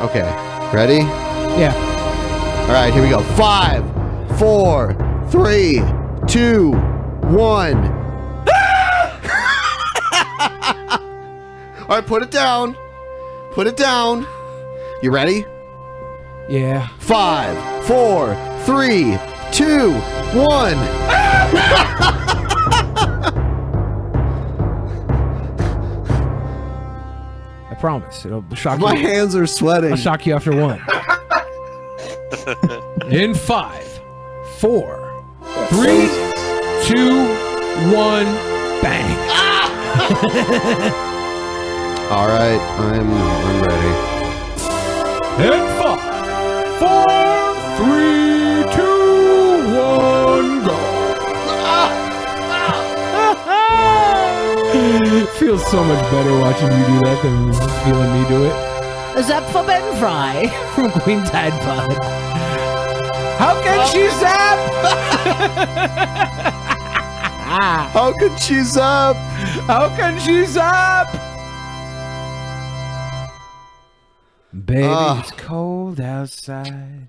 Okay. Ready? Yeah. All right, here we go. 5, 4, 3, 2, 1. All right, put it down. Put it down. You ready? Yeah. 5, 4, 3, 2, 1. I promise. It'll shock you. My hands are sweating. I'll shock you after one. In 5, 4, 3, 2, 1, bang. All right, I'm ready. In 5, 4, 3, 2, 1, go. Feels so much better watching you do that than feeling me do it. Zap for BENPAI from Queen Tide Pod. How can she zap? How can she zap? How can she zap? Baby, it's cold outside.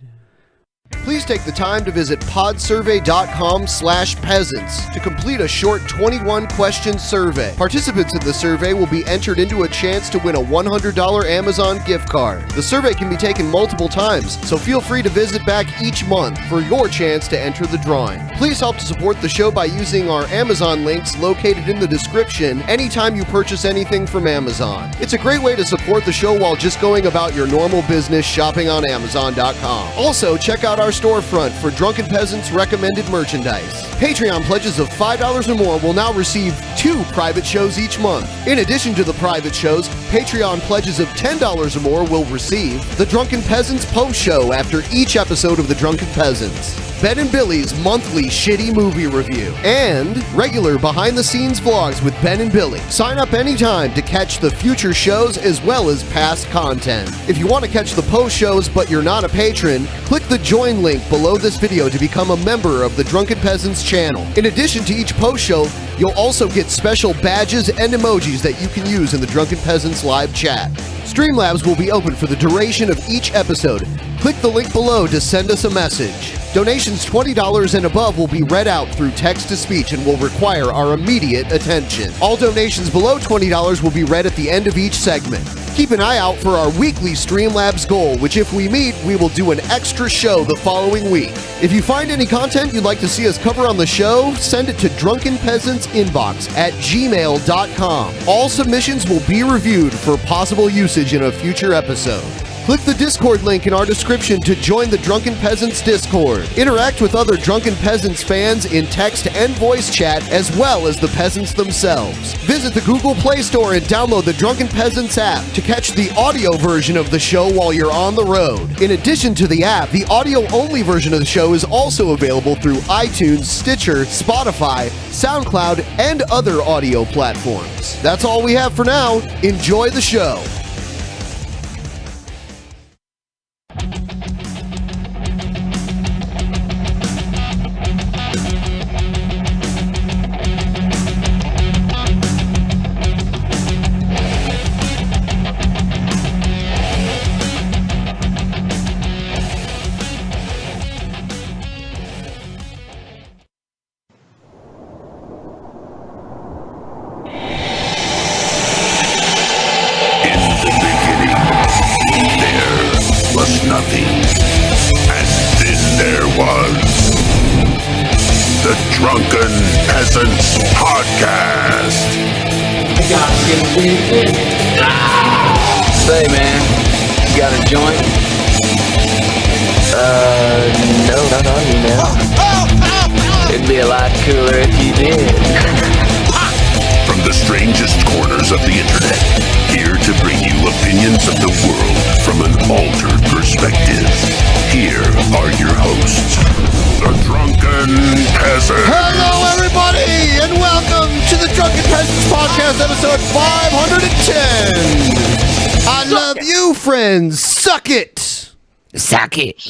Please take the time to visit podsurvey.com/peasants to complete a short 21-question survey. Participants in the survey will be entered into a chance to win a $100 Amazon gift card. The survey can be taken multiple times, so feel free to visit back each month for your chance to enter the drawing. Please help to support the show by using our Amazon links located in the description anytime you purchase anything from Amazon. It's a great way to support the show while just going about your normal business shopping on Amazon.com. Also, check out our storefront for Drunken Peasants recommended merchandise. Patreon pledges of $5 or more will now receive 2 private shows each month. In addition to the private shows, Patreon pledges of $10 or more will receive the Drunken Peasants post show after each episode of the Drunken Peasants, Ben and Billy's monthly shitty movie review, and regular behind-the-scenes vlogs with Ben and Billy. Sign up anytime to catch the future shows as well as past content. If you want to catch the post shows but you're not a patron, click the join link below this video to become a member of the Drunken Peasants channel. In addition to each post show, you'll also get special badges and emojis that you can use in the Drunken Peasants live chat. Streamlabs will be open for the duration of each episode. Click the link below to send us a message. Donations $20 and above will be read out through text-to-speech and will require our immediate attention. All donations below $20 will be read at the end of each segment. Keep an eye out for our weekly Streamlabs goal, which if we meet, we will do an extra show the following week. If you find any content you'd like to see us cover on the show, send it to drunkenpeasantsinbox at gmail.com. All submissions will be reviewed for possible usage in a future episode. Click the Discord link in our description to join the Drunken Peasants Discord. Interact with other Drunken Peasants fans in text and voice chat, as well as the peasants themselves. Visit the Google Play Store and download the Drunken Peasants app to catch the audio version of the show while you're on the road. In addition to the app, the audio-only version of the show is also available through iTunes, Stitcher, Spotify, SoundCloud, and other audio platforms. That's all we have for now. Enjoy the show. Say, man, you got a joint? No, you know. It'd be a lot cooler if you did. From the strangest corners of the internet, here to bring you opinions of the world from an altered perspective. Here are your hosts, the Drunken Peasants. Hello, everybody, and welcome to the Drunken Peasants Podcast, episode 510. I love you, friends. Suck it. Suck it.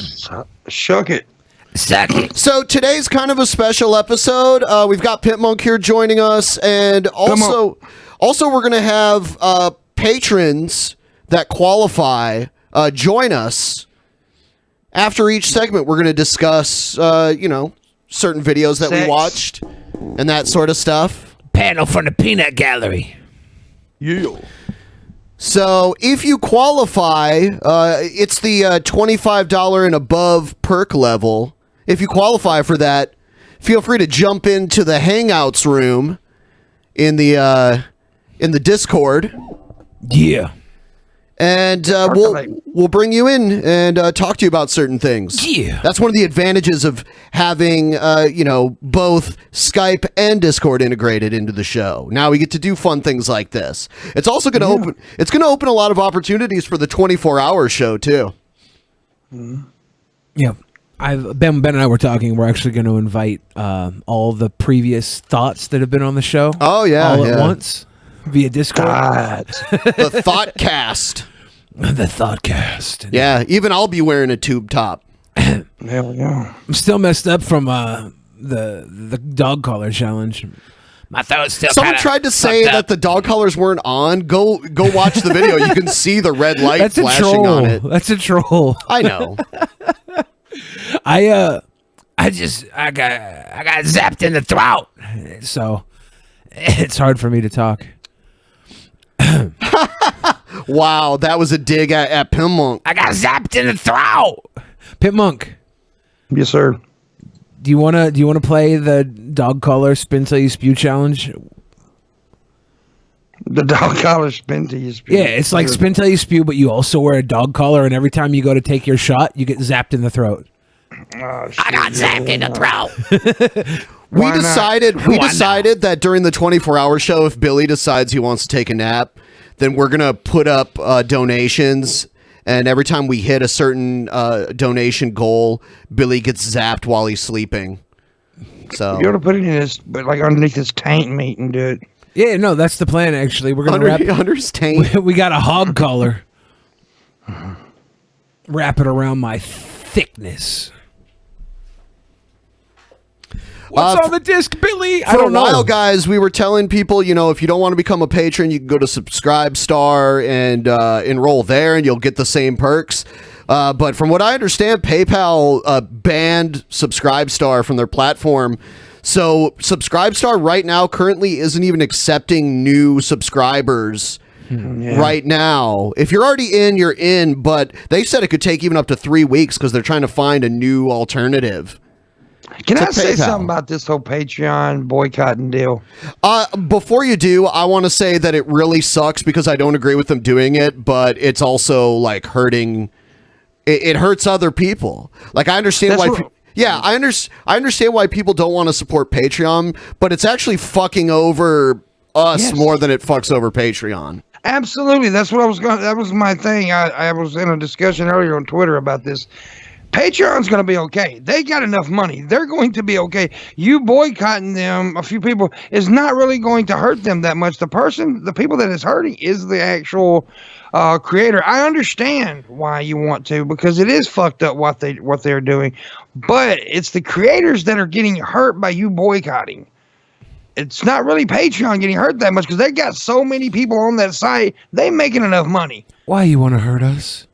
Shuck it. Suck it. So today's kind of a special episode. We've got Pimpmunk here joining us, and also we're going to have patrons that qualify join us. After each segment, we're going to discuss, certain videos that we watched and that sort of stuff. Panel from the Peanut Gallery. Yeah. So if you qualify, it's the $25 and above perk level. If you qualify for that, feel free to jump into the Hangouts room in the Discord. Yeah. And we'll bring you in and talk to you about certain things. Yeah. That's one of the advantages of having, both Skype and Discord integrated into the show. Now we get to do fun things like this. It's also going to open. It's going to open a lot of opportunities for the 24-hour show too. Yeah. Ben and I were talking. We're actually going to invite all the previous thoughts that have been on the show. Oh yeah, all at once. Via Discord. The Thoughtcast. The Thoughtcast. Yeah, even I'll be wearing a tube top. Hell yeah. I'm still messed up from the dog collar challenge. My throat's still Someone tried to say that the dog collars weren't on. Go watch the video. You can see the red light flashing on it. That's a troll. I know. I got zapped in the throat. So it's hard for me to talk. Wow, that was a dig at Pimpmunk. I got zapped in the throat. Pimpmunk. Yes, sir. Do you wanna play the dog collar spin till you spew challenge? The dog collar spin till you spew. Yeah, it's like spin till you spew, but you also wear a dog collar, and every time you go to take your shot, you get zapped in the throat. Oh, I got zapped in the throat. We decided that during the 24-hour show, if Billy decides he wants to take a nap, then we're gonna put up donations, and every time we hit a certain donation goal, Billy gets zapped while he's sleeping. So you ought to put it in his, but like underneath his taint meat and do it. Yeah, no, that's the plan. Actually, we're gonna wrap under his taint. We got a hog collar. Wrap it around my thickness. What's on the disc, Billy? I don't know. For a while, guys, we were telling people, if you don't want to become a patron, you can go to Subscribestar and enroll there, and you'll get the same perks. But from what I understand, PayPal banned Subscribestar from their platform. So Subscribestar right now currently isn't even accepting new subscribers right now. If you're already in, you're in. But they said it could take even up to 3 weeks because they're trying to find a new alternative. Can I say something about this whole Patreon boycotting deal? Before you do, I want to say that it really sucks because I don't agree with them doing it, but it's also like hurting. It hurts other people. Like I understand why. I understand why people don't want to support Patreon, but it's actually fucking over us more than it fucks over Patreon. Absolutely, that's what I was going. That was my thing. I was in a discussion earlier on Twitter about this. Patreon's going to be okay. They got enough money. They're going to be okay. You boycotting them, a few people, is not really going to hurt them that much. The people that is hurting is the actual creator. I understand why you want to, because it is fucked up what they're doing. But it's the creators that are getting hurt by you boycotting. It's not really Patreon getting hurt that much because they got so many people on that site. They making enough money. Why you want to hurt us?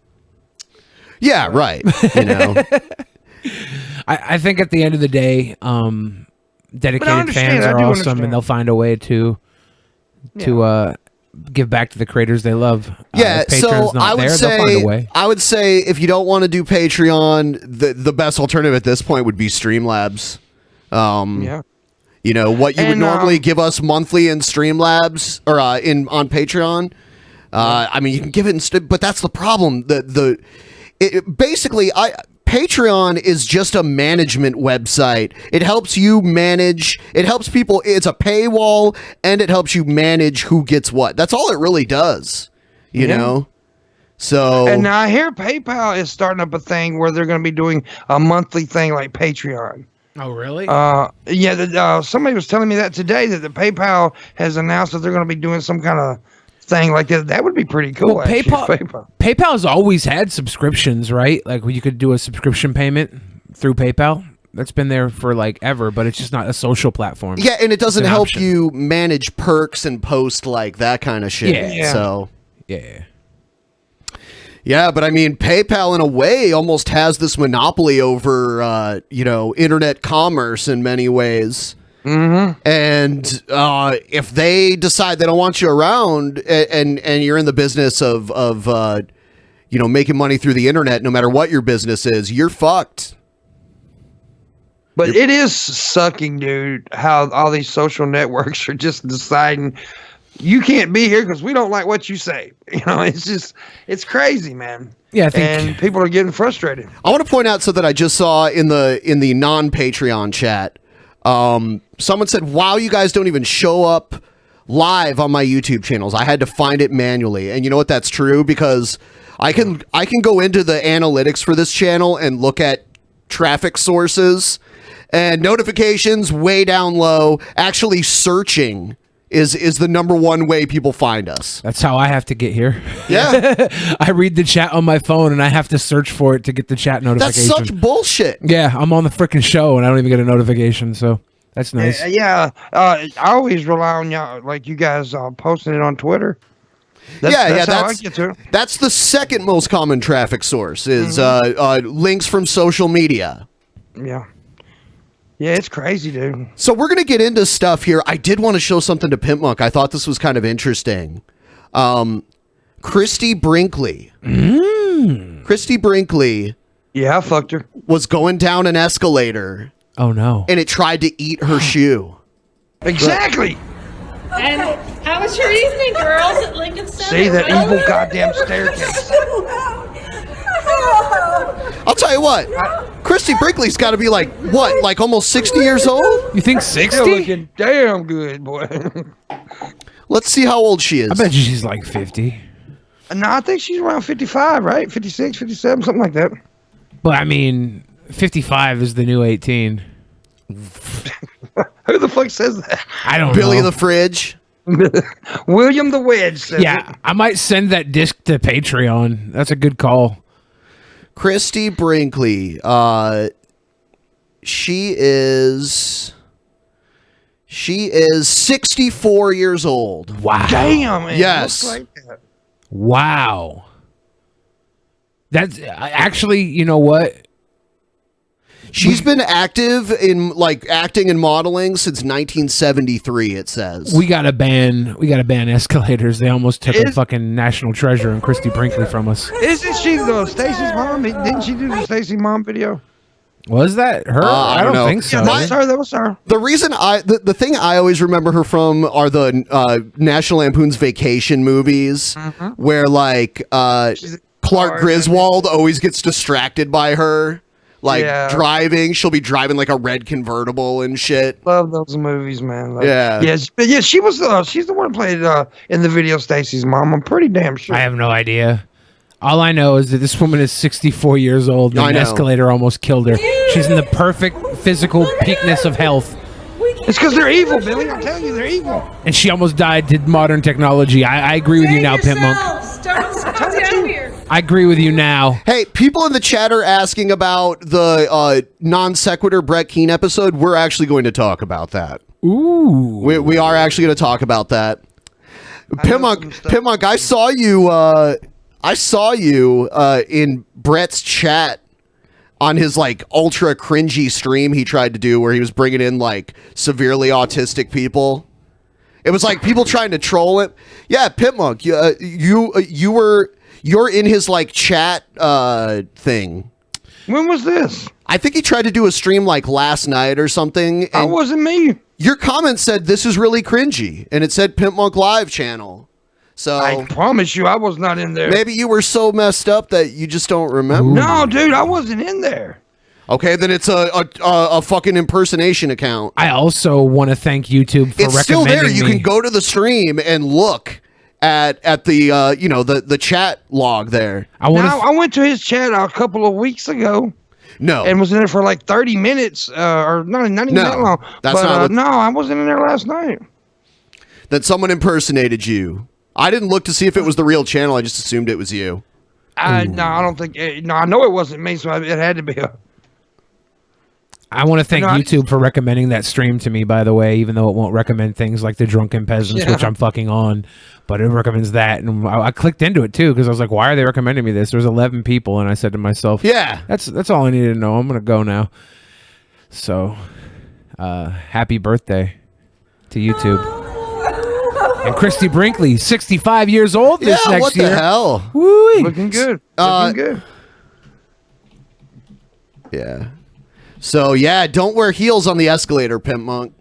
Yeah, right. I think at the end of the day, dedicated fans are awesome, and they'll find a way to give back to the creators they love. Yeah, so I would say if you don't want to do Patreon, the best alternative at this point would be Streamlabs. What you would normally give us monthly in Streamlabs or on Patreon. I mean, you can give it, but that's the problem. Patreon is just a management website. It helps you manage. It helps people. It's a paywall, and it helps you manage who gets what. That's all it really does. You know. So. And now I hear PayPal is starting up a thing where they're going to be doing a monthly thing like Patreon. Oh, really? Somebody was telling me that today that the PayPal has announced that they're going to be doing some kind of thing like that. That would be pretty cool. Well, PayPal's always had subscriptions, right? Like you could do a subscription payment through PayPal. That's been there for like ever, but it's just not a social platform. Yeah, and it doesn't help you manage perks and post like that kind of shit. Yeah. So yeah. Yeah, but I mean, PayPal in a way almost has this monopoly over, internet commerce in many ways. Mm-hmm. And if they decide they don't want you around, and you're in the business of making money through the internet, no matter what your business is, you're fucked. But it is sucking, dude, how all these social networks are just deciding you can't be here because we don't like what you say. It's crazy, man. Yeah, and people are getting frustrated. I want to point out something I just saw in the non-Patreon chat. Someone said, "Wow, you guys don't even show up live on my YouTube channels. I had to find it manually." And you know what? That's true, because I can go into the analytics for this channel and look at traffic sources and notifications way down low. Actually searching is the number one way people find us. That's how I have to get here. Yeah. I read the chat on my phone and I have to search for it to get the chat notification. That's such bullshit. Yeah, I'm on the freaking show and I don't even get a notification, so that's nice. I always rely on y'all, like you guys posting it on Twitter. That's how I get to it. That's the second most common traffic source is links from social media. Yeah. Yeah, it's crazy, dude. So we're going to get into stuff here. I did want to show something to Pimpmunk. I thought this was kind of interesting. Christie Brinkley. Christie Brinkley. Yeah, I fucked her. Was going down an escalator. Oh, no. And it tried to eat her shoe. Exactly. And how was your evening, girls, at Lincoln Center? See that evil goddamn staircase. I'll tell you what. Christie Brinkley's got to be like almost 60 years old? You think 60? Still looking damn good, boy. Let's see how old she is. I bet she's like 50. No, I think she's around 55, right? 56, 57, something like that. But I mean, 55 is the new 18. Who the fuck says that? I don't know. Billy the Fridge. William the Wedge says it. I might send that disc to Patreon. That's a good call. Christie Brinkley. She is 64 years old. Wow. Damn, man. Yes. Looks like that. Wow. That's actually, you know what? She's been active in acting and modeling since 1973, it says. We gotta ban escalators. They almost took a fucking national treasure in Christie Brinkley from us. Isn't she the Stacy's mom? Didn't she do the Stacy mom video? Was that her? I don't think so. Yeah, that was her. The reason the thing I always remember her from are the National Lampoon's Vacation movies, where Clark Griswold always gets distracted by her. Driving, she'll be driving like a red convertible and shit. Love those movies, man. Yeah, she was. She's the one who played in the video Stacy's mom. I'm pretty damn sure. I have no idea. All I know is that this woman is 64 years old and an escalator almost killed her. She's in the perfect physical peakness of health. It's because they're evil, Billy. I'm telling you, they're evil. And she almost died to modern technology. I agree with you now, Pimpmunk. Don't down here. I agree with you now. Hey, people in the chat are asking about the non-sequitur Brett Keane episode. We're actually going to talk about that. Ooh. We are actually going to talk about that. Pimpmunk, I saw you in Brett's chat on his ultra cringy stream he tried to do where he was bringing in severely autistic people. It was people trying to troll him. Yeah, Pimpmunk, you're in his chat thing. When was this? I think he tried to do a stream last night or something. That wasn't me. Your comment said this is really cringy, and it said Pimpmunk Live channel. So I promise you, I was not in there. Maybe you were so messed up that you just don't remember. Ooh. No, dude, I wasn't in there. Okay, then it's a fucking impersonation account. I also want to thank YouTube for recommending It's still there. You me. can go to the stream and look at the the chat log there. I went to his chat a couple of weeks ago. No, and was in there for 30 minutes, or not even that long. That's not. No, I wasn't in there last night. That someone impersonated you. I didn't look to see if it was the real channel. I just assumed it was you. No, I don't think. No, I know it wasn't me, so it had to be. I want to thank YouTube for recommending that stream to me, by the way, even though it won't recommend things like the Drunken Peasants, which I'm fucking on, but it recommends that. And I clicked into it too because I was like, why are they recommending me this? There's 11 people, and I said to myself, yeah, that's all I needed to know. I'm gonna go now. So, happy birthday to YouTube. And Christie Brinkley, 65 years old this next year. What the hell? Woo-wee. Looking good. Looking good. Yeah. So, yeah, don't wear heels on the escalator, Pimpmunk.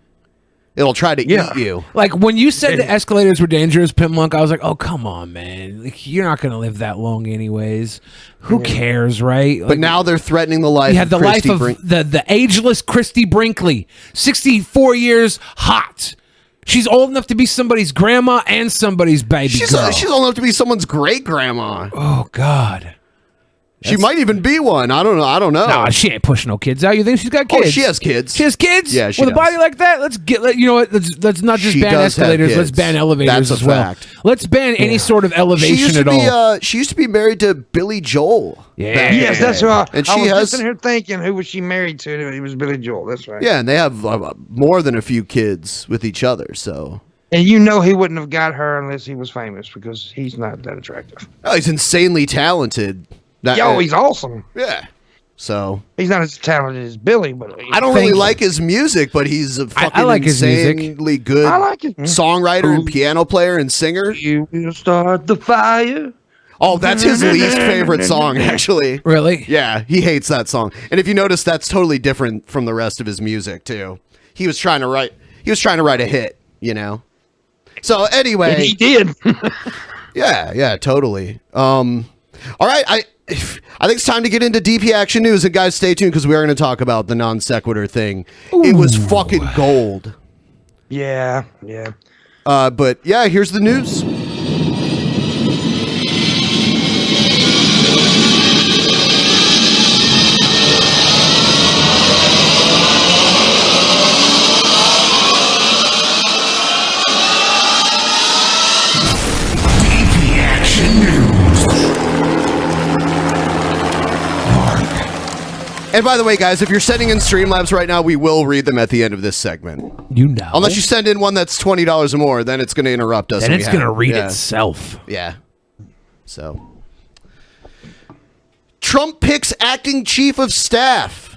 It'll try to eat you. Like, when you said the escalators were dangerous, Pimpmunk, I was like, oh, come on, man. Like, you're not going to live that long anyways. Who cares, right? Like, but now they're threatening the life of Christie the ageless Christie Brinkley. 64 years, hot. She's old enough to be somebody's grandma and somebody's baby girl. She's old enough to be someone's great-grandma. Oh, God. She might even be one. I don't know. Nah, she ain't pushing no kids out. You think she's got kids? Oh, she has kids. She has kids? Yeah, she With a body like that? You know what? Let's not just ban escalators. Let's ban elevators as well. Fact. Let's ban any sort of elevation at all. She used to be married to Billy Joel. Yeah. Yes, that's right. And I she was has just in here thinking, who was she married to? It was Billy Joel. That's right. Yeah, and they have more than a few kids with each other, so... And you know he wouldn't have got her unless he was famous because he's not that attractive. Oh, he's insanely talented. He's awesome. Yeah. So he's not as talented as Billy, but I don't really like his music, but he's a fucking I like his insanely good songwriter and piano player and singer. You will start the fire. Oh, that's his least favorite song, actually. Really? Yeah, he hates that song. And if you notice, that's totally different from the rest of his music too. He was trying to write a hit, you know. So anyway, and he did. yeah, totally. All right, I think it's time to get into DP Action News, and guys, stay tuned because we are going to talk about the non-sequitur thing. Ooh. It was fucking gold. Yeah. But yeah, here's the news. And by the way, guys, if you're sending in Streamlabs right now, we will read them at the end of this segment. You know. Unless you send in one that's $20 or more, then it's going to interrupt us. Then it's going to read itself. Yeah. So. Trump picks acting chief of staff.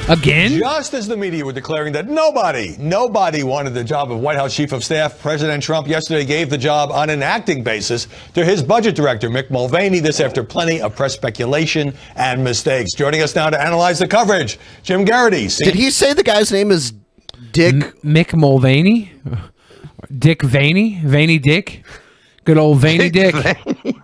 Again? Just as the media were declaring that nobody wanted the job of White House Chief of Staff, President Trump yesterday gave the job on an acting basis to his budget director, Mick Mulvaney, this after plenty of press speculation and mistakes. Joining us now to analyze the coverage, Jim Garrity. Did he say the guy's name is Dick? Mick Mulvaney? Dick Vaney? Vaney Dick? Good old Vaney Dick.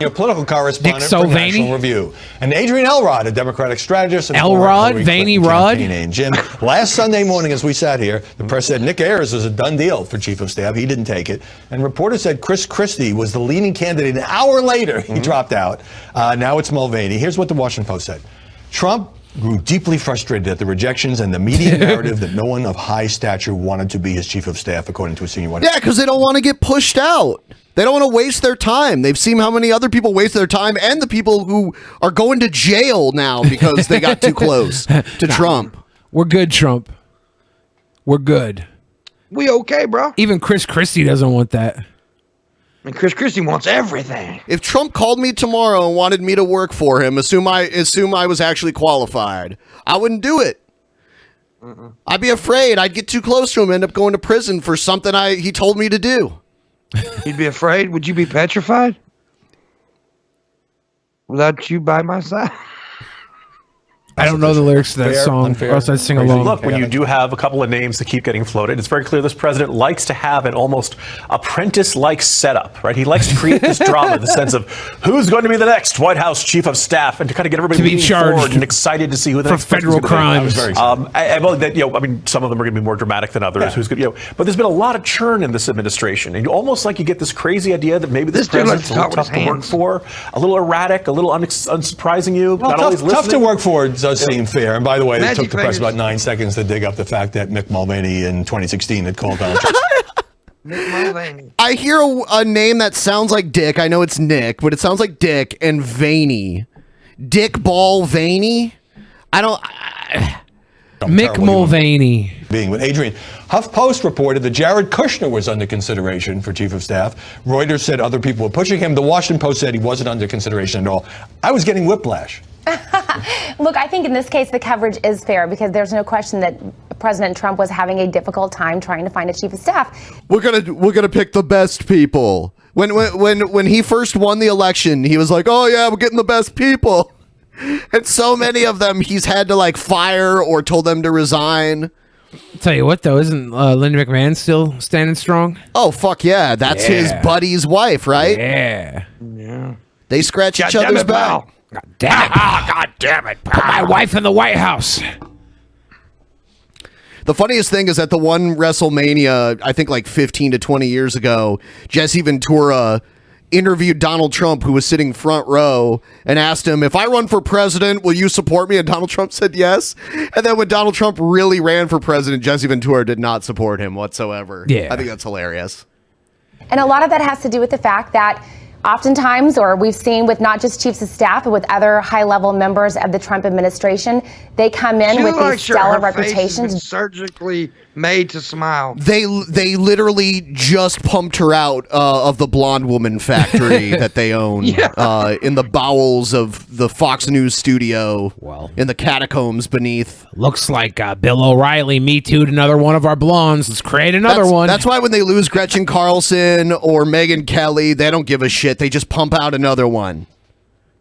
Your political correspondent Dick for Mulvaney? National Review. And Adrian Elrod, a Democratic strategist. Elrod? Vaney Rod? Jim, last Sunday morning as we sat here, the press said Nick Ayers was a done deal for Chief of Staff. He didn't take it. And reporters said Chris Christie was the leading candidate. An hour later, he dropped out. Now it's Mulvaney. Here's what the Washington Post said. Trump grew deeply frustrated at the rejections and the media narrative that no one of high stature wanted to be his chief of staff, according to a senior White House. Yeah, because they don't want to get pushed out. They don't want to waste their time. They've seen how many other people waste their time, and the people who are going to jail now because they got too close to Trump. We're good, Trump. We're good. We okay, bro. Even Chris Christie doesn't want that. And Chris Christie wants everything. If Trump called me tomorrow and wanted me to work for him, assume I was actually qualified, I wouldn't do it. I'd be afraid. I'd get too close to him, end up going to prison for something he told me to do. You'd be afraid? Would you be petrified? Without you by my side? I don't know the lyrics to that song, or else I'd sing along. Look, when you do have a couple of names that keep getting floated, it's very clear this president likes to have an almost apprentice-like setup, right? He likes to create this drama, the sense of who's going to be the next White House chief of staff, and to kind of get everybody leaning forward and excited to see who the next federal crimes. Some of them are going to be more dramatic than others. Yeah. But there's been a lot of churn in this administration, and almost like you get this crazy idea that maybe this president's a little tough to work for, a little erratic, a little unsurprising you. Well, not always tough to work for. Does seem fair. And by the way, it took the press about 9 seconds to dig up the fact that Mick Mulvaney in 2016 had called Donald Trump. Mick Mulvaney. I hear a name that sounds like Dick. I know it's Nick, but it sounds like Dick and Vaney. Dick Ball Vaney? I don't... Mick Mulvaney. Being with Adrian. HuffPost reported that Jared Kushner was under consideration for chief of staff. Reuters said other people were pushing him. The Washington Post said he wasn't under consideration at all. I was getting whiplash. Look, I think in this case the coverage is fair because there's no question that President Trump was having a difficult time trying to find a chief of staff. We're gonna pick the best people. When he first won the election, he was like, "Oh yeah, we're getting the best people," and so many of them he's had to like fire or told them to resign. I'll tell you what though, isn't Linda McMahon still standing strong? Oh fuck yeah, that's his buddy's wife, right? Yeah. They scratch each other's back. God damn it! God damn it! Put my wife in the White House. The funniest thing is at the one WrestleMania, I think like 15 to 20 years ago, Jesse Ventura interviewed Donald Trump, who was sitting front row, and asked him, "If I run for president, will you support me?" And Donald Trump said yes. And then when Donald Trump really ran for president, Jesse Ventura did not support him whatsoever. Yeah. I think that's hilarious. And a lot of that has to do with the fact that oftentimes, or we've seen with not just chiefs of staff, but with other high-level members of the Trump administration, they come in with these stellar reputations. Surgically made to smile. They literally just pumped her out of the Blonde Woman factory that they own in the bowels of the Fox News studio. Well, in the catacombs beneath. Looks like Bill O'Reilly Me Too'd another one of our blondes. Let's create another one. That's why when they lose Gretchen Carlson or Megyn Kelly, they don't give a shit. They just pump out another one.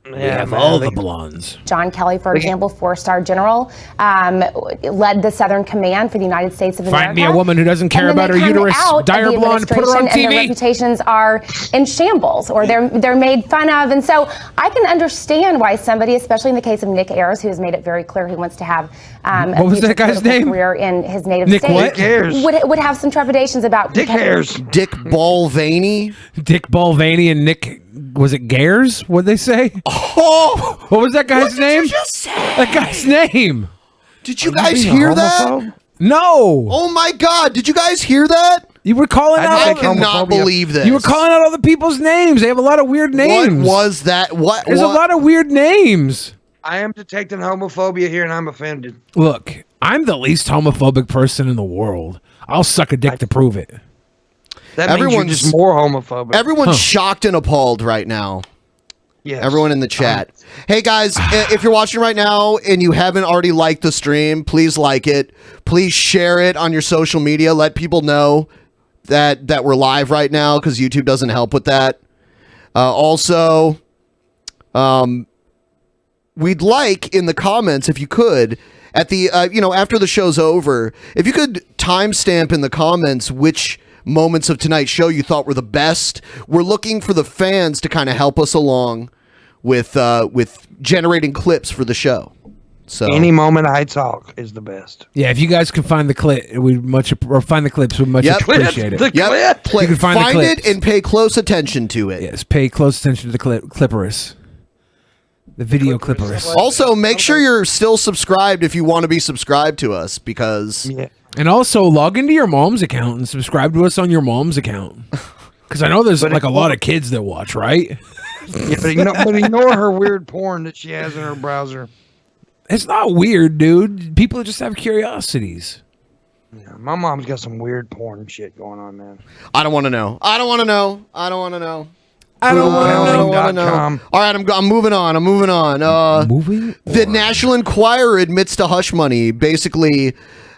We have all the blondes. John Kelly, for example, 4-star general, led the Southern Command for the United States of America. Find me a woman who doesn't care about her uterus. Dye her blonde, put her on TV. And their reputations are in shambles, or they're made fun of. And so I can understand why somebody, especially in the case of Nick Ayers, who has made it very clear he wants to have what was that guy's name? Career in his native Nick state. what? Nick Ayers. Would have some trepidations about Dick Ayers. Dick Mulvaney. Dick Mulvaney and Nick, was it Gayers? What'd they say? Oh! What was that guy's name? You just say? That guy's name. Did you guys hear that? No. Oh my God! Did you guys hear that? You were calling out. I cannot believe this. You were calling out all the people's names. They have a lot of weird names. What was that? There's a lot of weird names. I am detecting homophobia here, and I'm offended. Look, I'm the least homophobic person in the world. I'll suck a dick to prove it. That means you're just more homophobic. Everyone's shocked and appalled right now. Yes. Everyone in the chat. Hey guys, if you're watching right now and you haven't already liked the stream, please like it. Please share it on your social media. Let people know that we're live right now, because YouTube doesn't help with that. Also, we'd like in the comments, if you could, at the after the show's over, if you could timestamp in the comments which moments of tonight's show you thought were the best. We're looking for the fans to kind of help us along with generating clips for the show. So any moment I talk is the best. Yeah, if you guys can find the clip, find the clips, we'd much appreciate it. The clip. You can find it and pay close attention to it. Yes, pay close attention to the clipperus. The video clipperus. Also, make sure you're still subscribed if you want to be subscribed to us, because and also log into your mom's account and subscribe to us on your mom's account, because I know there's like a lot of kids that watch, right? Yeah, but ignore her weird porn that she has in her browser. It's not weird, dude. People just have curiosities. Yeah, my mom's got some weird porn shit going on, man. I don't want to know. I don't want to know. I don't want to know. All right, I'm moving on. The National Enquirer admits to hush money. Basically,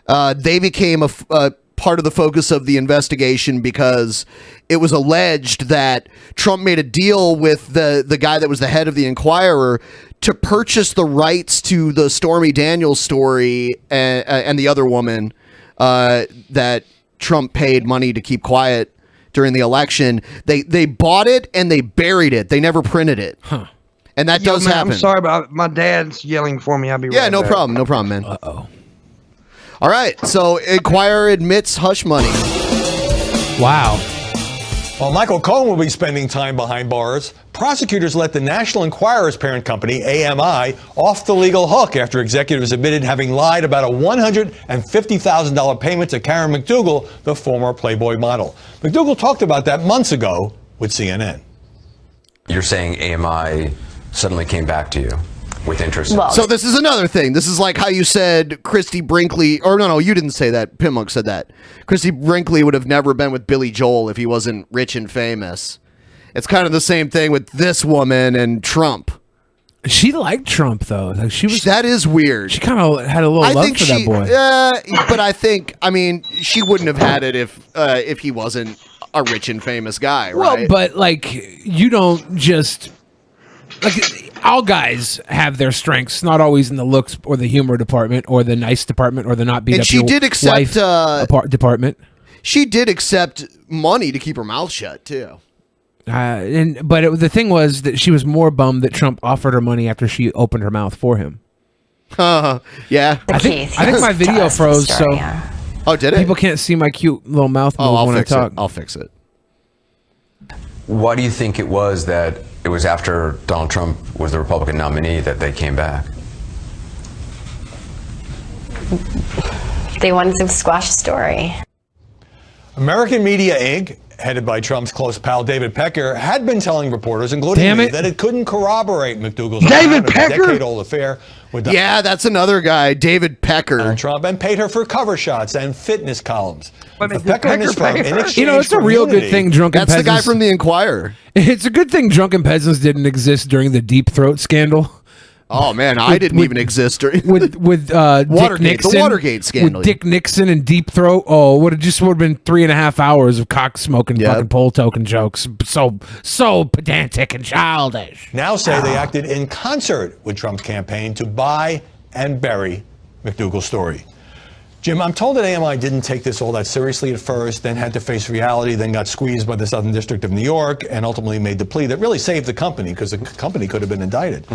they became a part of the focus of the investigation because it was alleged that Trump made a deal with the guy that was the head of the Enquirer to purchase the rights to the Stormy Daniels story and the other woman that Trump paid money to keep quiet during the election. They bought it and they buried it. They never printed it. Huh. And that does happen. I'm sorry about my dad's yelling for me. I'll be right back. No problem, man. Uh-oh. All right, so Enquirer admits hush money. Wow. Well, Michael Cohen will be spending time behind bars. Prosecutors let the National Enquirer's parent company, AMI, off the legal hook after executives admitted having lied about a $150,000 payment to Karen McDougal, the former Playboy model. McDougal talked about that months ago with CNN. You're saying AMI suddenly came back to you? with interest. So this is another thing. This is like how you said Christie Brinkley, or no, you didn't say that. Pimpmunk said that. Christie Brinkley would have never been with Billy Joel if he wasn't rich and famous. It's kind of the same thing with this woman and Trump. She liked Trump though. Like that is weird. She kind of had a little love for that boy. But I mean, she wouldn't have had it if he wasn't a rich and famous guy, right? Well, but like you don't just like all guys have their strengths, not always in the looks or the humor department or the nice department or the not beat and up she your did accept wife department. She did accept money to keep her mouth shut too. The thing was that she was more bummed that Trump offered her money after she opened her mouth for him. Yeah. I think my video froze, so oh, did it? People can't see my cute little mouth move when I talk. I'll fix it. Why do you think it was that it was after Donald Trump was the Republican nominee that they came back? They wanted to squash the story. American Media Inc., headed by Trump's close pal David Pecker, had been telling reporters, including me, that it couldn't corroborate McDougal's decade-old affair with that's another guy, David Pecker. Donald Trump, and paid her for cover shots and fitness columns. Pecker and his firm, in exchange it's a real good thing Drunken That's Peasants... the guy from the Enquirer. It's a good thing Drunken Peasants didn't exist during the Deep Throat scandal. Oh man, I didn't even exist during with Watergate, Dick Nixon, the Watergate scandal. With Dick Nixon and Deep Throat. Oh, would have been 3.5 hours of cock smoking, fucking pole token jokes. So pedantic and childish. Now say they acted in concert with Trump's campaign to buy and bury McDougal's story. Jim, I'm told that AMI didn't take this all that seriously at first, then had to face reality, then got squeezed by the Southern District of New York, and ultimately made the plea that really saved the company because the company could have been indicted.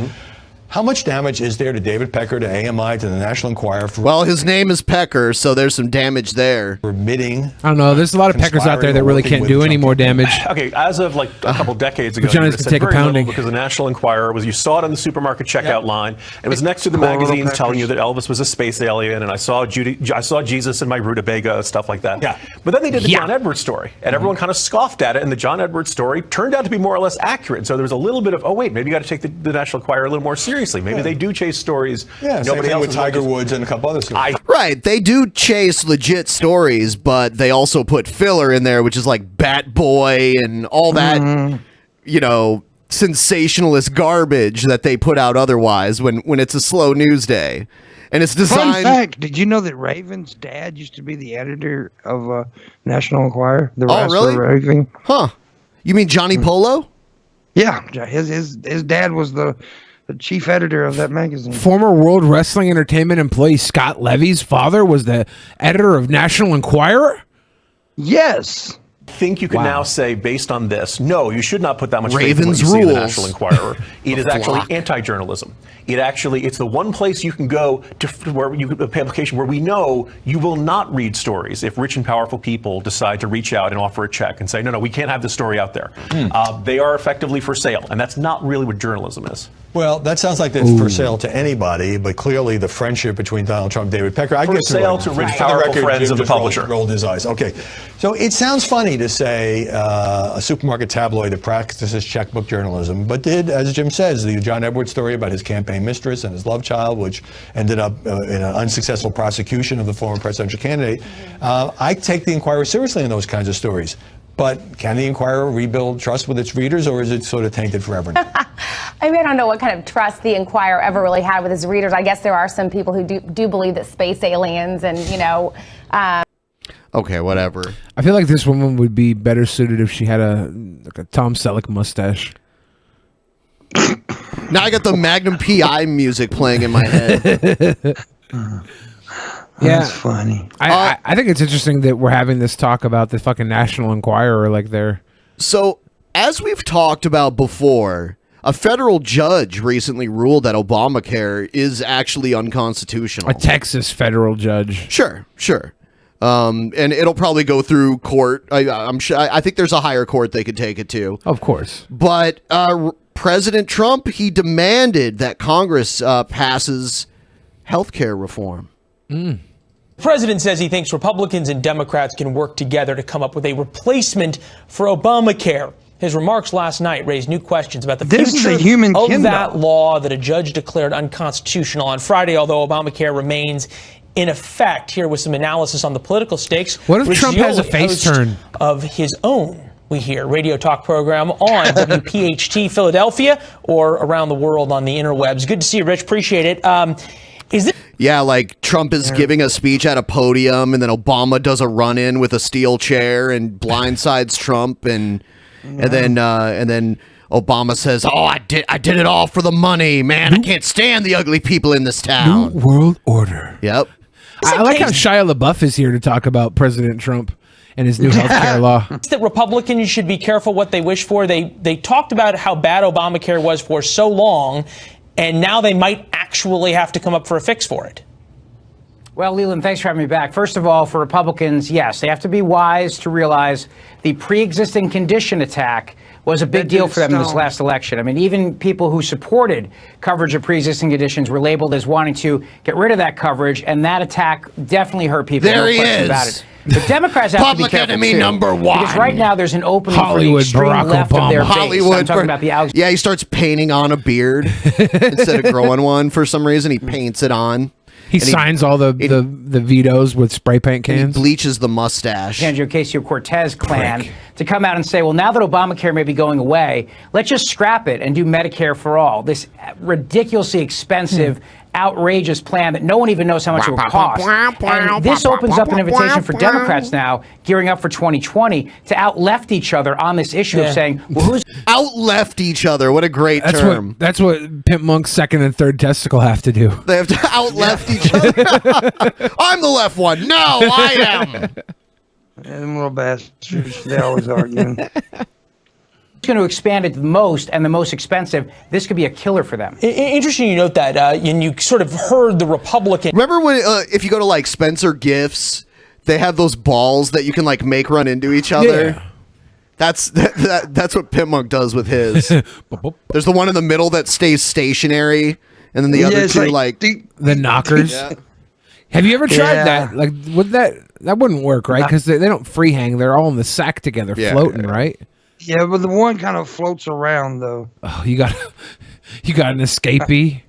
How much damage is there to David Pecker, to AMI, to the National Enquirer? Well, his name is Pecker, so there's some damage there. Admitting. I don't know. There's a lot of Peckers out there that really can't do any more damage. Okay, as of like a couple decades ago, Vaginas can take a pounding. because the National Enquirer you saw it on the supermarket checkout line. It was next to the magazines telling you that Elvis was a space alien, and I saw Jesus in my rutabaga, stuff like that. Yeah. But then they did the John Edwards story, and everyone kind of scoffed at it, and the John Edwards story turned out to be more or less accurate. So there was a little bit of, oh wait, maybe you got to take the National Enquirer a little more seriously. Maybe they do chase stories. Yeah, nobody else with Tiger Woods and a couple other stories. Right, they do chase legit stories, but they also put filler in there, which is like Bat Boy and all that, sensationalist garbage that they put out otherwise when it's a slow news day. And it's designed... Fun fact, did you know that Raven's dad used to be the editor of National Enquirer? Really? Raven? Huh. You mean Johnny Polo? Yeah, his dad was the chief editor of that magazine. Former World Wrestling Entertainment employee Scott Levy's father was the editor of National Enquirer? Yes. I think you can now say, based on this, no, you should not put that much Raven's faith in what you see in the rules. National Enquirer. It is actually anti-journalism. It's the one place you can go to where you a publication where we know you will not read stories if rich and powerful people decide to reach out and offer a check and say, no, we can't have this story out there. They are effectively for sale, and that's not really what journalism is. Well, that sounds like it's for sale to anybody, but clearly the friendship between Donald Trump and David Pecker. For sale to rich, powerful friends of the publisher. Rolled his eyes. Okay. So it sounds funny to say a supermarket tabloid that practices checkbook journalism, but did, as Jim says, the John Edwards story about his campaign mistress and his love child, which ended up in an unsuccessful prosecution of the former presidential candidate. I take the Enquirer seriously in those kinds of stories. But can the Enquirer rebuild trust with its readers, or is it sort of tainted forever now? I don't know what kind of trust the Enquirer ever really had with his readers. I guess there are some people who do believe that space aliens and, Okay, whatever. I feel like this woman would be better suited if she had a Tom Selleck mustache. Now I got the Magnum PI music playing in my head. That's funny. I think it's interesting that we're having this talk about the fucking National Enquirer like they're... So, as we've talked about before, a federal judge recently ruled that Obamacare is actually unconstitutional. A Texas federal judge. Sure. And it'll probably go through court. I'm sure. I think there's a higher court they could take it to. Of course. But President Trump, he demanded that Congress passes healthcare reform. The president says he thinks Republicans and Democrats can work together to come up with a replacement for Obamacare. His remarks last night raised new questions about the This is future a human of Kindle. that law that a judge declared unconstitutional on Friday, although Obamacare remains in effect. Here with some analysis on the political stakes. What if Trump has a face host turn? Of his own, we hear, radio talk program on WPHT Philadelphia or around the world on the interwebs. Good to see you, Rich. Appreciate it. Is this... Yeah, like Trump is giving a speech at a podium, and then Obama does a run-in with a steel chair and blindsides Trump, and then Obama says, "Oh, I did it all for the money, man. I can't stand the ugly people in this town." New World Order. Yep. I like how Shia LaBeouf is here to talk about President Trump and his new healthcare law. That Republicans should be careful what they wish for. They talked about how bad Obamacare was for so long, and now they might actually have to come up for a fix for it. Well, Leland, thanks for having me back. First of all, for Republicans, yes, they have to be wise to realize the pre-existing condition attack was a big deal for them in this last election. I mean, even people who supported coverage of pre-existing conditions were labeled as wanting to get rid of that coverage, and that attack definitely hurt people. There he question is. About it. But Democrats have to be Public careful enemy too, number one. because right now there's an opening Hollywood, for the extreme Barack left of their Obama. base. Hollywood, I'm talking about the Alex. Yeah, he starts painting on a beard instead of growing one for some reason. He paints it on. He signs all the vetoes with spray paint cans. He bleaches the mustache. Ocasio-Cortez clan to come out and say, well, now that Obamacare may be going away, let's just scrap it and do Medicare for all. This ridiculously expensive, outrageous plan that no one even knows how much it will cost. And this opens up an invitation for Democrats now, gearing up for 2020, to out-left each other on this issue of saying, well, who's... Out-left each other. What a great term. That's what Pimpmonk's second and third testicle have to do. They have to out-left each other. I'm the left one. No, I am. Them little bastards, they always arguing. going to expand it the most and the most expensive, this could be a killer for them. Interesting you note that, and you sort of heard the Republican. Remember when, if you go to like Spencer Gifts, they have those balls that you can like make run into each other? Yeah. That's what Pimpmunk does with his. There's the one in the middle that stays stationary, and then the other two like the knockers. Yeah. Have you ever tried that? Like, would that wouldn't work, right? Because they don't free hang; they're all in the sack together, floating, right? Yeah, but the one kind of floats around though. Oh, you got an escapee.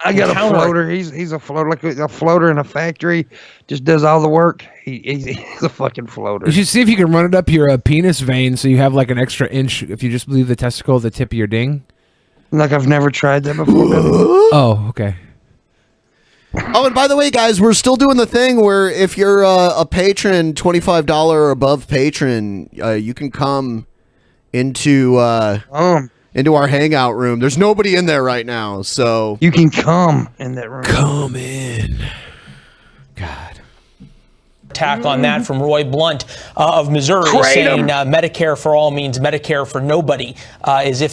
I got a floater. He's a floater, like a floater in a factory. Just does all the work. He's a fucking floater. You should see if you can run it up your penis vein, so you have like an extra inch. If you just leave the testicle at the tip of your ding. Like I've never tried that before. Oh, okay. Oh, and by the way, guys, we're still doing the thing where if you're a patron, $25 or above patron, you can come into our hangout room. There's nobody in there right now, so you can come in that room. Come in. God. Attack on that from Roy Blunt of Missouri, saying Medicare for all means Medicare for nobody, as if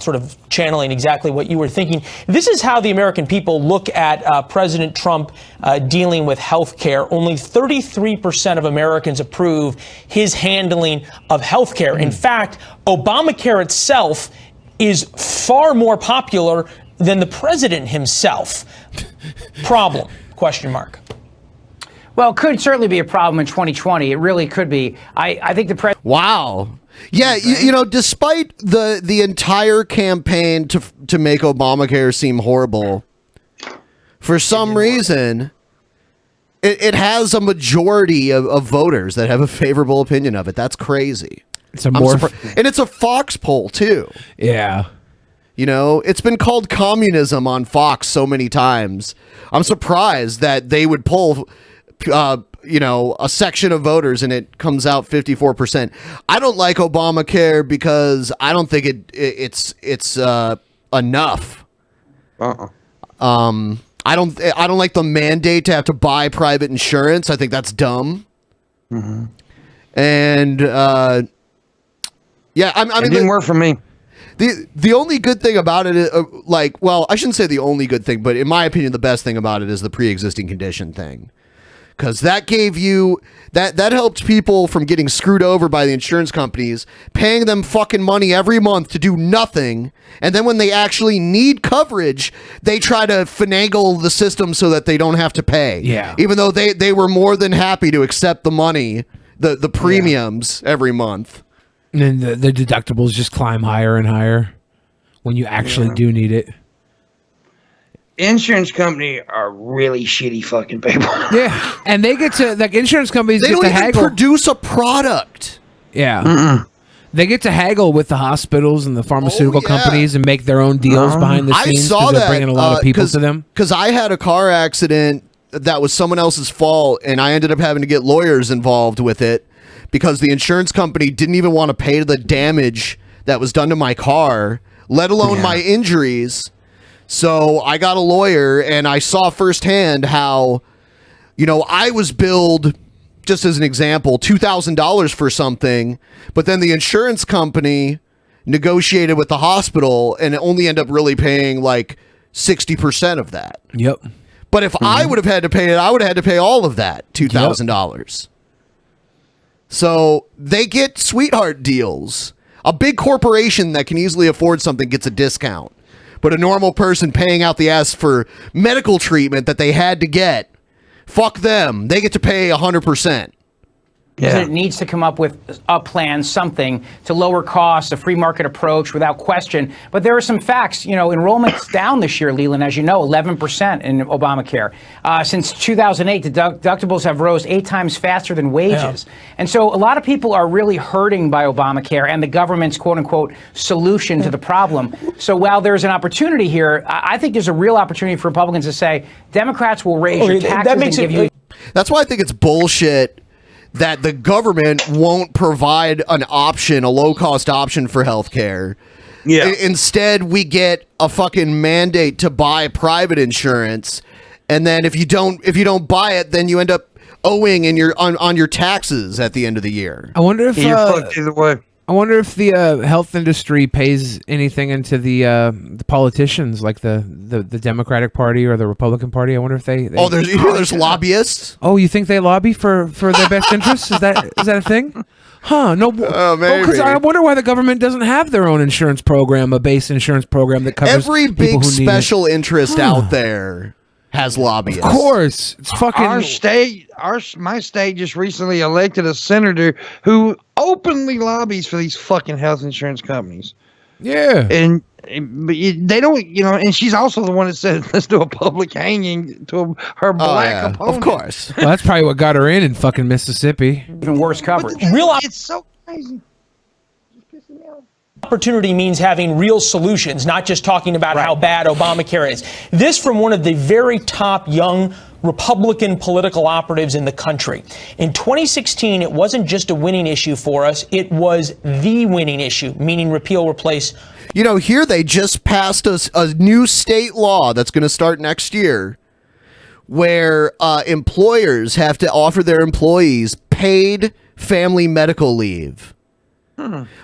sort of channeling exactly what you were thinking. This is how the American people look at President Trump dealing with health care. Only 33% of Americans approve his handling of health care. In fact, Obamacare itself is far more popular than the president himself. Problem? Question mark. Well, it could certainly be a problem in 2020. It really could be. I think the president. Wow. Yeah, you know, despite the entire campaign to make Obamacare seem horrible, for some reason, it has a majority of voters that have a favorable opinion of it. That's crazy. It's a more and it's a Fox poll too. Yeah. You know, it's been called communism on Fox so many times. I'm surprised that they would poll you know, a section of voters and it comes out 54%. I don't like Obamacare because I don't think it's enough. I don't like the mandate to have to buy private insurance. I think that's dumb. Mm-hmm. And yeah, I mean, it didn't work for me. The only good thing about it is, well, I shouldn't say the only good thing, but in my opinion, the best thing about it is the pre-existing condition thing. Because that gave you, that helped people from getting screwed over by the insurance companies, paying them fucking money every month to do nothing. And then when they actually need coverage, they try to finagle the system so that they don't have to pay. Yeah. Even though they were more than happy to accept the money, the premiums every month. And then the deductibles just climb higher and higher when you actually do need it. Insurance company are really shitty fucking people. Yeah, and they get to, like, insurance companies They get don't to even haggle. produce a product. Yeah. They get to haggle with the hospitals and the pharmaceutical companies and make their own deals behind the scenes. I saw 'cause they're that bringing a lot of people to them. because I had a car accident that was someone else's fault, and I ended up having to get lawyers involved with it because the insurance company didn't even want to pay the damage that was done to my car, let alone my injuries. So I got a lawyer, and I saw firsthand how, I was billed, just as an example, $2,000 for something, but then the insurance company negotiated with the hospital and it only ended up really paying like 60% of that. Yep. But if I would have had to pay it, I would have had to pay all of that, $2,000. So they get sweetheart deals. A big corporation that can easily afford something gets a discount. But a normal person paying out the ass for medical treatment that they had to get, fuck them. They get to pay 100%. Yeah. It needs to come up with a plan, something to lower costs, a free market approach without question. But there are some facts. Enrollment's down this year, Leland, as you know, 11% in Obamacare. Since 2008, deductibles have rose 8 times faster than wages. Yeah. And so a lot of people are really hurting by Obamacare and the government's quote-unquote solution to the problem. So while there's an opportunity here, I think there's a real opportunity for Republicans to say, Democrats will raise your taxes and give you... That's why I think it's bullshit that the government won't provide an option, a low-cost option for healthcare. Yeah. Instead, we get a fucking mandate to buy private insurance, and then if you don't buy it, then you end up owing on your taxes at the end of the year. I wonder if you're fucked either way. I wonder if the health industry pays anything into the politicians, like the Democratic Party or the Republican Party. I wonder if they there's lobbyists. Oh, you think they lobby for their best interests? Is that a thing? Huh? No. Maybe. Because I wonder why the government doesn't have their own insurance program, a base insurance program that covers every big people who special need it. interest out there. Has lobbyists. Of course. It's fucking... My state just recently elected a senator who openly lobbies for these fucking health insurance companies. Yeah. And they don't, and she's also the one that said, let's do a public hanging to her black opponent. Of course. Well, that's probably what got her in fucking Mississippi. Even worse coverage. It's so crazy. Opportunity means having real solutions, not just talking about how bad Obamacare is. This from one of the very top young Republican political operatives in the country. In 2016, it wasn't just a winning issue for us, it was the winning issue, meaning repeal, replace. Here they just passed a new state law that's going to start next year where employers have to offer their employees paid family medical leave.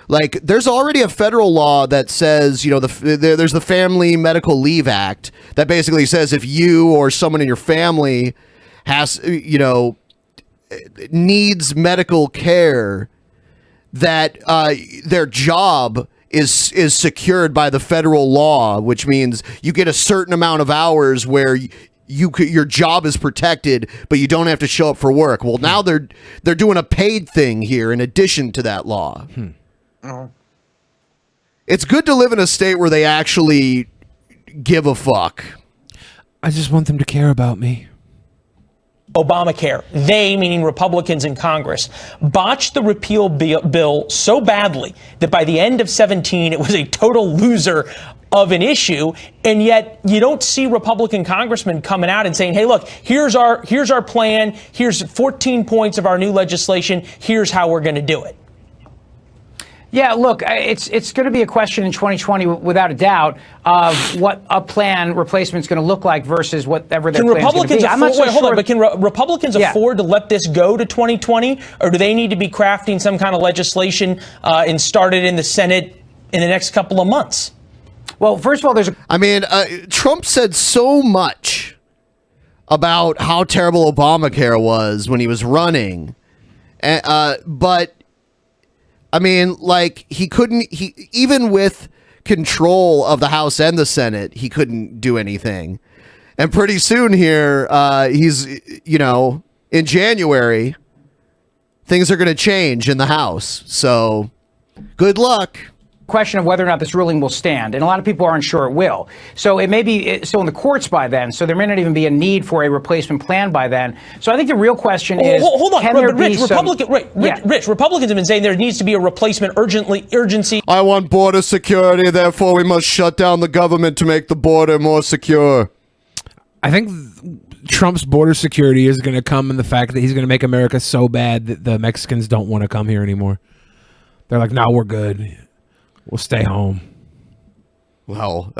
Like, there's already a federal law that says, there's the Family Medical Leave Act that basically says if you or someone in your family has, needs medical care, that their job is secured by the federal law, which means you get a certain amount of hours where your job is protected, but you don't have to show up for work. Well, now they're doing a paid thing here in addition to that law. It's good to live in a state where they actually give a fuck. I just want them to care about me. Obamacare, they, meaning Republicans in Congress, botched the repeal bill so badly that by the end of 17, it was a total loser of an issue, and yet you don't see Republican congressmen coming out and saying, hey, look, here's our plan, here's 14 points of our new legislation, here's how we're going to do it. Yeah, look, it's going to be a question in 2020, without a doubt, of what a plan replacement is going to look like versus whatever their plan is going to be. I'm not so sure. But can Republicans afford to let this go to 2020, or do they need to be crafting some kind of legislation and start it in the Senate in the next couple of months? Well, first of all, Trump said so much about how terrible Obamacare was when he was running, but he couldn't, even with control of the House and the Senate, he couldn't do anything. And pretty soon here, he's, in January, things are going to change in the House. So Good luck. Question of whether or not this ruling will stand, and a lot of people aren't sure it will. So it may be still in the courts by then, so there may not even be a need for a replacement plan by then. So I think the real question is, hold on, can there Rich, be some... Rich, Republicans have been saying there needs to be a replacement urgency. I want border security, therefore we must shut down the government to make the border more secure. I think Trump's border security is going to come in the fact that he's going to make America so bad that the Mexicans don't want to come here anymore. They're like, no, we're good. We'll stay home. Well,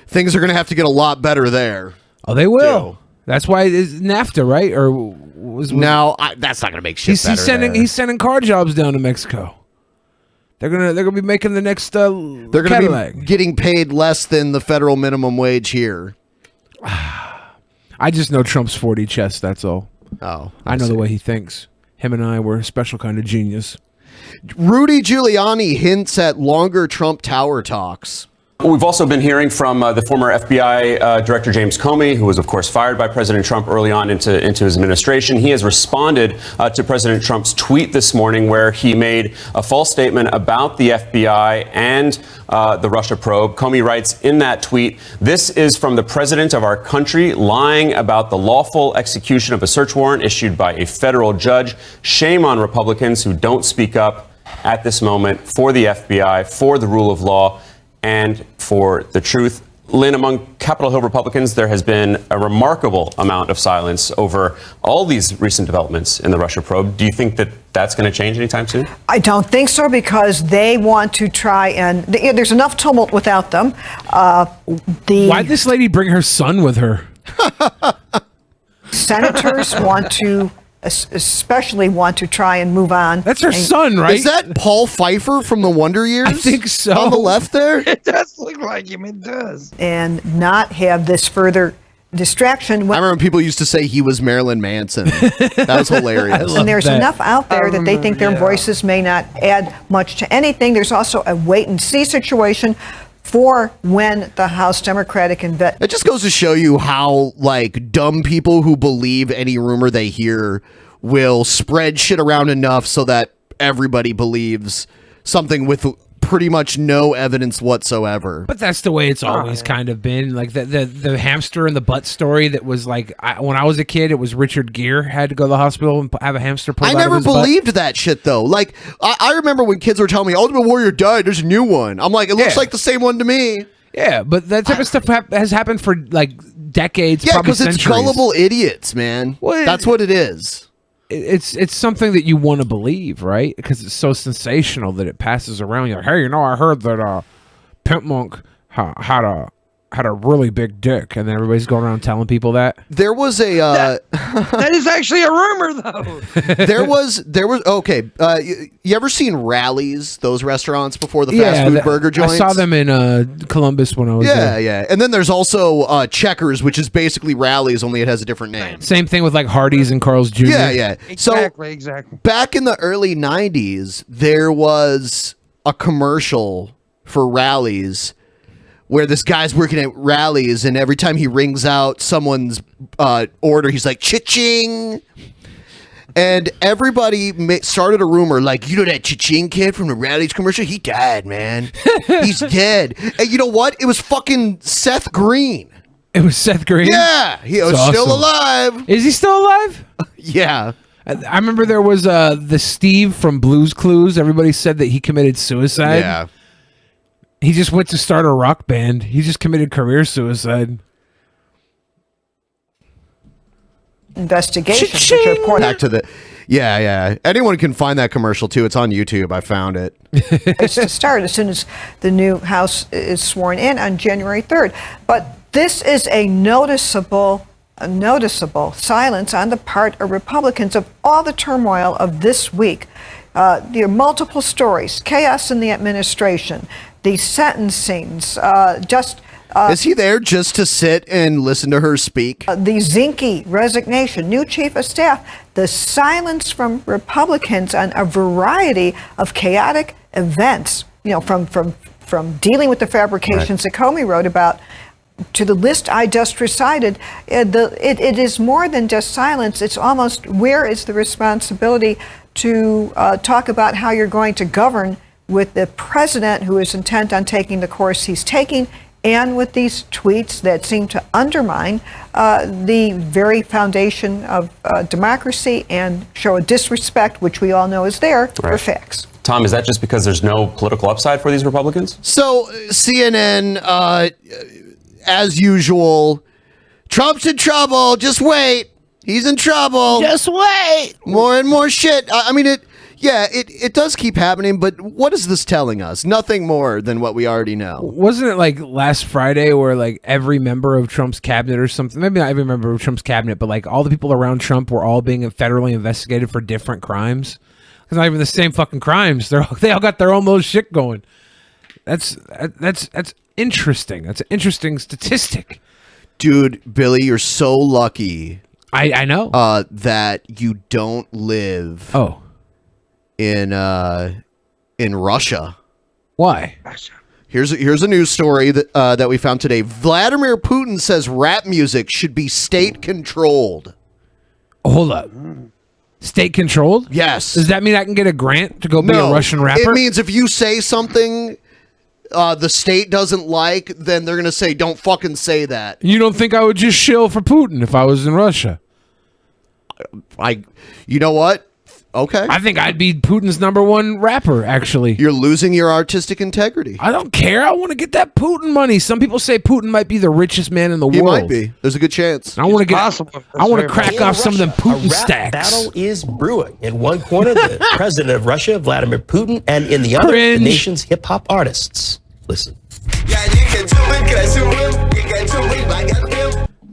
things are going to have to get a lot better there. Oh, they will. That's why it's NAFTA, right? Or was no? That's not going to make shit better. He's sending car jobs down to Mexico. They're gonna be making the next. They're gonna be getting paid less than the federal minimum wage here. I just know Trump's 40 chest. That's all. Oh, I know the way he thinks. Him and I were a special kind of genius. Rudy Giuliani hints at longer Trump Tower talks. We've also been hearing from the former FBI Director James Comey, who was, of course, fired by President Trump early on into his administration. He has responded to President Trump's tweet this morning where he made a false statement about the FBI and the Russia probe. Comey writes in that tweet, "This is from the president of our country lying about the lawful execution of a search warrant issued by a federal judge. Shame on Republicans who don't speak up at this moment for the FBI, for the rule of law, and for the truth." Lynn, among Capitol Hill Republicans, there has been a remarkable amount of silence over all these recent developments in the Russia probe. Do you think that that's going to change anytime soon? I don't think so, because they want to try and there's enough tumult without them. Why'd this lady bring her son with her? Senators especially want to try and move on. That's her son, right? Is that Paul Pfeiffer from the Wonder Years? I think so. On the left there? It does look like him. It does. And not have this further distraction. I remember people used to say he was Marilyn Manson. That was hilarious. And there's enough out there that they think their voices may not add much to anything. There's also a wait-and-see situation for when the House Democratic It just goes to show you how, like, dumb people who believe any rumor they hear will spread shit around enough so that everybody believes something with pretty much no evidence whatsoever. But that's the way it's always kind of been. Like the hamster in the butt story that was like, when I was a kid, it was Richard Gere had to go to the hospital and have a hamster pulled out of his butt. I never believed that shit, though. Like, I remember when kids were telling me, Ultimate Warrior died, there's a new one. I'm like, it looks like the same one to me. Yeah, but that type of stuff has happened for, like, decades, yeah, probably because it's gullible idiots, man. Well, that's what it is. It's something that you want to believe, right? Because it's so sensational that it passes around. You're like, hey, I heard that Pimpmunk had a really big dick, and then everybody's going around telling people that. There was a that is actually a rumor, though. there was okay. You ever seen Rallies? Those restaurants before the fast food burger joints. I saw them in Columbus when I was there. Yeah. And then there's also Checkers, which is basically Rallies, only it has a different name. Same thing with like Hardee's and Carl's Jr. Yeah. Exactly. Back in the early 90s, there was a commercial for Rallies where this guy's working at Rallies, and every time he rings out someone's order, he's like, cha-ching. And everybody started a rumor, like, you know that cha-ching kid from the Rallies commercial? He died, man. He's dead. And you know what? It was fucking Seth Green. It was Seth Green? Yeah. He was still alive. Is he still alive? Yeah. I remember there was the Steve from Blue's Clues. Everybody said that he committed suicide. Yeah. He just went to start a rock band. He just committed career suicide. Investigation. Back to the... Yeah. Anyone can find that commercial, too. It's on YouTube. I found it. It's to start as soon as the new House is sworn in on January 3rd. But this is a noticeable silence on the part of Republicans of all the turmoil of this week. There are multiple stories, chaos in the administration, the sentencings, is he there just to sit and listen to her speak? The Zinke resignation, new chief of staff, the silence from Republicans on a variety of chaotic events, from dealing with the fabrications that Comey wrote about to the list I just recited. It is more than just silence. It's almost, where is the responsibility to talk about how you're going to govern with the president who is intent on taking the course he's taking, and with these tweets that seem to undermine the very foundation of democracy and show a disrespect, which we all know is there, for facts. Tom, is that just because there's no political upside for these Republicans? So CNN, as usual, Trump's in trouble. Just wait. He's in trouble. Just wait. More and more shit. I mean, it does keep happening, but what is this telling us? Nothing more than what we already know. Wasn't it like last Friday where like every member of Trump's cabinet or something, maybe not every member of Trump's cabinet, but like all the people around Trump were all being federally investigated for different crimes? It's not even the same fucking crimes. They all got their own little shit going. That's interesting. That's an interesting statistic. Dude, Billy, you're so lucky. I know. That you don't live in Russia. Why? Here's a news story that we found today. Vladimir Putin says rap music should be state controlled. Hold up. State controlled? Yes. Does that mean I can get a grant to go be a Russian rapper? It means if you say something the state doesn't like, then they're going to say, don't fucking say that. You don't think I would just shill for Putin if I was in Russia? You know what? Okay. I think I'd be Putin's #1 rapper, actually. You're losing your artistic integrity. I don't care. I want to get that Putin money. Some people say Putin might be the richest man in the world. He might be. There's a good chance. I want to crack off some of them Putin stacks. Battle is brewing. In one corner, the president of Russia, Vladimir Putin, and in the other, the nation's hip-hop artists. Listen.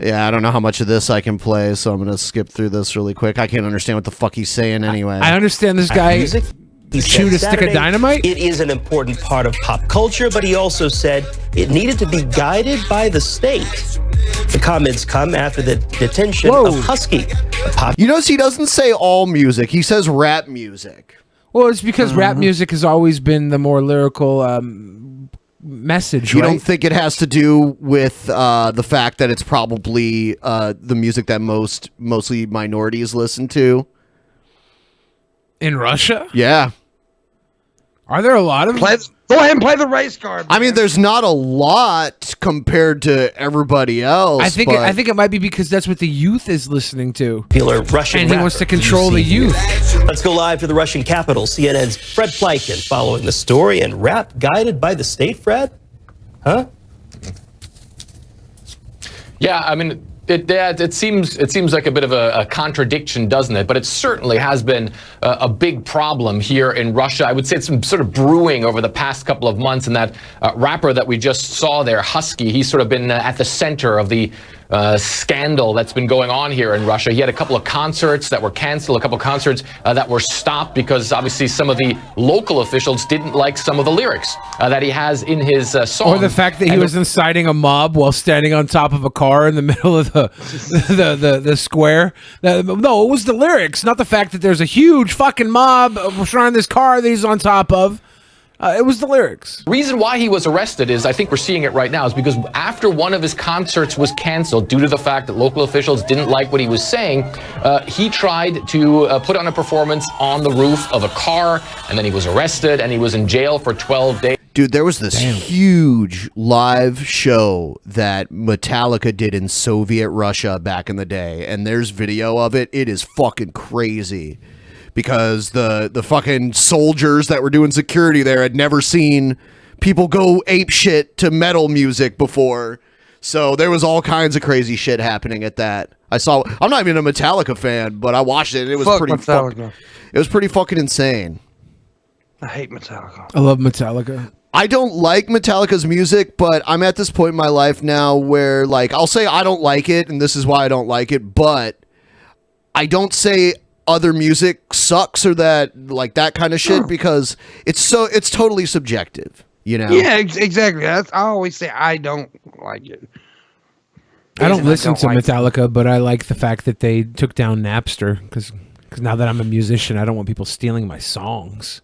Yeah, I don't know how much of this I can play, so I'm going to skip through this really quick. I can't understand what the fuck he's saying anyway. I understand this guy chewed a stick of dynamite. It is an important part of pop culture, but he also said it needed to be guided by the state. The comments come after the detention of Husky. You notice he doesn't say all music. He says rap music. Well, it's because rap music has always been the more lyrical message, You right? don't think it has to do with the fact that it's probably the music that mostly minorities listen to? In Russia? Yeah. Are there a lot of... Go ahead and play the race card. I mean, there's not a lot compared to everybody else. I think it might be because that's what the youth is listening to. Popular Russian and he wants to control the youth. Let's go live to the Russian capital. CNN's Fred Pleitgen following the story. And rap guided by the state, Fred? Huh? Yeah, I mean, it seems like a bit of a contradiction, doesn't it? But it certainly has been a big problem here in Russia. I would say it's been sort of brewing over the past couple of months. And that rapper that we just saw there, Husky, he's sort of been at the center of the scandal that's been going on here in Russia. He had a couple of concerts that were canceled, a couple of concerts that were stopped because obviously some of the local officials didn't like some of the lyrics that he has in his song. Or the fact that he was inciting a mob while standing on top of a car in the middle of the square. No, it was the lyrics, not the fact that there's a huge fucking mob surrounding this car that he's on top of. It was the lyrics. The reason why he was arrested is, I think we're seeing it right now, is because after one of his concerts was canceled due to the fact that local officials didn't like what he was saying, he tried to put on a performance on the roof of a car, and then he was arrested and he was in jail for 12 days. Dude, there was this huge live show that Metallica did in Soviet Russia back in the day, and there's video of it. It is fucking crazy. Because the fucking soldiers that were doing security there had never seen people go ape shit to metal music before. So there was all kinds of crazy shit happening at that. I'm not even a Metallica fan, but I watched it and it was it was pretty fucking insane. I hate Metallica. I love Metallica. I don't like Metallica's music, but I'm at this point in my life now where, like, I'll say I don't like it and this is why I don't like it, but I don't say other music sucks or that kind of shit because it's totally subjective, you know? Yeah, exactly. I always say I don't like it. I don't listen to Metallica, but I like the fact that they took down Napster because now that I'm a musician, I don't want people stealing my songs.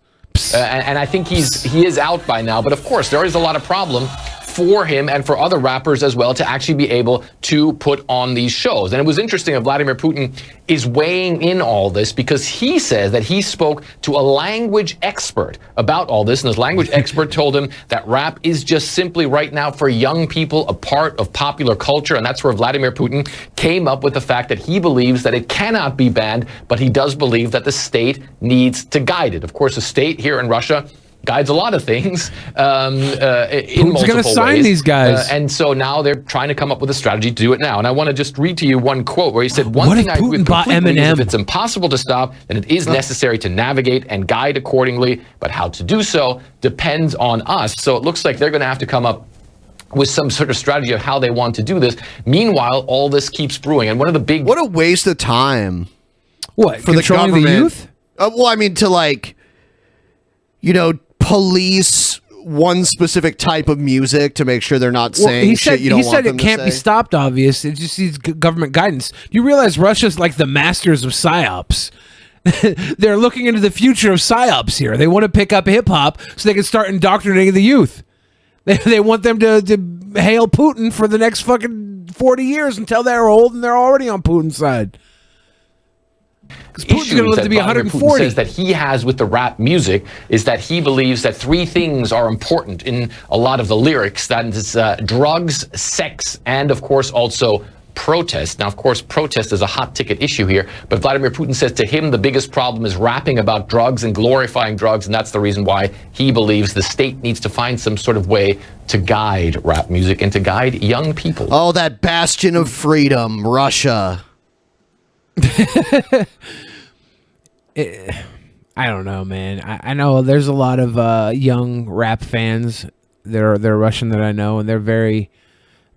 And I think he is out by now. But of course, there is a lot of problem for him and for other rappers as well to actually be able to put on these shows. And it was interesting that Vladimir Putin is weighing in all this because he says that he spoke to a language expert about all this, and this language expert told him that rap is just simply right now for young people a part of popular culture, and that's where Vladimir Putin came up with the fact that he believes that it cannot be banned, but he does believe that the state needs to guide it. Of course, the state here in Russia guides a lot of things in multiple gonna sign ways. these guys? And so now they're trying to come up with a strategy to do it now. And I want to just read to you one quote where he said, one thing I agree with completely is if it's impossible to stop, then it is necessary to navigate and guide accordingly. But how to do so depends on us. So it looks like they're going to have to come up with some sort of strategy of how they want to do this. Meanwhile, all this keeps brewing. And one of the big... What a waste of time. What, for the government? The youth? Well, I mean, to like, you know, police one specific type of music to make sure they're not saying shit you don't want them to say. He said it can't be stopped, obvious. It just needs government guidance. You realize Russia's like the masters of psyops. They're looking into the future of psyops here. They want to pick up hip-hop so they can start indoctrinating the youth. They want them to hail Putin for the next fucking 40 years until they're old and they're already on Putin's side. Because Putin's going to live to be 140. Putin says that he has with the rap music is that he believes that three things are important in a lot of the lyrics. That is drugs, sex, and of course also protest. Now, of course, protest is a hot ticket issue here, but Vladimir Putin says to him the biggest problem is rapping about drugs and glorifying drugs, and that's the reason why he believes the state needs to find some sort of way to guide rap music and to guide young people. Oh, that bastion of freedom, Russia. I don't know, man. I know there's a lot of young rap fans. They're Russian that I know, and they're very,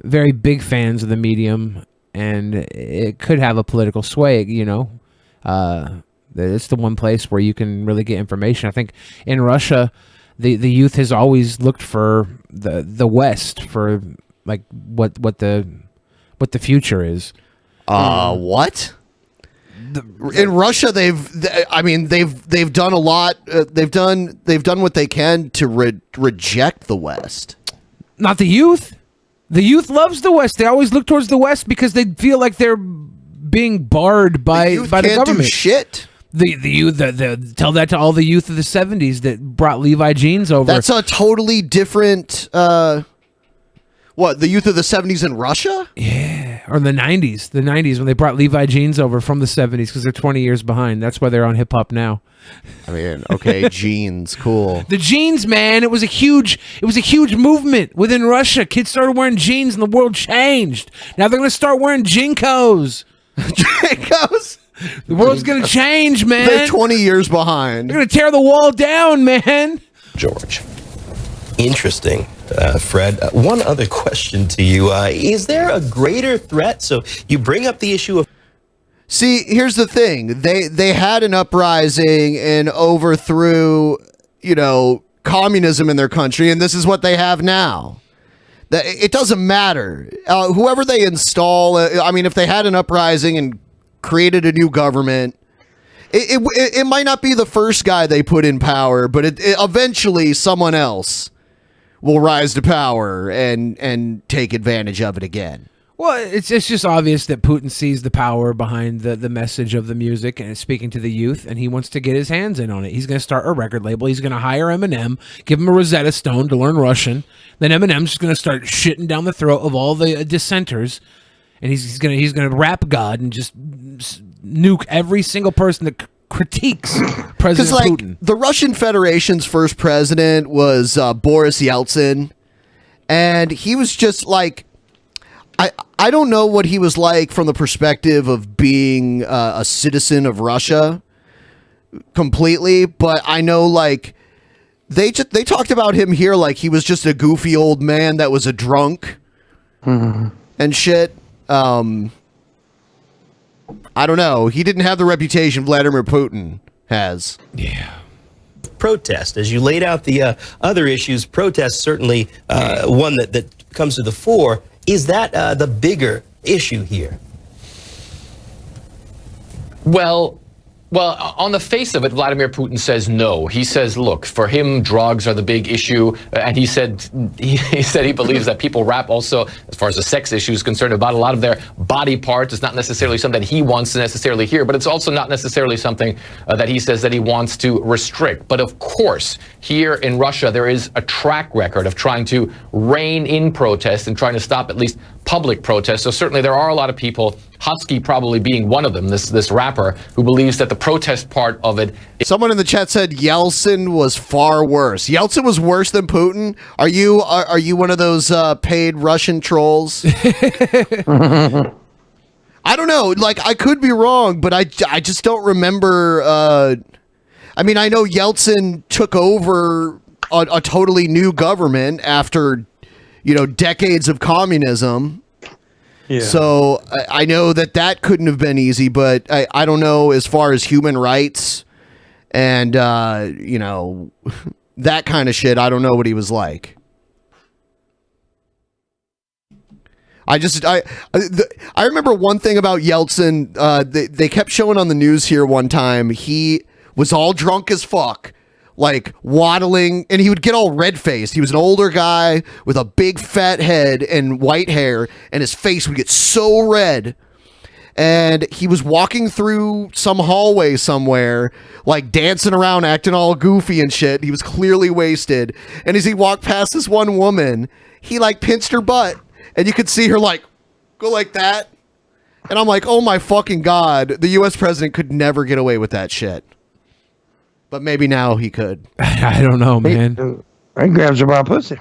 very big fans of the medium, and it could have a political sway. You know, it's the one place where you can really get information. I think in Russia, the youth has always looked for the West for like what the future is. What? In Russia, they've done a lot. They've done what they can to reject the West. Not the youth. The youth loves the West. They always look towards the West because they feel like they're being barred by the government. Do shit. The youth. Tell that to all the youth of the '70s that brought Levi jeans over. That's a totally different. What, the youth of the 70s in Russia? Yeah, or the 90s. The 90s when they brought Levi jeans over from the 70s because they're 20 years behind. That's why they're on hip-hop now. I mean, okay, jeans, cool. The jeans, man, it was a huge movement within Russia. Kids started wearing jeans and the world changed. Now they're going to start wearing Jinkos. Jinkos? The world's going to change, man. They're 20 years behind. They're going to tear the wall down, man. George. Interesting. Fred, one other question to you. Is there a greater threat? So you bring up the issue of... See, here's the thing. They had an uprising and overthrew, communism in their country, and this is what they have now. It doesn't matter. Whoever they install, if they had an uprising and created a new government, it might not be the first guy they put in power, but eventually someone else will rise to power and take advantage of it again. Well, it's just obvious that Putin sees the power behind the message of the music and it's speaking to the youth, and he wants to get his hands in on it. He's going to start a record label. He's going to hire Eminem, give him a Rosetta Stone to learn Russian. Then Eminem's just going to start shitting down the throat of all the dissenters, and he's going to rap God and just nuke every single person that critiques President Putin. The Russian Federation's first president was Boris Yeltsin, and he was just like, I don't know what he was like from the perspective of being a citizen of Russia completely, but I know like they talked about him here like he was just a goofy old man that was a drunk and shit. I don't know. He didn't have the reputation Vladimir Putin has. Yeah. Protest. As you laid out the other issues, protest certainly one that comes to the fore. Is that the bigger issue here? Well, Well, on the face of it, Vladimir Putin says no. He says, look, for him, drugs are the big issue. And he said he believes that people rap also, as far as the sex issue is concerned, about a lot of their body parts. It's not necessarily something that he wants to necessarily hear, but it's also not necessarily something that he says that he wants to restrict. But of course, here in Russia, there is a track record of trying to rein in protests and trying to stop at least public protests. So certainly there are a lot of people, Husky probably being one of them, this rapper, who believes that the protest part of it. Someone in the chat said Yeltsin was far worse. Yeltsin was worse than Putin. Are you one of those paid Russian trolls? I don't know. Like, I could be wrong, but I just don't remember. I mean, I know Yeltsin took over a totally new government after, decades of communism. Yeah. So I know that couldn't have been easy, but I don't know as far as human rights and, that kind of shit. I don't know what he was like. I remember one thing about Yeltsin. They kept showing on the news here one time. He was all drunk as fuck, like waddling, and he would get all red-faced. He was an older guy with a big fat head and white hair, and his face would get so red. And he was walking through some hallway somewhere, like dancing around, acting all goofy and shit. He was clearly wasted. And as he walked past this one woman, he like pinched her butt, and you could see her like go like that. And I'm like, oh my fucking God, the US president could never get away with that shit. But maybe now he could. I don't know, man. He grabs her by pussy.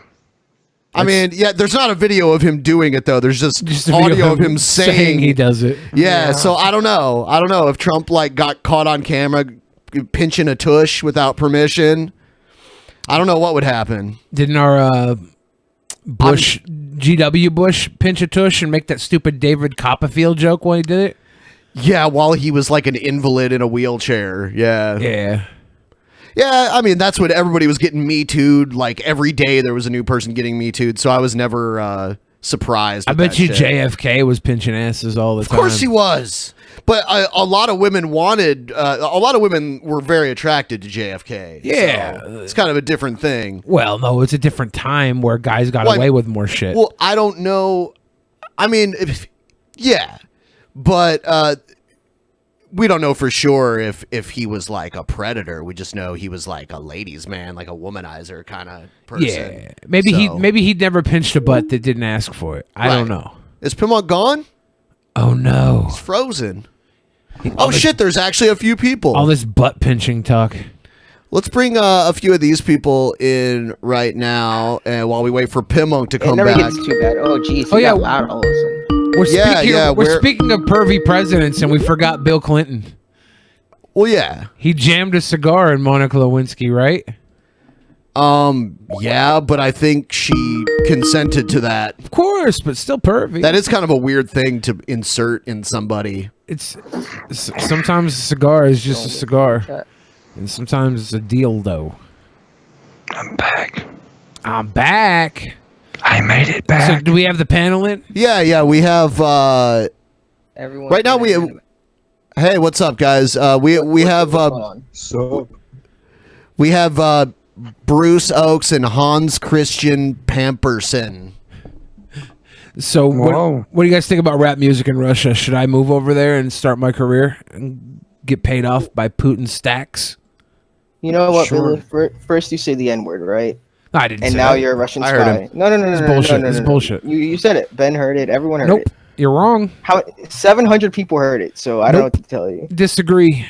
I mean, yeah, there's not a video of him doing it, though. There's just audio of him saying he does it. Yeah, so I don't know. I don't know if Trump, like, got caught on camera pinching a tush without permission. I don't know what would happen. Didn't our GW Bush pinch a tush and make that stupid David Copperfield joke while he did it? Yeah, while he was, like, an invalid in a wheelchair. Yeah. Yeah. Yeah, I mean, that's what everybody was getting Me Too'd. Like, every day there was a new person getting Me Too'd, so I was never surprised. I bet you JFK was pinching asses all the time. Of course he was. But a lot of women were very attracted to JFK. Yeah. So it's kind of a different thing. Well, no, it's a different time where guys got away with more shit. Well, I don't know. I mean, but we don't know for sure if he was like a predator. We just know he was like a ladies' man, like a womanizer kind of person. Yeah, maybe he'd never pinched a butt that didn't ask for it. I don't know. Is Pimpmunk gone? Oh no, he's frozen. Shit, there's actually a few people. All this butt pinching talk. Let's bring a few of these people in right now, and while we wait for Pimpmunk to come back. It never gets too bad. Oh geez, he got loud all of a sudden. We're speaking of pervy presidents, and we forgot Bill Clinton. Well, yeah. He jammed a cigar in Monica Lewinsky, right? Yeah, but I think she consented to that. Of course, but still pervy. That is kind of a weird thing to insert in somebody. It's sometimes a cigar is just a cigar, and sometimes it's a dildo. I'm back. I made it back. So do we have the panel in? Yeah, we have everyone right now Hey, what's up, guys? We have Bruce Oakes and Hans Christian Pamperson. So what do you guys think about rap music in Russia? Should I move over there and start my career and get paid off by Putin's stacks? You know what, Sure. Billy? First you say the N-word, right? I didn't and say now that. you're a Russian I spy. heard him. No. It's bullshit. It's bullshit. You said it. Ben heard it. Everyone heard it. You're wrong. 700 people heard it, so I don't know what to tell you. Disagree.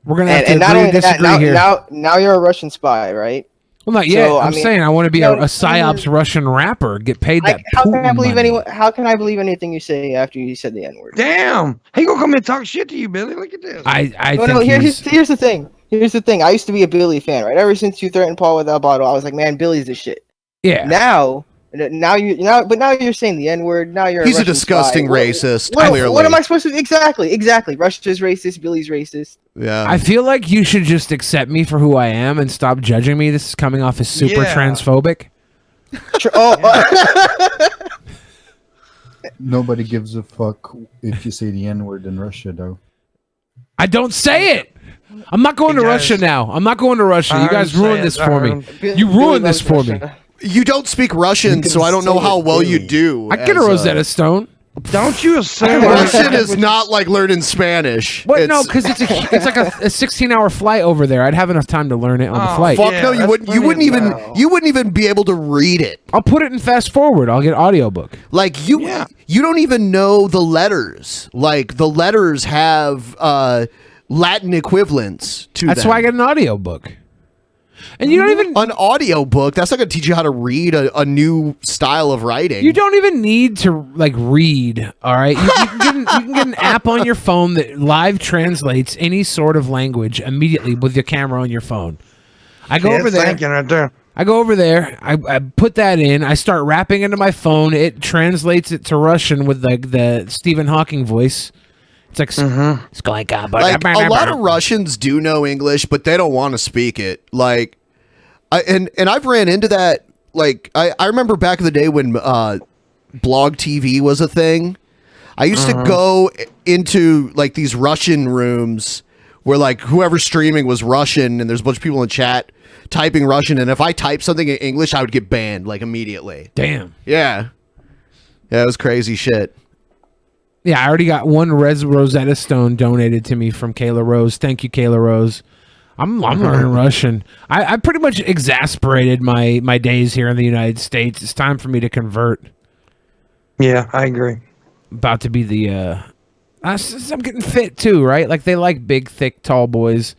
We're gonna have to and not agree only to disagree here. now you're a Russian spy, right? Well, not yet. So, I'm saying I want to be a psyops Russian rapper, get paid that. How can I Putin believe money. How can I believe anything you say after you said the N-word? Damn, he gonna come and talk shit to you, Billy. Look at this. Here's the thing. Here's the thing. I used to be a Billy fan, right? Ever since you threatened Paul with that bottle, I was like, man, Billy's the shit. Yeah. Now you're saying the N-word. Now you're. He's a Russian disgusting spy. racist. Clearly. What am I supposed to? Exactly. Russia's racist. Billy's racist. Yeah. I feel like you should just accept me for who I am and stop judging me. This is coming off as super transphobic. Nobody gives a fuck if you say the N-word in Russia, though. I don't say it. I'm not going to Russia now. I'm not going to Russia. You guys ruined this for me. You ruined this for me. You don't speak Russian, so I don't know how well you do. I get a Rosetta Stone. Don't you assume Russian is not like learning Spanish? What? No, because it's like a 16-hour flight over there. I'd have enough time to learn it on the flight. Fuck no, you wouldn't. You wouldn't even be able to read it. I'll put it in fast forward. I'll get audiobook. Like you don't even know the letters. Like the letters have Latin equivalents to That's them. why I get an audiobook. And you don't even an audiobook. That's not going to teach you how to read a new style of writing. You don't even need to like read. All right, you can get an app on your phone that live translates any sort of language immediately with your camera on your phone. I go over there. Right there. I go over there. I put that in. I start rapping into my phone. It translates it to Russian with like the Stephen Hawking voice. It's like, like a lot of Russians do know English, but they don't want to speak it. Like, I've ran into that. Like, I remember back in the day when blog TV was a thing. I used to go into like these Russian rooms where like whoever's streaming was Russian, and there's a bunch of people in chat typing Russian, and if I type something in English, I would get banned like immediately. Damn. Yeah, it was crazy shit. Yeah, I already got one Rosetta Stone donated to me from Kayla Rose. Thank you, Kayla Rose. I'm learning Russian. I pretty much exasperated my days here in the United States. It's time for me to convert. Yeah, I agree. About to be the... I'm getting fit too, right? Like they like big, thick, tall boys.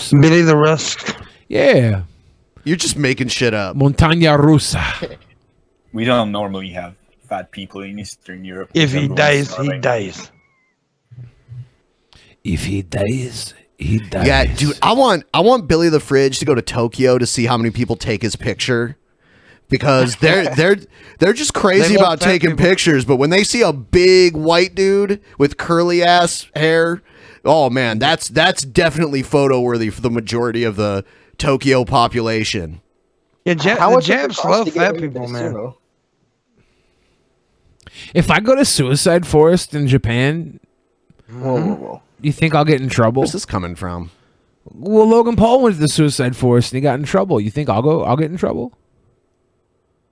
Billy the Rusk. Yeah. You're just making shit up. Montaña Rusa. We don't normally have fat people in Eastern Europe. If he dies, he dies. If he dies, he dies. Yeah, dude, I want Billy the Fridge to go to Tokyo to see how many people take his picture, because they're just crazy about taking pictures. But when they see a big white dude with curly ass hair, oh man, that's definitely photo worthy for the majority of the Tokyo population. Yeah, the Japs love fat people, man. If I go to Suicide Forest in Japan, whoa. You think I'll get in trouble? Where's this coming from? Well, Logan Paul went to the Suicide Forest and he got in trouble. You think I'll get in trouble?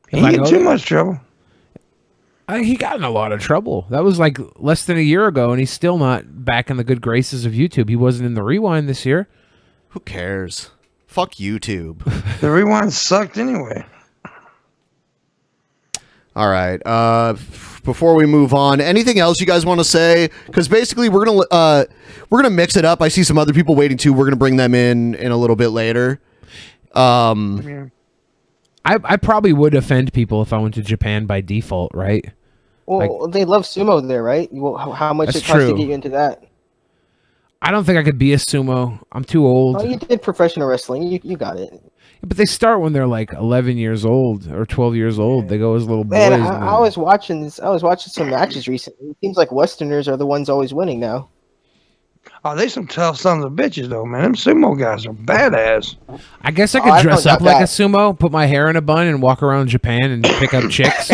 He ain't in too much trouble. He got in a lot of trouble. That was like less than a year ago, and he's still not back in the good graces of YouTube. He wasn't in the Rewind this year. Who cares? Fuck YouTube. The Rewind sucked anyway. All right. Before we move on, anything else you guys want to say? Because basically, we're gonna mix it up. I see some other people waiting too. We're gonna bring them in a little bit later. I probably would offend people if I went to Japan by default, right? Well, they love sumo there, right? Well, how much That's it costs to true. get you into that? I don't think I could be a sumo. I'm too old. Oh, you did professional wrestling. You got it. But they start when they're like 11 years old or 12 years old. They go as little boys. Man, I was watching some matches recently. It seems like Westerners are the ones always winning now. Oh, they some tough sons of bitches though, man. Them sumo guys are badass. I guess I could dress up like a sumo, put my hair in a bun, and walk around Japan and pick up chicks.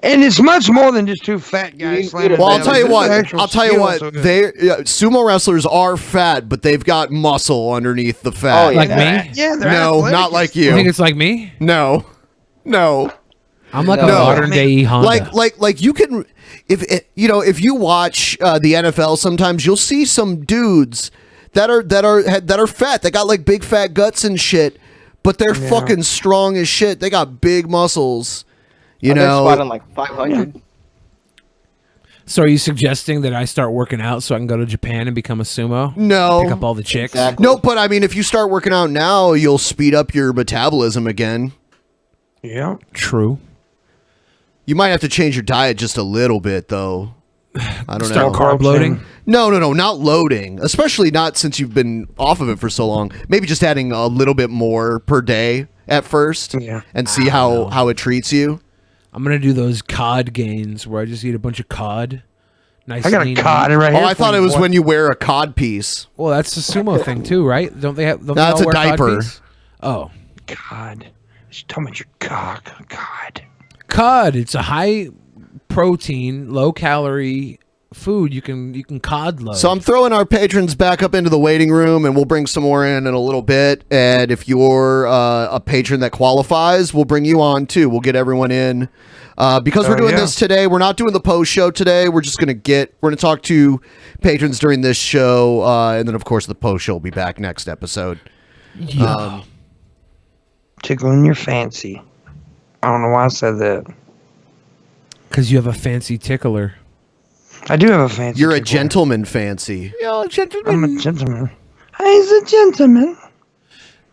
And it's much more than just two fat guys. Well, I'll tell you what. Sumo wrestlers are fat, but they've got muscle underneath the fat. Oh, yeah. Like me? Yeah, they're no, athletic. not like you. You think it's like me? No. I'm like a modern day Honda. Like you can, if you watch the NFL, sometimes you'll see some dudes that are fat. They got like big fat guts and shit, but they're fucking strong as shit. They got big muscles. You They're know, squatting like 500. So are you suggesting that I start working out so I can go to Japan and become a sumo? No. Pick up all the chicks? No, but I mean, if you start working out now, you'll speed up your metabolism again. Yeah. True. You might have to change your diet just a little bit, though. I don't Start know. carb loading? No, not loading. Especially not since you've been off of it for so long. Maybe just adding a little bit more per day at first, and see how it treats you. I'm gonna do those cod gains where I just eat a bunch of cod. Nice. I got a lean cod meat. right here. Oh, I thought it was when you wear a cod piece. Well, that's a sumo thing too, right? Don't they have? Don't That's they all a wear diaper. codpiece? Oh, God. Just tell me your cock. God. cod. It's a high protein, low calorie food. You can cod load. So I'm throwing our patrons back up into the waiting room, and we'll bring some more in a little bit. And if you're a patron that qualifies, we'll bring you on too. We'll get everyone in. Because we're doing this today, we're not doing the post show today. We're just gonna talk to patrons during this show, and then of course the post show will be back next episode. Yeah. Tickling your fancy. I don't know why I said that. Because you have a fancy tickler. I do have a fancy. You're a gentleman fancy. Yo, gentleman. I'm a gentleman. He's a gentleman.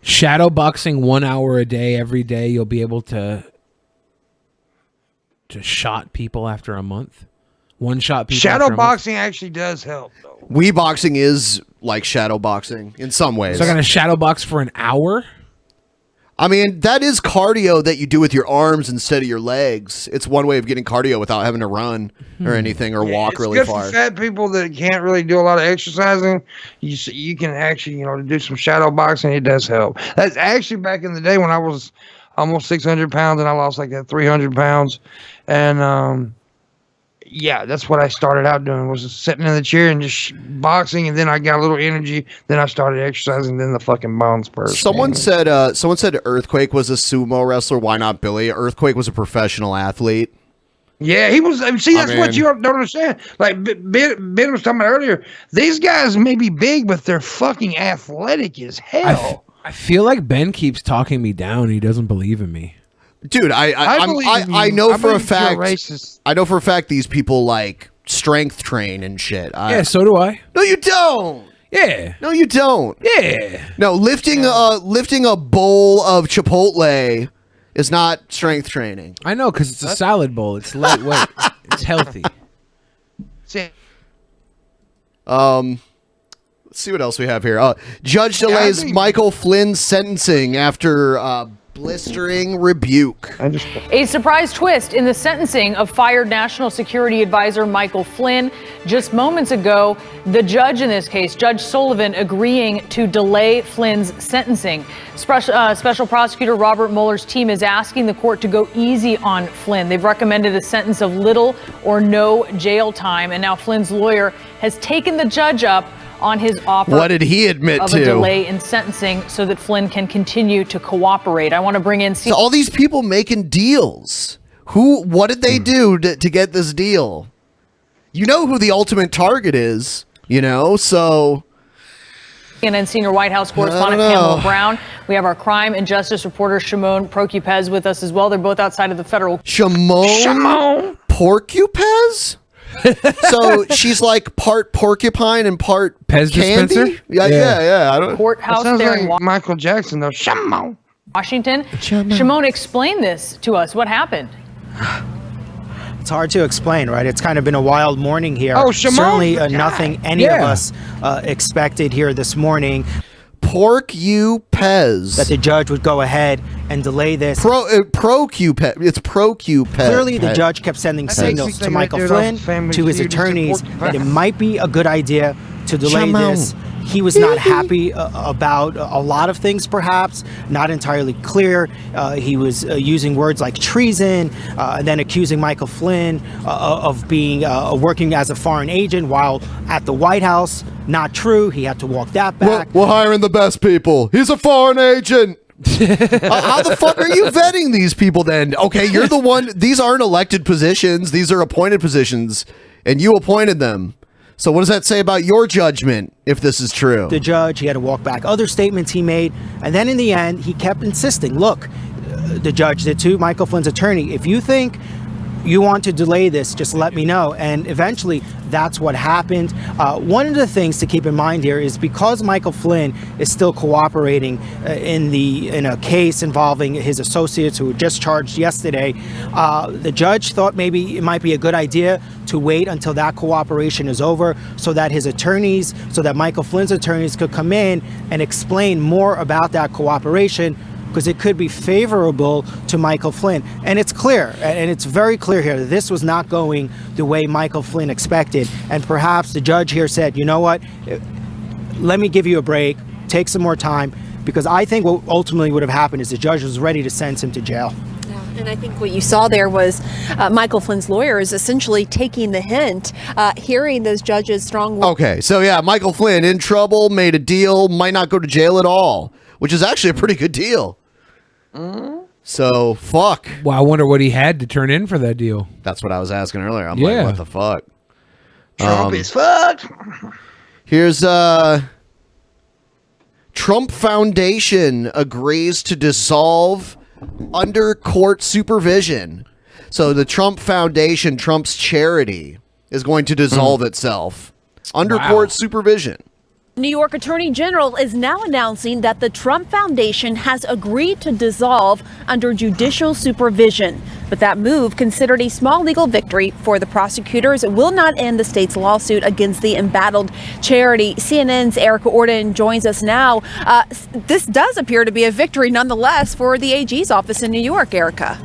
Shadow boxing 1 hour a day, every day. You'll be able to shot people after a month. One shot people. Shadow boxing actually does help, though. Wii boxing is like shadow boxing in some ways. So I'm gonna shadow box for an hour. I mean, that is cardio that you do with your arms instead of your legs. It's one way of getting cardio without having to run or anything or walk really It's far. good for fat people that can't really do a lot of exercising. You can actually, do some shadow boxing. It does help. That's actually back in the day when I was almost 600 pounds and I lost like that 300 pounds. And, yeah, that's what I started out doing, was just sitting in the chair and just boxing, and then I got a little energy. Then I started exercising. Then the fucking bones burst. Someone said Earthquake was a sumo wrestler. Why not Billy? Earthquake was a professional athlete. Yeah, he was. See, that's what you don't understand. Like Ben was talking about earlier. These guys may be big, but they're fucking athletic as hell. I feel like Ben keeps talking me down. He doesn't believe in me. Dude, I know for a fact. I know for a fact these people like strength train and shit. Yeah, so do I. No, you don't. Yeah. No, you don't. Yeah. No, lifting a bowl of Chipotle is not strength training. I know, because it's a salad bowl. It's lightweight. It's healthy. Let's see what else we have here. Judge delays Michael Flynn sentencing after blistering rebuke. A surprise twist in the sentencing of fired National Security Advisor Michael Flynn. Just moments ago, the judge in this case, Judge Sullivan, agreeing to delay Flynn's sentencing. Special Prosecutor Robert Mueller's team is asking the court to go easy on Flynn. They've recommended a sentence of little or no jail time, and now Flynn's lawyer has taken the judge up on his offer. What did he admit of to? A delay in sentencing so that Flynn can continue to cooperate. I want to bring in. So all these people making deals. What did they do to get this deal? You know who the ultimate target is. So. CNN senior White House correspondent Pamela Brown. We have our crime and justice reporter Shimon Prokupez with us as well. They're both outside of the federal. Shimon Porcupez? So she's like part porcupine and part Pez candy? dispenser? Yeah. I don't. Courthouse Sounds there in like Michael Jackson, though. Shimon. Washington. Shimon, explain this to us. What happened? It's hard to explain, right? It's kind of been a wild morning here. Oh, Shimon. Certainly nothing any of us expected here this morning. Porcupez. That the judge would go ahead and delay this. Procupez. It's Procupez. Clearly, the judge kept sending signals to Michael Flynn, to his attorneys, that it might be a good idea to delay this. He was not happy about a lot of things, perhaps, not entirely clear. He was using words like treason, and then accusing Michael Flynn of being working as a foreign agent while at the White House. Not true. He had to walk that back. We're hiring the best people. He's a foreign agent. How the fuck are you vetting these people then? Okay, you're the one. These aren't elected positions. These are appointed positions, and you appointed them. So what does that say about your judgment if this is true? The judge, he had to walk back other statements he made. And then in the end, he kept insisting, look, the judge did too, Michael Flynn's attorney, if you think you want to delay this, just let me know. And eventually, that's what happened. One of the things to keep in mind here is because Michael Flynn is still cooperating in a case involving his associates who were just charged yesterday, the judge thought maybe it might be a good idea to wait until that cooperation is over so that his attorneys, so that Michael Flynn's attorneys could come in and explain more about that cooperation, because it could be favorable to Michael Flynn. And it's clear, and it's very clear here, that this was not going the way Michael Flynn expected. And perhaps the judge here said, you know what, let me give you a break, take some more time, because I think what ultimately would have happened is the judge was ready to sentence him to jail. And I think what you saw there was Michael Flynn's lawyers essentially taking the hint, hearing those judges' strong. Okay, so yeah, Michael Flynn in trouble, made a deal, might not go to jail at all, which is actually a pretty good deal. So, fuck. Well, I wonder what he had to turn in for that deal. That's what I was asking earlier. I'm like, what the fuck? Trump is fucked. Here's Trump Foundation agrees to dissolve under court supervision. So the Trump Foundation, Trump's charity, is going to dissolve itself under court supervision. New York Attorney General is now announcing that the Trump Foundation has agreed to dissolve under judicial supervision. But that move, considered a small legal victory for the prosecutors, will not end the state's lawsuit against the embattled charity. CNN's Erica Orden joins us now. This does appear to be a victory nonetheless for the AG's office in New York, Erica.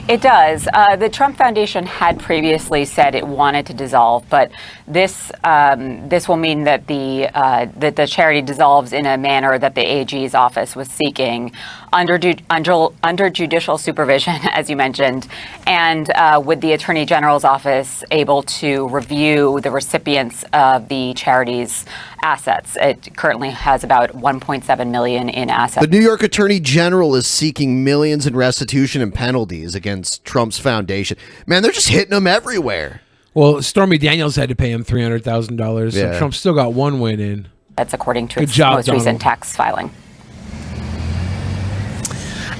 It does. The Trump Foundation had previously said it wanted to dissolve, but this will mean that the charity dissolves in a manner that the AG's office was seeking under judicial supervision, as you mentioned, and with the Attorney General's office able to review the recipients of the charity's assets. It currently has about $1.7 million in assets. The New York Attorney General is seeking millions in restitution and penalties against Trump's foundation. Man, they're just hitting them everywhere. Well, Stormy Daniels had to pay him $300,000, so Trump still got one win in. That's according to Good its job, most Donald. recent tax filing.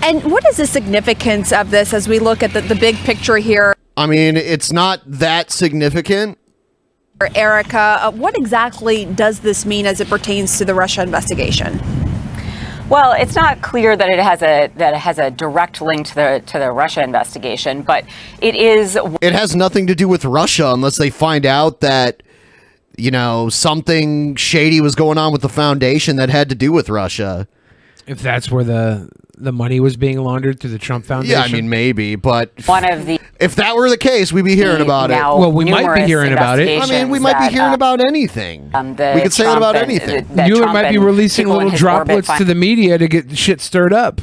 And what is the significance of this as we look at the big picture here? I mean, it's not that significant. Erica, what exactly does this mean as it pertains to the Russia investigation? Well, it's not clear that it has a direct link to the Russia investigation, but it is. It has nothing to do with Russia unless they find out that, you know, something shady was going on with the foundation that had to do with Russia. If that's where the money was being laundered through the Trump Foundation. Yeah, I mean, maybe, but one of the. If that were the case, we'd be hearing about it. Well, we might be hearing about it. I mean, we might be hearing about anything. We could say it about anything. You might be releasing little droplets to the media to get shit stirred up.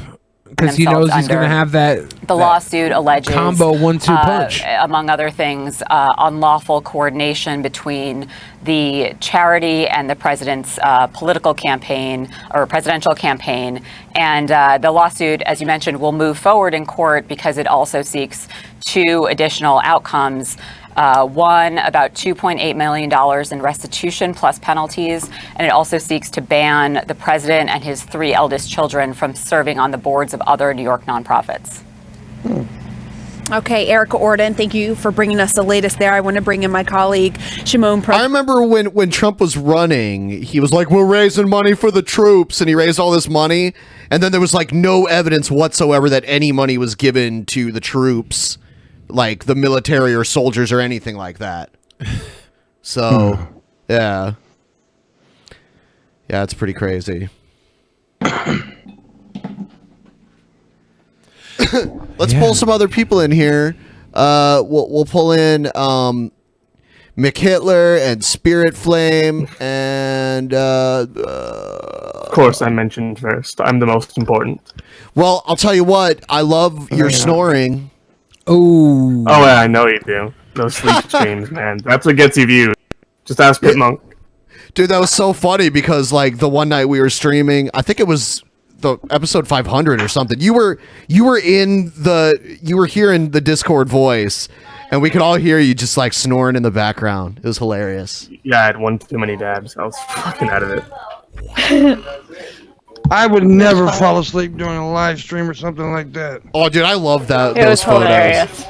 Because he knows he's going to have that lawsuit alleges combo 1-2 punch. Among other things, unlawful coordination between the charity and the president's political campaign or presidential campaign. And the lawsuit, as you mentioned, will move forward in court because it also seeks two additional outcomes. One, about $2.8 million in restitution plus penalties, and it also seeks to ban the president and his 3 eldest children from serving on the boards of other New York nonprofits. Okay, Erica Orden, thank you for bringing us the latest there. I want to bring in my colleague, Shimon I remember when Trump was running, he was like, we're raising money for the troops, and he raised all this money, and then there was like no evidence whatsoever that any money was given to the troops, like the military or soldiers or anything like that. So, yeah, it's pretty crazy. Let's pull some other people in here. We'll pull in McHitler and Spirit Flame and of course I mentioned first. I'm the most important. Well, I'll tell you what, I love your snoring. Oh, yeah, I know you do. Those sleep streams, man. That's what gets you views. Just ask Pimpmunk. Dude, that was so funny because like the one night we were streaming, I think it was the episode 500 or something. You were hearing the Discord voice, and we could all hear you just like snoring in the background. It was hilarious. Yeah, I had one too many dabs. I was fucking out of it. I would never fall asleep during a live stream or something like that. Oh, dude, I love that. It was those photos. hilarious.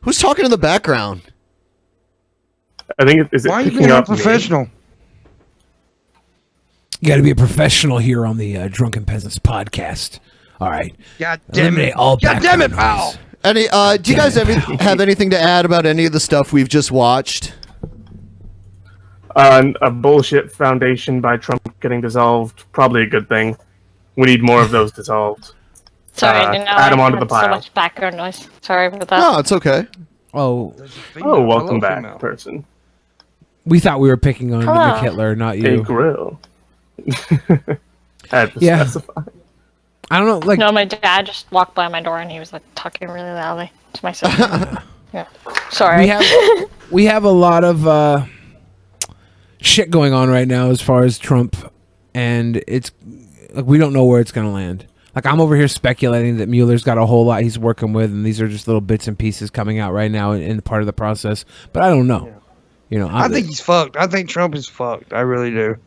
Who's talking in the background? I think Why are you being unprofessional? You got to be a professional here on the Drunken Peasants podcast. All right. God damn Eliminate it. all God damn it, background pal. noise. Do you guys have anything to add about any of the stuff we've just watched? A bullshit foundation by Trump getting dissolved. Probably a good thing. We need more of those dissolved. Sorry, I didn't know add them I onto the had so pile. much background noise. Sorry about that. No, it's okay. Oh, welcome back, person. We thought we were picking on Hello. McHitler, not you. A grill. Had to Yeah. specify. I don't know. Like, no, my dad just walked by my door and he was like talking really loudly to my sister. Yeah, sorry. We have a lot of shit going on right now as far as Trump, and it's like we don't know where it's gonna land. Like, I'm over here speculating that Mueller's got a whole lot he's working with, and these are just little bits and pieces coming out right now in part of the process. But I don't know. Yeah. You know, I think he's fucked. I think Trump is fucked. I really do.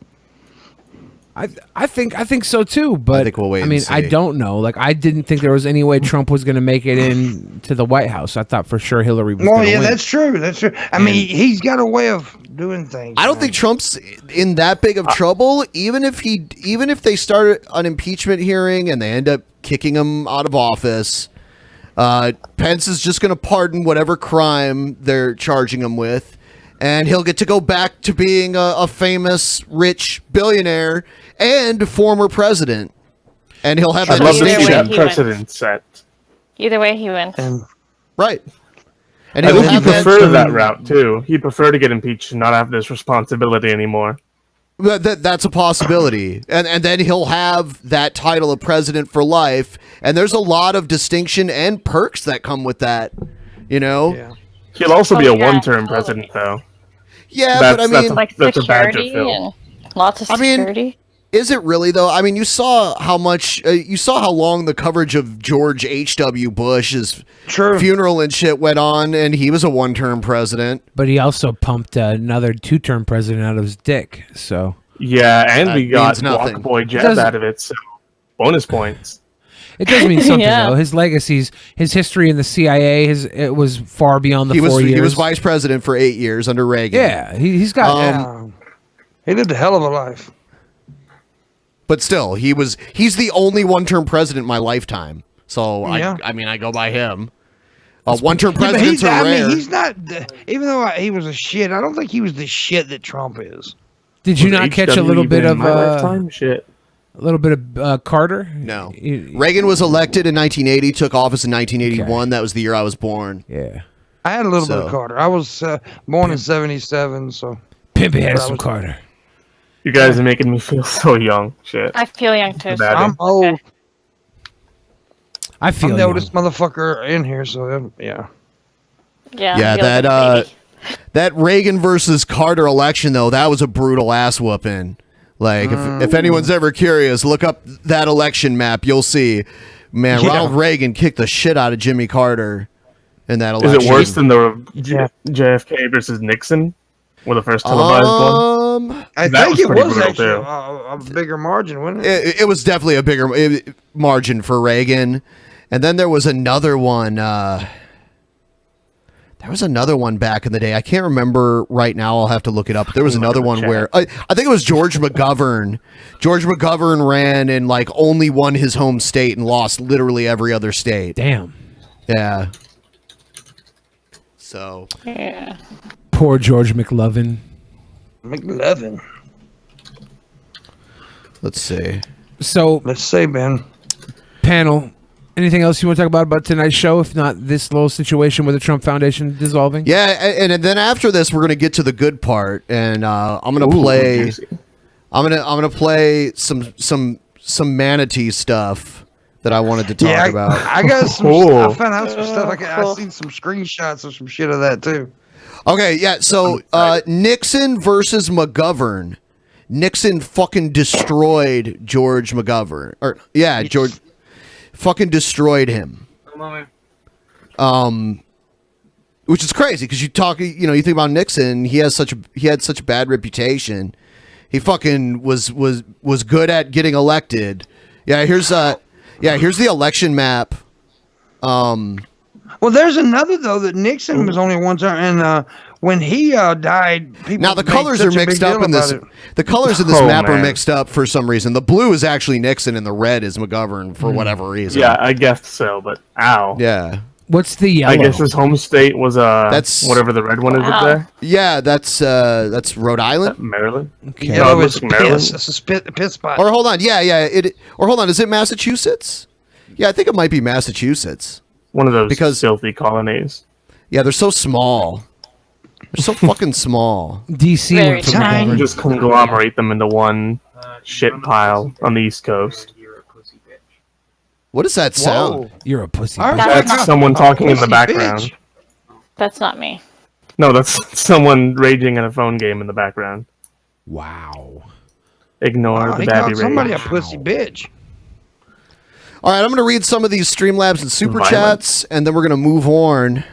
I think so too, but I think we'll wait I mean, and see. I don't know. Like, I didn't think there was any way Trump was going to make it in to the White House. I thought for sure Hillary was. Well, gonna yeah, win. that's true. That's true. I mean, he's got a way of doing things. I don't think Trump's in that big of trouble. Even if they start an impeachment hearing and they end up kicking him out of office, Pence is just going to pardon whatever crime they're charging him with, and he'll get to go back to being a famous, rich billionaire and former president. And he'll have I'd that love to see distinction. that precedent set. Either way, he wins. Right. And I he'll think he'd have prefer that route too. He'd prefer to get impeached and not have this responsibility anymore. That's a possibility. And then he'll have that title of president for life. And there's a lot of distinction and perks that come with that, you know? Yeah. He'll also be a one-term president, though. Yeah, That's- but I mean... like that's a badge of security film. and lots of security. Is it really though? I mean, you saw how much, you saw how long the coverage of George H.W. Bush's funeral and shit went on, and he was a one-term president. But he also pumped another 2-term president out of his dick. So Yeah, and we got means nothing. Walk Boy Jeb Doesn't- out of it, so bonus points. it does mean something Yeah. though. His legacies, his history in the CIA, it was far beyond the He 4 years. was vice president for 8 years under Reagan. Yeah, he's got. He lived a hell of a life. But still, he's the only one-term president in my lifetime. So Yeah. I mean, I go by him. One-term Yeah, but presidents are rare. he's not. Even though he was a shit, I don't think he was the shit that Trump is. Did you not catch a little bit of shit? A little bit of Carter? No. Reagan was elected in 1980, took office in 1981. That was the year I was born. Yeah. I had a little bit of Carter. I was born in '77, so. Pimpy had But I some was- Carter. You guys are making me feel so young. Shit. I feel young too. Bad. I'm old. I feel I'm the young. oldest motherfucker in here, so yeah. Yeah. Yeah, I feel like a that baby. that Reagan versus Carter election though, that was a brutal ass whooping. Like if anyone's ever curious, look up that election map. You'll see, man, Yeah. Ronald Reagan kicked the shit out of Jimmy Carter in that Is election. it worse than the JFK versus Nixon? Were the first televised one? I That think was it pretty was brutal, actually too. a bigger margin, wasn't it? It was definitely a bigger margin for Reagan, and then there was another one. There was another one back in the day. I can't remember right now. I'll have to look it up. There was another one where I think it was George McGovern. George McGovern ran and like only won his home state and lost literally every other state. Damn. Yeah. So. Yeah. Poor George McLovin. McLovin. Let's see. So let's say, Ben. Panel. Anything else you want to talk about tonight's show? If not, this little situation with the Trump Foundation dissolving. Yeah, and then after this, we're gonna get to the good part, and I'm gonna play. I'm gonna play some Manatee stuff that I wanted to talk about. I got some. I found out some stuff. I seen some screenshots of some shit of that too. Okay, yeah. So Nixon versus McGovern. Nixon fucking destroyed George McGovern. Or yeah, George fucking destroyed him. Which is crazy because you think about Nixon. He had such a bad reputation. He fucking was good at getting elected. Yeah, here's the election map. Well, there's another though that Nixon was only one time, and when he died, people Now the made colors such are a big mixed up deal in this. about it. The colors in this Oh, map are man. mixed up for some reason. The blue is actually Nixon and the red is McGovern for whatever reason. Yeah, I guess so, but ow. Yeah. What's the yellow? I guess his home state was That's- whatever the red one is up there. Yeah, that's Rhode Island. Maryland. Okay. No, Yellow it is looks Maryland. piss. It's a piss spot. Or hold on, or hold on, is it Massachusetts? Yeah, I think it might be Massachusetts. One of those Because- filthy colonies. Yeah, they're so small. They're so fucking small. DC Very went for tiny. McGovern. Just conglomerate them into one shit pile on the East Coast. What does that sound? You're a pussy. That's someone talking in the background. That's not me. No, that's someone raging in a phone game in the background. Wow. Ignore the He babby called rage. somebody a pussy bitch. All right, I'm going to read some of these Streamlabs and Super Chats, and then we're going to move on.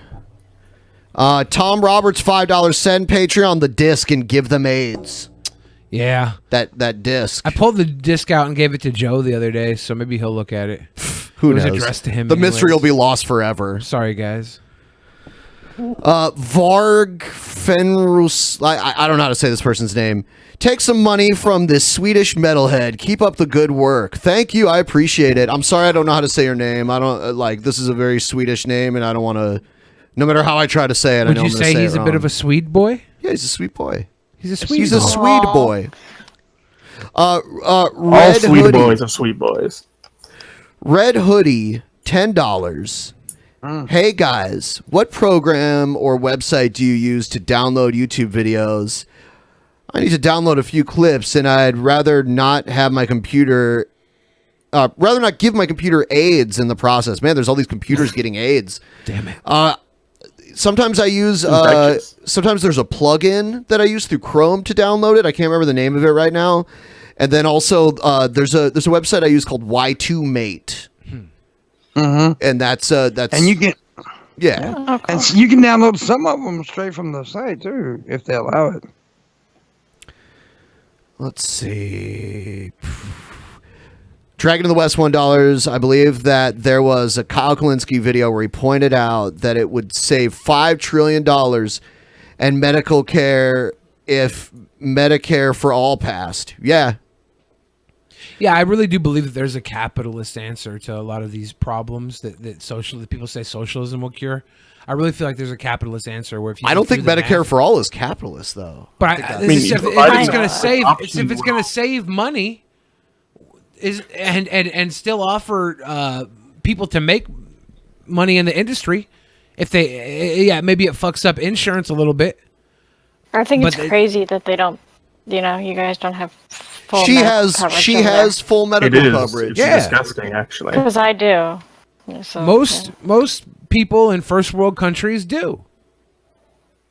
Tom Roberts, $5 send Patreon the disc and give them AIDS. Yeah. That disc. I pulled the disc out and gave it to Joe the other day, so maybe he'll look at it. Who it was knows? addressed to him. The mystery will be lost forever. Sorry, guys. Varg Fenrus, I don't know how to say this person's name. Take some money from this Swedish metalhead. Keep up the good work. Thank you. I appreciate it. I'm sorry I don't know how to say your name. I don't this is a very Swedish name, and I don't want to. No matter how I try to say it, Would I know you I'm gonna say say he's it a bit wrong. of a Swede boy? Yeah, he's a sweet boy. He's a sweet. He's a boy. Swede boy. All Red sweet Hoodie. boys are sweet boys. Red Hoodie, $10. Hey guys, what program or website do you use to download YouTube videos? I need to download a few clips, and I'd rather not have my computer, rather not give my computer AIDS in the process. Man, there's all these computers getting AIDS. Damn it. Sometimes I use, sometimes there's a plugin that I use through Chrome to download it. I can't remember the name of it right now. And then also, there's a website I use called Y2Mate. And that's and you can and so you can download some of them straight from the site too if they allow it. Let's see. Dragon of the West, $1. I believe that there was a Kyle Kalinske video where he pointed out that it would save $5 trillion and medical care if Medicare for all passed. Yeah. Yeah, I really do believe that there's a capitalist answer to a lot of these problems that people say socialism will cure. I really feel like there's a capitalist answer where if you I don't think do the Medicare math- for all is capitalist though. But if it's going to save, if it's going to save money, and still offer people to make money in the industry, if they maybe it fucks up insurance a little bit. I think But it's crazy that they don't. You guys don't have full. She medical has coverage she over has there. full medical It is. coverage. It's disgusting, actually. Because I do. So, Most people in first world countries do.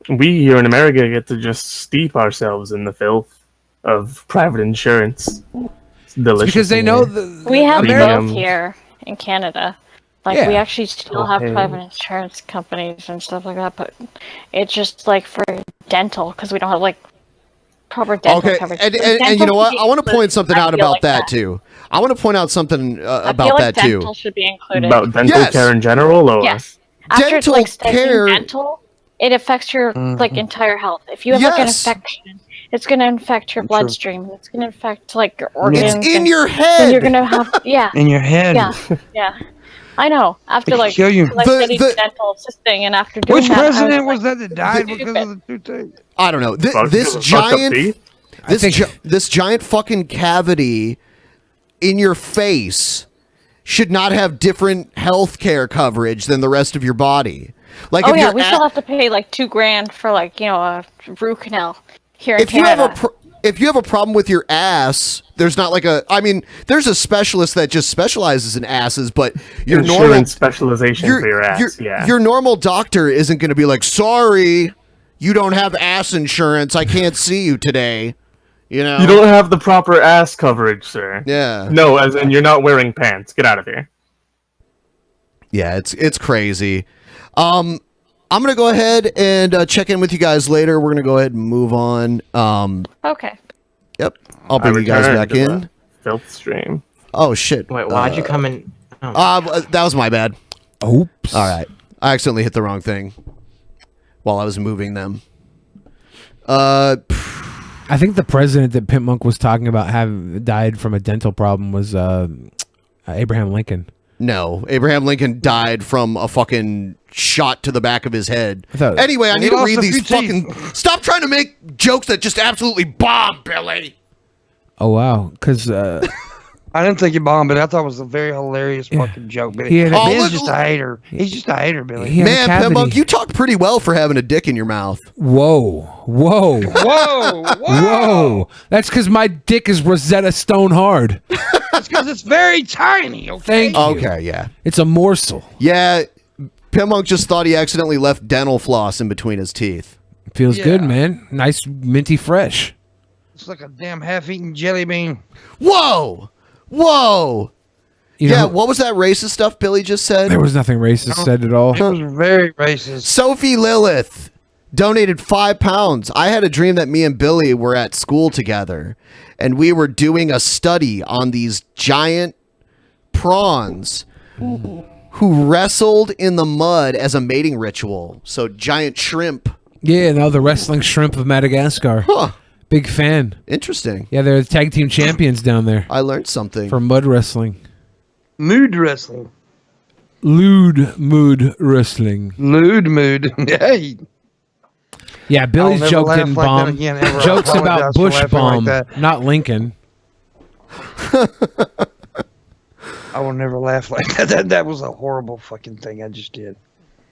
We here in America get to just steep ourselves in the filth of private insurance. It's delicious. because they know we have premiums. both here in Canada. Like Yeah. we actually still have Okay. private insurance companies and stuff like that, but it's just like for dental because we don't have like proper dental Okay, coverage. and Dental you know what? should be I want to point included. something I out feel about like that too. I want to point out something I about feel like that too. dental should be included. About dental care in general, or Yes. After Dental like studying care- dental, it affects your like entire health. If you have like an Yes. infection, it's going to infect your bloodstream. It's going to infect like your organs. It's in and- your and head. you're going to have In your head. Yeah, yeah. I know. After They like, kill you. 'cause I studied dental assisting, and after doing Which that, president I was like, that died because of the toothache? I don't know. Fuck, This fucked up giant, teeth? this giant fucking cavity in your face should not have different health care coverage than the rest of your body. Like, oh if yeah, you're we still have to pay like $2,000 for like a root canal here in if you Canada. have if you have a problem with your ass, there's not like a. I mean, there's a specialist that just specializes in asses, but your insurance normal specialization for your ass. your normal doctor isn't going to be like, sorry, you don't have ass insurance. I can't see you today. You know, You don't have the proper ass coverage, sir. Yeah. No, as in you're not wearing pants. Get out of here. Yeah, it's crazy. I'm gonna go ahead and check in with you guys later. We're gonna go ahead and move on. Okay. Yep, I'll bring you guys returned back to in. the Filth stream. Oh shit! Wait, why'd you come in? That was my bad. Oops. All right, I accidentally hit the wrong thing while I was moving them. I think the president that Pimpmunk was talking about having died from a dental problem was Abraham Lincoln. No, Abraham Lincoln died from a fucking shot to the back of his head. thought- Anyway, I He need to lost read a these few teeth. fucking. Stop trying to make jokes that just absolutely bomb, Billy. Oh wow, because I didn't think he bombed, but I thought it was a very hilarious fucking joke. But He had a- Ben's just a hater. He's just a hater, Billy. He had a Man, cavity. Pimpmunk, you talk pretty well for having a dick in your mouth. Whoa. Whoa. Whoa. Whoa. That's because my dick is Rosetta Stone hard. That's because it's very tiny. Okay. Thank you. Okay, yeah. It's a morsel. Yeah, Pimpmunk just thought he accidentally left dental floss in between his teeth. Feels Yeah. good, man. Nice, minty fresh. It's like a damn half-eaten jelly bean. Whoa! Whoa! You Yeah, know- what was that racist stuff Billy just said? There was nothing racist said at all. It was very racist. Sophie Lilith donated £5. I had a dream that me and Billy were at school together, and we were doing a study on these giant prawns who wrestled in the mud as a mating ritual. So giant shrimp. Yeah, no, the wrestling shrimp of Madagascar. Huh. Big fan. Interesting. Yeah, they're the tag team champions down there I learned something. for mud wrestling. Mood wrestling. Lewd mood wrestling. Lewd mood. Hey. Yeah, Billy's never joke laugh didn't like that bomb. again, ever. I Jokes apologize about for Bush laughing like bomb, that. not Lincoln. I will never laugh like that. That was a horrible fucking thing I just did.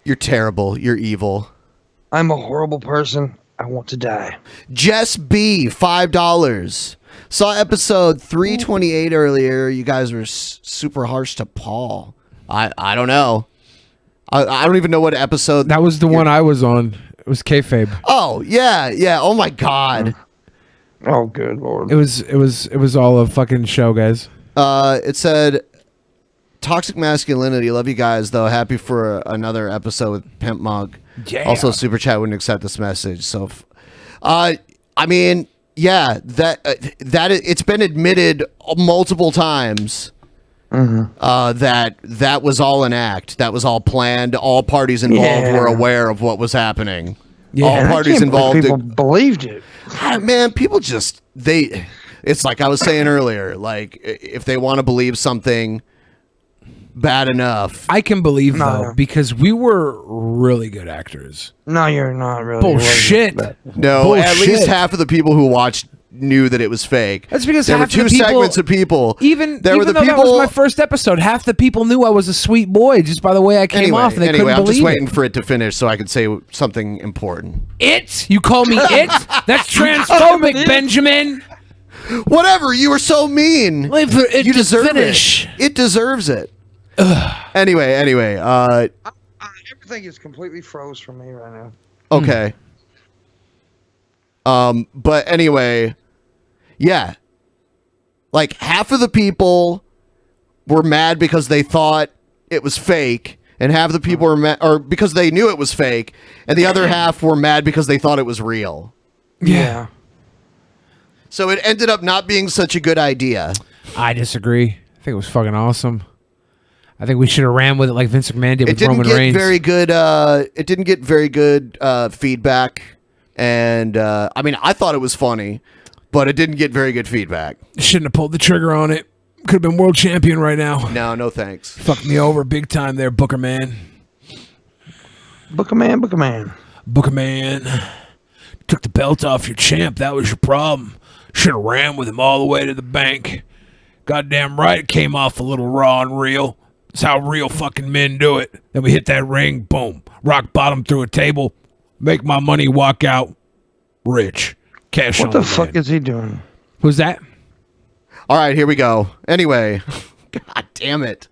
You're terrible. You're evil. I'm a horrible person. I want to die. Jess B, $5. Saw episode 328 earlier. You guys were super harsh to Paul. I don't know. I don't even know what episode. That was the one I was on. It was kayfabe. Oh yeah. Oh my god. Oh good lord. It was all a fucking show, guys. It said toxic masculinity. Love you guys though. Happy for another episode with Pimpmunk. Yeah. Also, super chat wouldn't accept this message. So, I mean, yeah, that it's been admitted multiple times. That was all an act. That was all planned. All parties involved were aware of what was happening. Yeah. All parties involved. People believed it. Man, people just it's like I was saying earlier. Like if they want to believe something bad enough, I can believe though because we were really good actors. No, you're not really. Bullshit. no, at Bullshit. least half of the people who watched knew that it was fake. That's because there were half the two people- segments of people. Even there were the though people. that was my first episode, half the people knew I was a sweet boy just by the way I came off, and they couldn't I'm believe just waiting it. for it to finish so I could say something important. It? You call me it? That's transphobic, Benjamin. Whatever. You were so mean. Wait for it you to deserve finish. it. It deserves it. Anyway. Everything is completely froze for me right now. Okay. But anyway, yeah. Like half of the people were mad because they thought it was fake, and half of the people were mad or because they knew it was fake, and the other half were mad because they thought it was real. Yeah. So it ended up not being such a good idea. I disagree. I think it was fucking awesome. I think we should have ran with it like Vince McMahon did It with didn't Roman get Reigns. very good. It didn't get very good feedback, and I mean, I thought it was funny, but it didn't get very good feedback. Shouldn't have pulled the trigger on it. Could have been world champion right now. No thanks. Fucked me over big time there, Booker Man. Booker Man. Booker Man. Took the belt off your champ. That was your problem. Should have ran with him all the way to the bank. Goddamn right it came off a little raw and real. That's how real fucking men do it. Then we hit that ring, boom. Rock bottom through a table. Make my money, walk out. Rich. Cash What on the the fuck head. is he doing? Who's that? All right, here we go. Anyway, God damn it.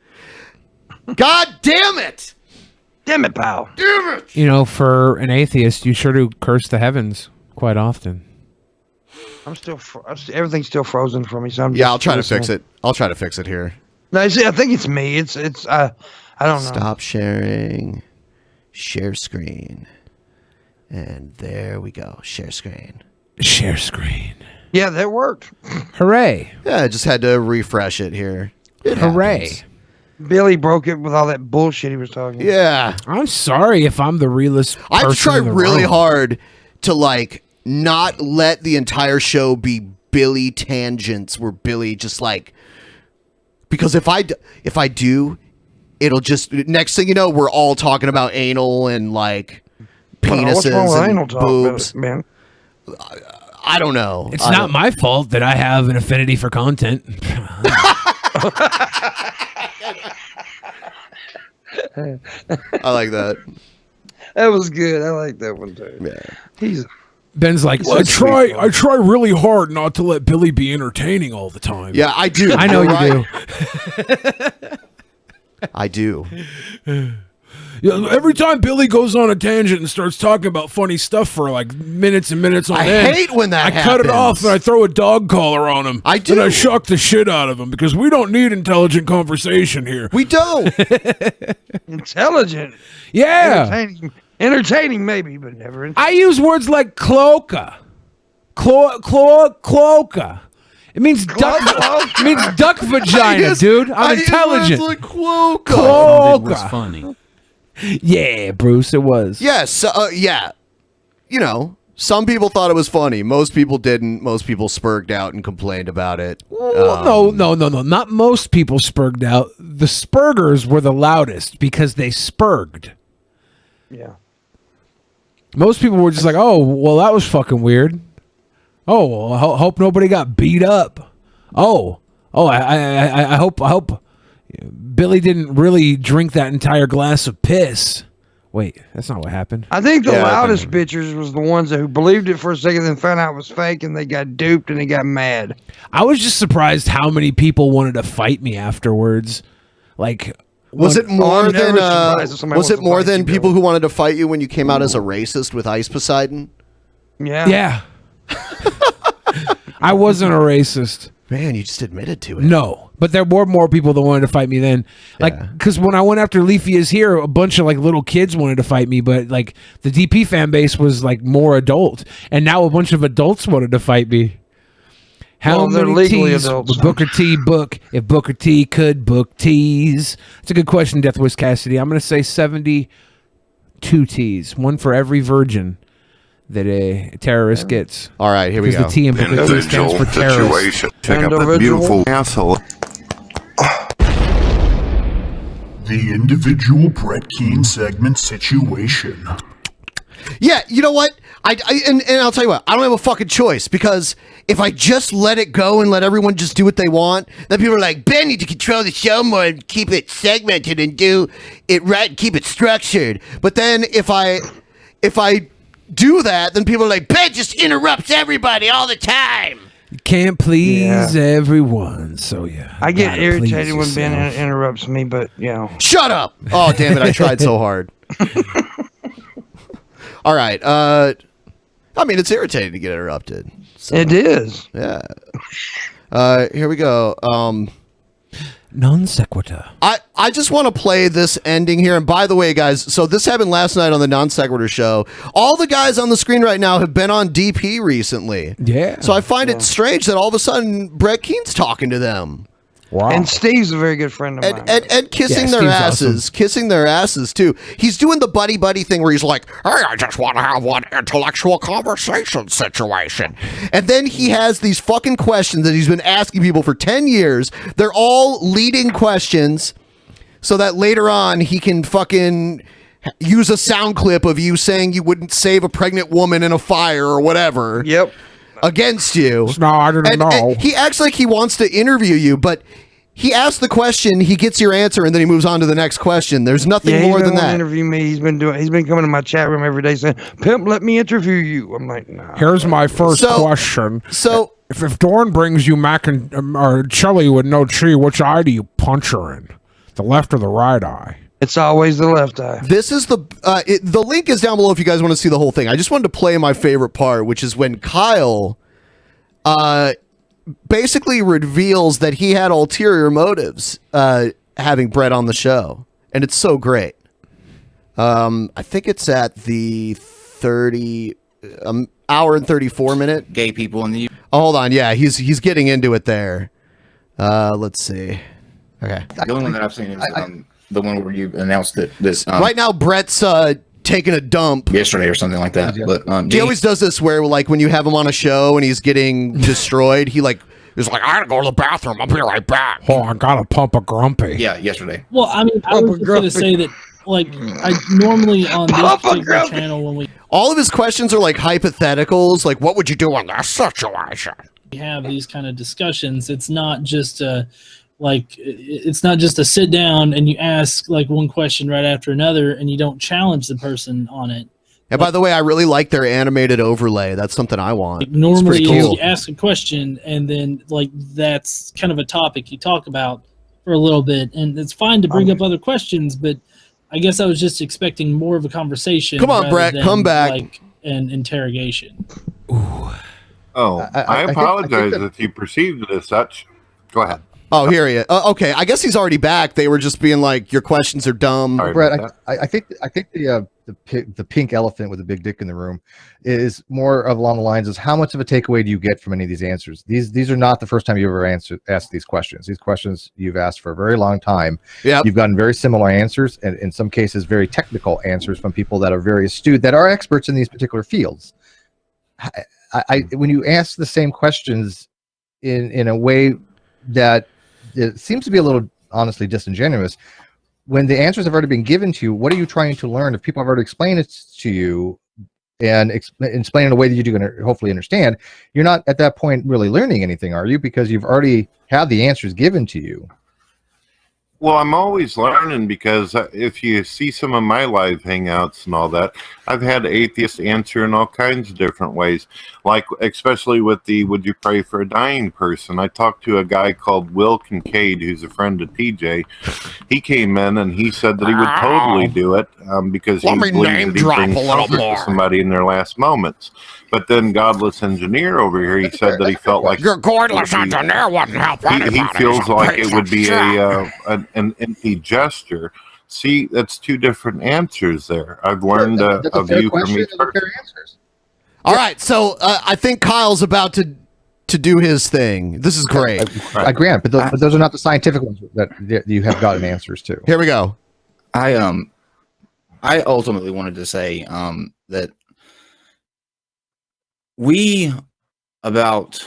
God damn it. Damn it, pal. Damn it. You know, for an atheist, you sure do curse the heavens quite often. I'm still. Everything's still frozen for me. So I'm Yeah, just I'll try to listening. fix it. I'll try to fix it here. No, see, I think it's me. It's. I don't know. Stop sharing. Share screen. And there we go. Share screen. Share screen. Yeah, that worked. Hooray. Yeah, I just had to refresh it here. It Hooray. happens. Billy broke it with all that bullshit he was talking. Yeah. I'm sorry if I'm the realest person I've tried in the really room. hard to like not let the entire show be Billy tangents where Billy just like, because if I do, it'll just, next thing you know, we're all talking about anal and like penises What's wrong with and anal talk, boobs. man? I don't know. It's not my fault that I have an affinity for content. I like that. That was good. I like that one too. Yeah. He's Ben's like, I try really hard not to let Billy be entertaining all the time. Yeah, I do. I know You're you right. I do. Yeah, every time Billy goes on a tangent and starts talking about funny stuff for like minutes and minutes on I end, hate when that I cut it off happens. and I throw a dog collar on him. I do. And I shock the shit out of him because we don't need intelligent conversation here. We don't. intelligent. Yeah. Entertaining maybe, but never. I use words like cloaca. Cloaca. It means duck. It means duck vagina, dude. I'm intelligent. Cloaca. It was funny. Yeah, Bruce, it was. Yes. Yeah. You know, some people thought it was funny. Most people didn't. Most people spurged out and complained about it. No. Not most people spurged out. The spurgers were the loudest because they spurged. Yeah. Most people were just like, "Oh, well, that was fucking weird." Oh, well, I hope nobody got beat up. I hope Billy didn't really drink that entire glass of piss. Wait, that's not what happened. I think the loudest bitches was the ones who believed it for a second, then found out it was fake, and they got duped and they got mad. I was just surprised how many people wanted to fight me afterwards. Like, Was it more than was it more than people who wanted to fight you when you came out as a racist with Ice Poseidon? Yeah. I wasn't a racist. Man, you just admitted to it. No, but there were more people that wanted to fight me then. Like, because when I went after Leafy is Here, a bunch of like little kids wanted to fight me, but like the DP fan base was like more adult, and now a bunch of adults wanted to fight me. How Well, they're many legally T's adults. would Booker T book if Booker T could book T's? It's a good question, Death Wish Cassidy. I'm going to say 72 T's, one for every virgin that a terrorist gets. All right, here we Because go. the T in Booker T stands for terrorist. Check out that beautiful asshole. The individual Brett Keane segment situation. Yeah, you know what? And I'll tell you what, I don't have a fucking choice, because if I just let it go and let everyone just do what they want, then people are like, Ben, need to control the show more and keep it segmented and do it right and keep it structured. But then if I do that, then people are like, Ben just interrupts everybody all the time. You can't please everyone, so yeah. I get gotta irritated please when Ben yourself. interrupts me, but you know. Shut up! Oh, damn it, I tried so hard. All right. I mean, it's irritating to get interrupted. So, It is. Yeah. Here we go. Non-sequitur. I just want to play this ending here. And by the way, guys, so this happened last night on the Non-Sequitur show. All the guys on the screen right now have been on DP recently. Yeah. So I find it strange that all of a sudden Brett Keane's talking to them. Wow. And Steve's a very good friend of mine. And kissing their Steve's asses. awesome. Kissing their asses, too. He's doing the buddy-buddy thing where he's like, hey, I just want to have one intellectual conversation situation. And then he has these fucking questions that he's been asking people for 10 years. They're all leading questions so that later on he can fucking use a sound clip of you saying you wouldn't save a pregnant woman in a fire or whatever. Yep. Against you. No, I didn't know. And he acts like he wants to interview you, but he asks the question, he gets your answer, and then he moves on to the next question. There's nothing more than that. Interview me. He's been coming to my chat room every day saying, "Pimp, let me interview you." I'm like, nah. Here's my first question. So if Dawn brings you mac and or chili with no cheese, which eye do you punch her in? The left or the right eye? It's always the left eye. This is the link is down below if you guys want to see the whole thing. I just wanted to play my favorite part, which is when Kyle basically reveals that he had ulterior motives having Brett on the show. And it's so great. I think it's at the 30 hour and 34 minute. Gay people in the... Oh, hold on. Yeah, he's getting into it there. Let's see. Okay. The only one that I've seen is the one where you announced that this... right now, Brett's taking a dump. Yesterday or something like that. But he always does this where, like, when you have him on a show and he's getting destroyed, he, like, is like, I gotta go to the bathroom. I'll be right back. Oh, I gotta pump a grumpy. Yeah, yesterday. Well, I mean, I was just going to say that, like, I normally on this particular channel when we all of his questions are like hypotheticals, like, what would you do in this situation? have these kind of discussions, it's not just Like, it's not just a sit down and you ask like one question right after another and you don't challenge the person on it. And by the way, I really like their animated overlay. That's something I want. Like, normally cool. you ask a question and then like that's kind of a topic you talk about for a little bit, and it's fine to bring up other questions, but I guess I was just expecting more of a conversation. Come on, rather Brett, than, come back. Like an interrogation. Oh, I apologize if you perceived it as such. Go ahead. Oh, here he is. Okay, I guess he's already back. They were just being like, your questions are dumb. Brett, I think the pink elephant with the big dick in the room is more of along the lines of how much of a takeaway do you get from any of these answers? These are not the first time you ever asked these questions. These questions you've asked for a very long time. Yep. You've gotten very similar answers, and in some cases very technical answers from people that are very astute, that are experts in these particular fields. When you ask the same questions in a way that it seems to be a little honestly disingenuous, when the answers have already been given to you, what are you trying to learn? If people have already explained it to you and explain in a way that you're going to hopefully understand, you're not at that point really learning anything, are you? Because you've already had the answers given to you. Well, I'm always learning, because if you see some of my live hangouts and all that, I've had atheists answer in all kinds of different ways, like especially with the would you pray for a dying person. I talked to a guy called Will Kincaid, who's a friend of TJ. He came in and he said that he would totally do it because he believes that he brings comfort to somebody in their last moments. But then Godless Engineer over here, he said that he felt like Your godless engineer wouldn't help anybody. he feels like it would be an empty gesture. See, that's two different answers there. I've learned a view from each person. All right, so I think Kyle's about to do his thing. This is great. I grant, but those are not the scientific ones that you have gotten answers to. Here we go. I ultimately wanted to say that we, about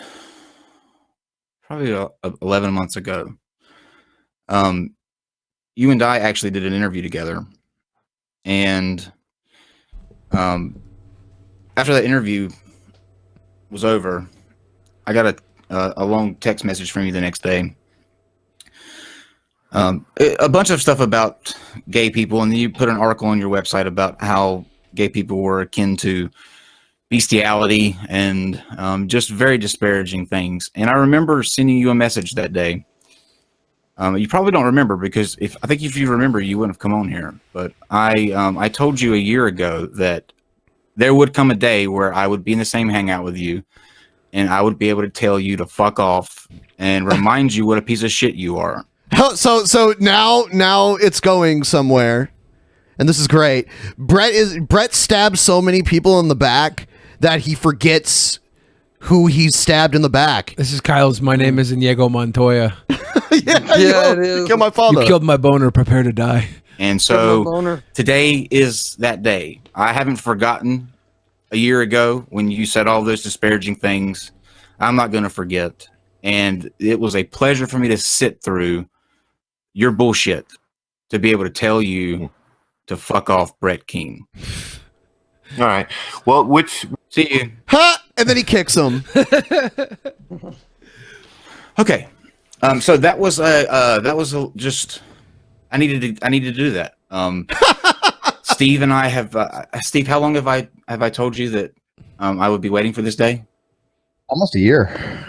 probably 11 months ago, you and I actually did an interview together, and after that interview was over, I got a long text message from you the next day. A bunch of stuff about gay people, and then you put an article on your website about how gay people were akin to bestiality and just very disparaging things. And I remember sending you a message that day. You probably don't remember, because I think if you remember, you wouldn't have come on here. But I told you a year ago that there would come a day where I would be in the same hangout with you, and I would be able to tell you to fuck off and remind you what a piece of shit you are. So now it's going somewhere, and this is great. Brett stabbed so many people in the back that he forgets who he stabbed in the back. This is Kyle's. My name is Inigo Montoya. Yeah, it is. You killed my father. You killed my boner. Prepare to die. And so today is that day. I haven't forgotten a year ago when you said all those disparaging things. I'm not going to forget. And it was a pleasure for me to sit through your bullshit to be able to tell you to fuck off, Brett Keane. All right. Well, see you. Ha! And then he kicks him. Okay. So that was just I needed to do that. Steve and I have Steve, how long have I told you that I would be waiting for this day? Almost a year.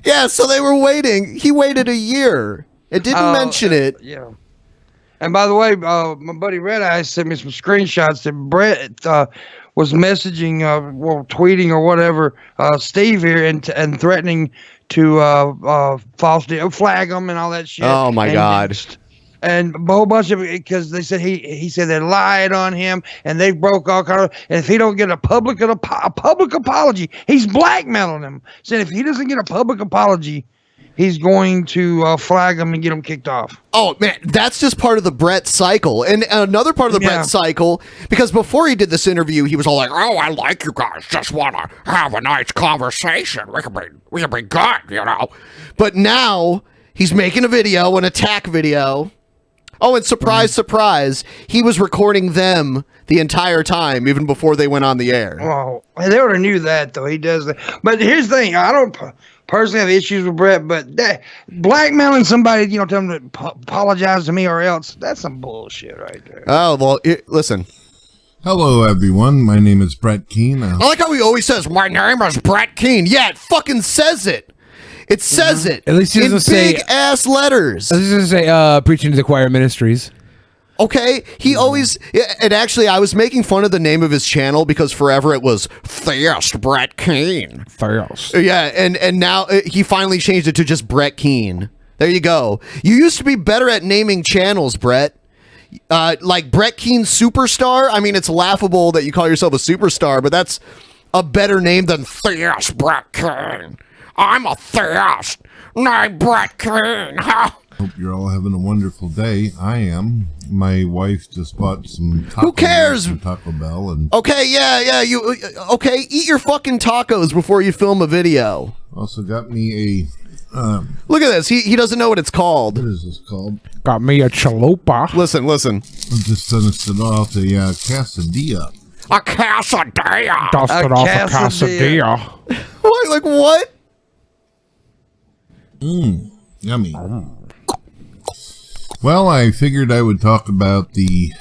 Yeah, so they were waiting. He waited a year. It didn't mention it. Yeah. And by the way, my buddy Red Eye sent me some screenshots that Brett was messaging, tweeting or whatever, Steve here and threatening to falsely flag him and all that shit. Oh my God. And a whole bunch of it, because they said he said they lied on him and they broke all kind of. And if he don't get a public apology, he's blackmailing him. Said if he doesn't get a public apology, he's going to flag him and get him kicked off. Oh man, that's just part of the Brett cycle. And another part of the Brett cycle, because before he did this interview, he was all like, "Oh, I like you guys. Just want to have a nice conversation. We can be good, you know." But now he's making a video, an attack video. Oh, and surprise, surprise, he was recording them the entire time, even before they went on the air. Well, they already knew that, though. He does that. But here's the thing. personally have issues with Brett, but that blackmailing somebody, you know, tell them to apologize to me or else, that's some bullshit right there. Oh, well, listen. Hello, everyone. My name is Brett Keane. I like how he always says, my name is Brett Keane. Yeah, it fucking says it. It says it. At least he doesn't say big ass letters. At least he doesn't say preaching to the choir ministries. Okay, he always, and actually I was making fun of the name of his channel because forever it was Theist Brett Keane. Theist. Yeah, and now he finally changed it to just Brett Keane. There you go. You used to be better at naming channels, Brett. Like Brett Keane Superstar. I mean, it's laughable that you call yourself a superstar, but that's a better name than Theist Brett Keane. I'm a theist named Brett Keane. Hope you're all having a wonderful day. I am. My wife just bought some tacos. Who cares? From Taco Bell and okay, yeah. You okay? Eat your fucking tacos before you film a video. Also got me a. Look at this. He doesn't know what it's called. What is this called? Got me a chalupa. Listen. I just finished it off a quesadilla. A quesadilla. Dusted off a quesadilla. What? Like what? Yummy. Well, I figured I would talk about the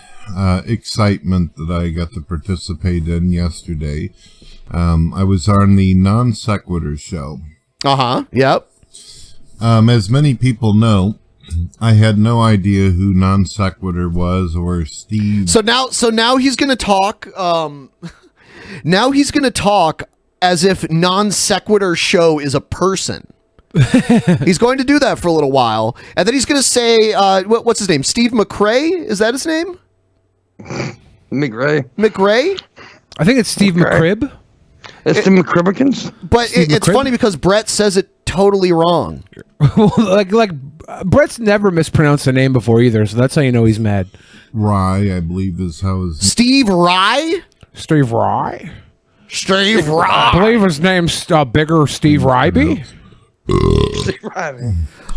excitement that I got to participate in yesterday. I was on the NonSequitur show. Yep. As many people know, I had no idea who NonSequitur was or Steve. So now he's gonna talk. Now he's gonna talk as if NonSequitur show is a person. He's going to do that for a little while, and then he's going to say, what's his name? Steve McRae? Is that his name? McRae? I think it's Steve McCrib. It's the McCribbicans. But it's funny because Brett says it totally wrong. like Brett's never mispronounced a name before either, so that's how you know he's mad. Rye, I believe is how his... Steve Rye? Steve Rye? Steve Rye. I believe his name's bigger Steve Ryby.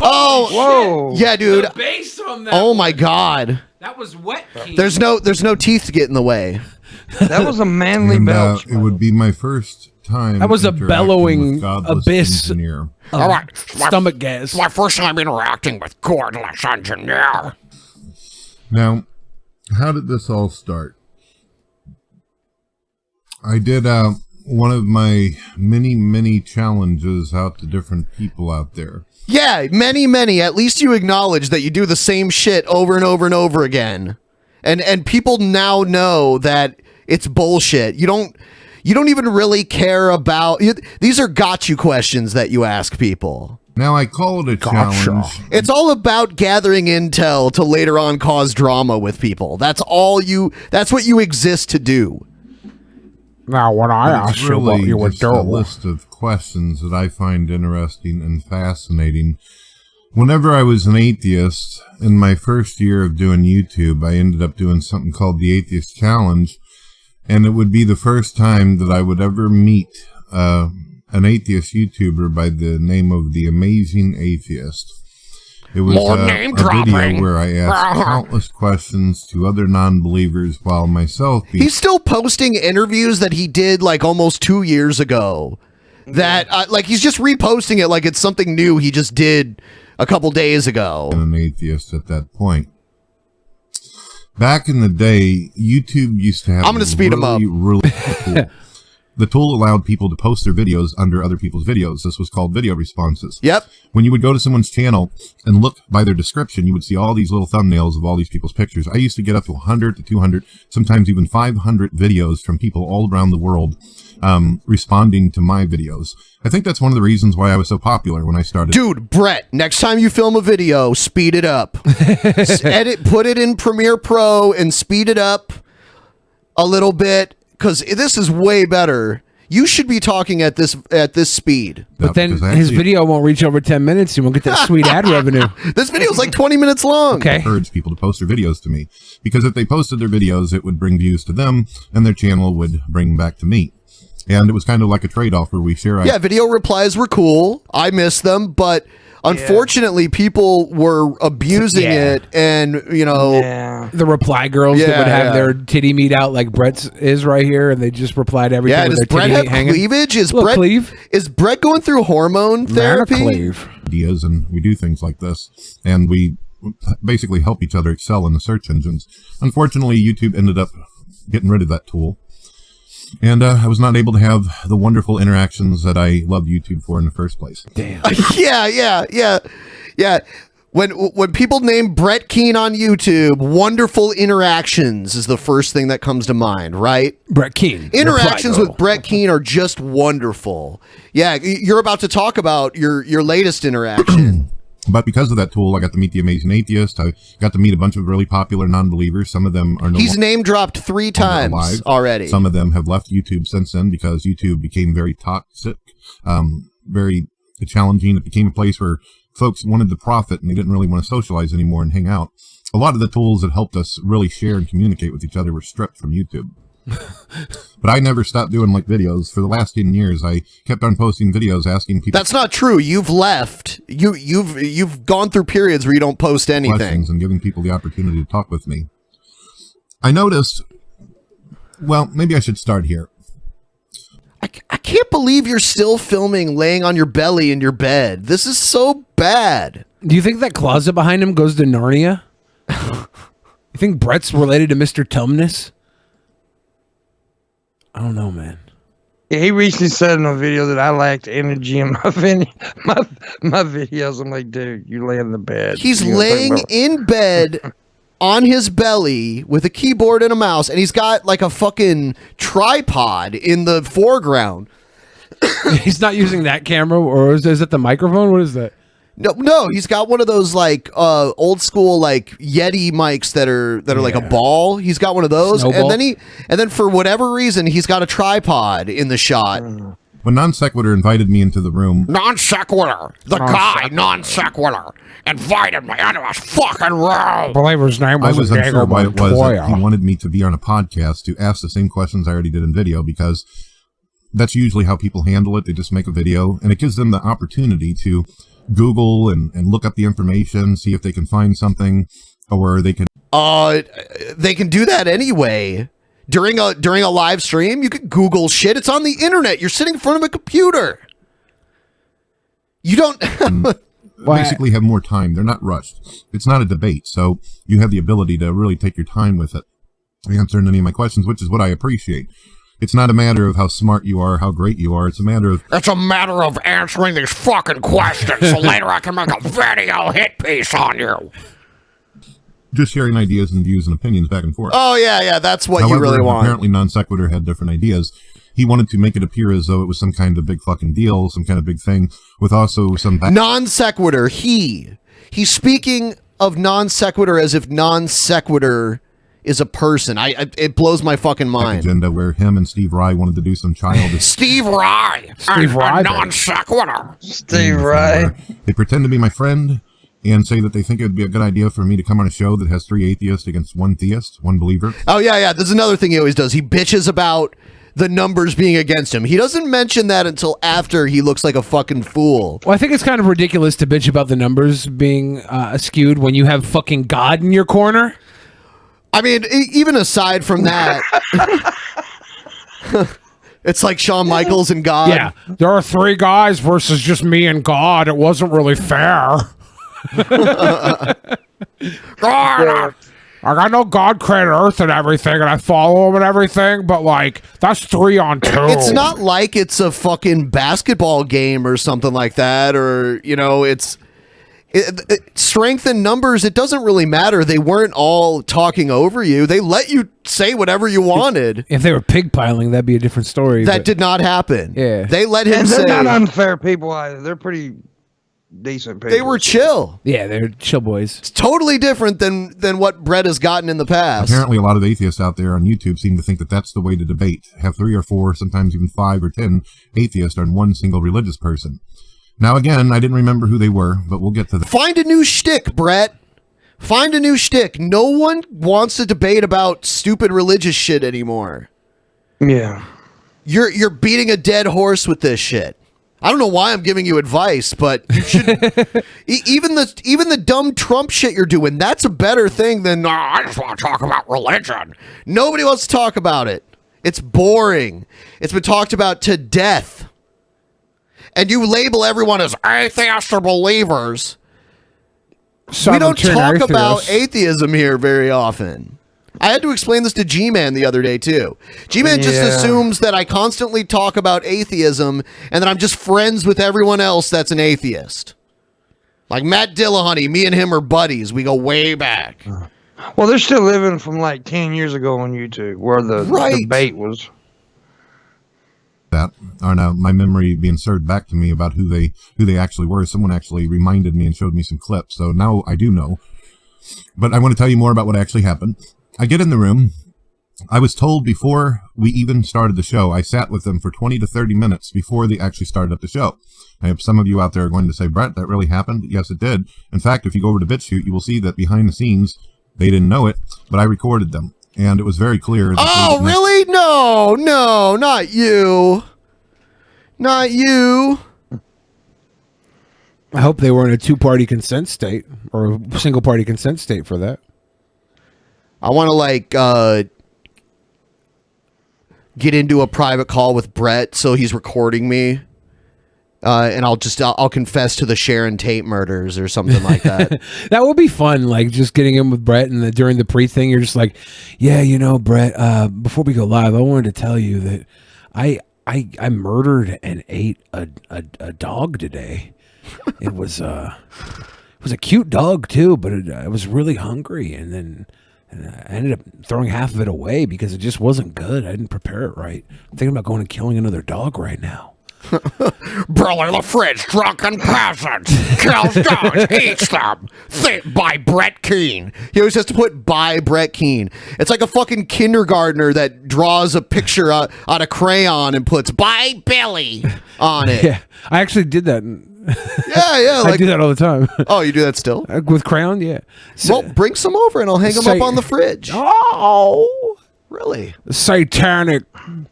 Oh, whoa! Yeah, dude. The bass on that oh my god. That was wet. There's no teeth to get in the way. That was a manly belch. It would be my first time. That was a bellowing abyss. Engineer. All right, stomach gas. My first time interacting with cordless engineer. Now, how did this all start? I did one of my many challenges out to different people out there. Yeah, many. At least you acknowledge that you do the same shit over and over and over again. And people now know that it's bullshit. You don't even really care about these are got you questions that you ask people. Now I call it a challenge. It's all about gathering intel to later on cause drama with people. That's what you exist to do. Now, when I asked you what you would do, a list of questions that I find interesting and fascinating. Whenever I was an atheist, in my first year of doing YouTube, I ended up doing something called the Atheist Challenge, and it would be the first time that I would ever meet an atheist YouTuber by the name of The Amazing Atheist. It was a video where I asked countless questions to other non-believers while myself being... He's still posting interviews that he did like almost 2 years ago. That like he's just reposting it like it's something new he just did a couple days ago. An atheist at that point. Back in the day, YouTube used to have... I'm going to speed him up. Really cool. The tool allowed people to post their videos under other people's videos. This was called video responses. Yep. When you would go to someone's channel and look by their description, you would see all these little thumbnails of all these people's pictures. I used to get up to 100 to 200, sometimes even 500 videos from people all around the world responding to my videos. I think that's one of the reasons why I was so popular when I started. Dude, Brett, next time you film a video, speed it up. Put it in Premiere Pro and speed it up a little bit. Because this is way better. You should be talking at this speed. But then his video won't reach over 10 minutes. You won't get that sweet ad revenue. This video is like 20 minutes long. Okay. Encourage people to post their videos to me. Because if they posted their videos, it would bring views to them, and their channel would bring back to me. And it was kind of like a trade-off where we share. Yeah, video replies were cool. I miss them, but unfortunately, people were abusing it, and the reply girls that would have their titty meat out like Brett's is right here, and they just replied everything. Yeah, with does their Brett titty have meat hanging. cleavage? Cleave? Is Brett going through hormone therapy? Ideas, and we do things like this, and we basically help each other excel in the search engines. Unfortunately, YouTube ended up getting rid of that tool. And I was not able to have the wonderful interactions that I loved YouTube for in the first place. Damn. Yeah. When people name Brett Keane on YouTube, wonderful interactions is the first thing that comes to mind, right? Brett Keane. Interactions with Brett Keane are just wonderful. Yeah, you're about to talk about your latest interaction. But because of that tool, I got to meet the Amazing Atheist. I got to meet a bunch of really popular non-believers. Some of them are He's name dropped 3 times already. Some of them have left YouTube since then because YouTube became very toxic, very challenging. It became a place where folks wanted to profit and they didn't really want to socialize anymore and hang out. A lot of the tools that helped us really share and communicate with each other were stripped from YouTube. But I never stopped doing videos. For the last 10 years, I kept on posting videos asking people. That's not true. You've left. You've gone through periods where you don't post anything. Questions and giving people the opportunity to talk with me. I noticed. Well, maybe I should start here. I can't believe you're still filming laying on your belly in your bed. This is so bad. Do you think that closet behind him goes to Narnia? You think Brett's related to Mr. Tumnus? I don't know, man. Yeah, he recently said in a video that I lacked energy in my videos. I'm like, dude, you lay in the bed. He's laying in bed on his belly with a keyboard and a mouse, and he's got like a fucking tripod in the foreground. He's not using that camera, or is it the microphone? What is that? No, he's got one of those old school Yeti mics that are like a ball. He's got one of those, Snowball. and then for whatever reason he's got a tripod in the shot. When NonSequitur invited me into the room, NonSequitur, the guy NonSequitur invited me into his fucking room. I believe his name I was was unsure why it was that he Montoya. wanted me to be on a podcast to ask the same questions I already did in video, because that's usually how people handle it. They just make a video, and it gives them the opportunity to Google and look up the information, see if they can find something, or they can do that anyway. During a live stream, you can Google shit. It's on the internet. You're sitting in front of a computer. You don't basically have more time. They're not rushed. It's not a debate, so you have the ability to really take your time with it, answering any of my questions, which is what I appreciate. It's not a matter of how smart you are, how great you are. It's a matter of answering these fucking questions so later I can make a video hit piece on you. just sharing ideas and views and opinions back and forth. Oh, yeah, that's what However, you really want. Apparently NonSequitur had different ideas. He wanted to make it appear as though it was some kind of big fucking deal, some kind of big thing, with also some... NonSequitur, he's speaking of NonSequitur as if NonSequitur is a person. It blows my fucking mind. Agenda where him and Steve Rye wanted to do some childish... Steve Rye, NonSequitur. Steve Rye. They pretend to be my friend and say that they think it would be a good idea for me to come on a show that has 3 atheists against 1 theist, 1 believer. Oh, yeah. There's another thing he always does. He bitches about the numbers being against him. He doesn't mention that until after he looks like a fucking fool. Well, I think it's kind of ridiculous to bitch about the numbers being skewed when you have fucking God in your corner. I mean, even aside from that, it's like Shawn Michaels and God. Yeah, there are 3 guys versus just me and God. It wasn't really fair. God, I know God created Earth and everything, and I follow him and everything, but like that's 3 on 2. It's not like it's a fucking basketball game or something like that, or it's strength in numbers. It doesn't really matter. They weren't all talking over you. They let you say whatever you wanted. If they were pigpiling, that'd be a different story. That did not happen. Yeah, they let him and say. They're not unfair people either. They're pretty decent people. They were chill. Yeah, they're chill boys. It's totally different than what Brett has gotten in the past. Apparently, a lot of atheists out there on YouTube seem to think that that's the way to debate. Have 3 or 4, sometimes even 5 or 10 atheists on one single religious person. Now, again, I didn't remember who they were, but we'll get to that. Find a new shtick, Brett. Find a new shtick. No one wants to debate about stupid religious shit anymore. Yeah. You're beating a dead horse with this shit. I don't know why I'm giving you advice, but you should even the dumb Trump shit you're doing, that's a better thing than I just want to talk about religion. Nobody wants to talk about it. It's boring. It's been talked about to death. And you label everyone as atheists or believers. We don't talk about atheism here very often. I had to explain this to G-Man the other day, too. G-Man just assumes that I constantly talk about atheism and that I'm just friends with everyone else that's an atheist. Like Matt Dillahunty, me and him are buddies. We go way back. Well, they're still living from like 10 years ago on YouTube where the debate was. That, or now my memory being served back to me about who they actually were. Someone actually reminded me and showed me some clips. So now I do know. But I want to tell you more about what actually happened. I get in the room. I was told before we even started the show, I sat with them for 20 to 30 minutes before they actually started up the show. I have some of you out there are going to say, Brett, that really happened? Yes, it did. In fact, if you go over to BitChute, you will see that behind the scenes, they didn't know it, but I recorded them. And it was very clear. Oh, really? No, not you. Not you. I hope they were in a two-party consent state or a single-party consent state for that. I want to get into a private call with Brett so he's recording me. And I'll confess to the Sharon Tate murders or something like that. That would be fun, like just getting in with Brett and during the pre-thing, you're just like, yeah, you know, Brett, before we go live, I wanted to tell you that I murdered and ate a dog today. It was a cute dog too, but I was really hungry, and then I ended up throwing half of it away because it just wasn't good. I didn't prepare it right. I'm thinking about going and killing another dog right now. Brother the Fridge, Drunken Peasants, kills dogs, eats them. By Brett Keane. He always has to put by Brett Keane. It's like a fucking kindergartner that draws a picture on a crayon and puts by Billy on it. Yeah, I actually did that. Yeah. I do that all the time. Oh, you do that still? With crayon, yeah. Well, bring some over and I'll hang them up on the fridge. Oh, really? Satanic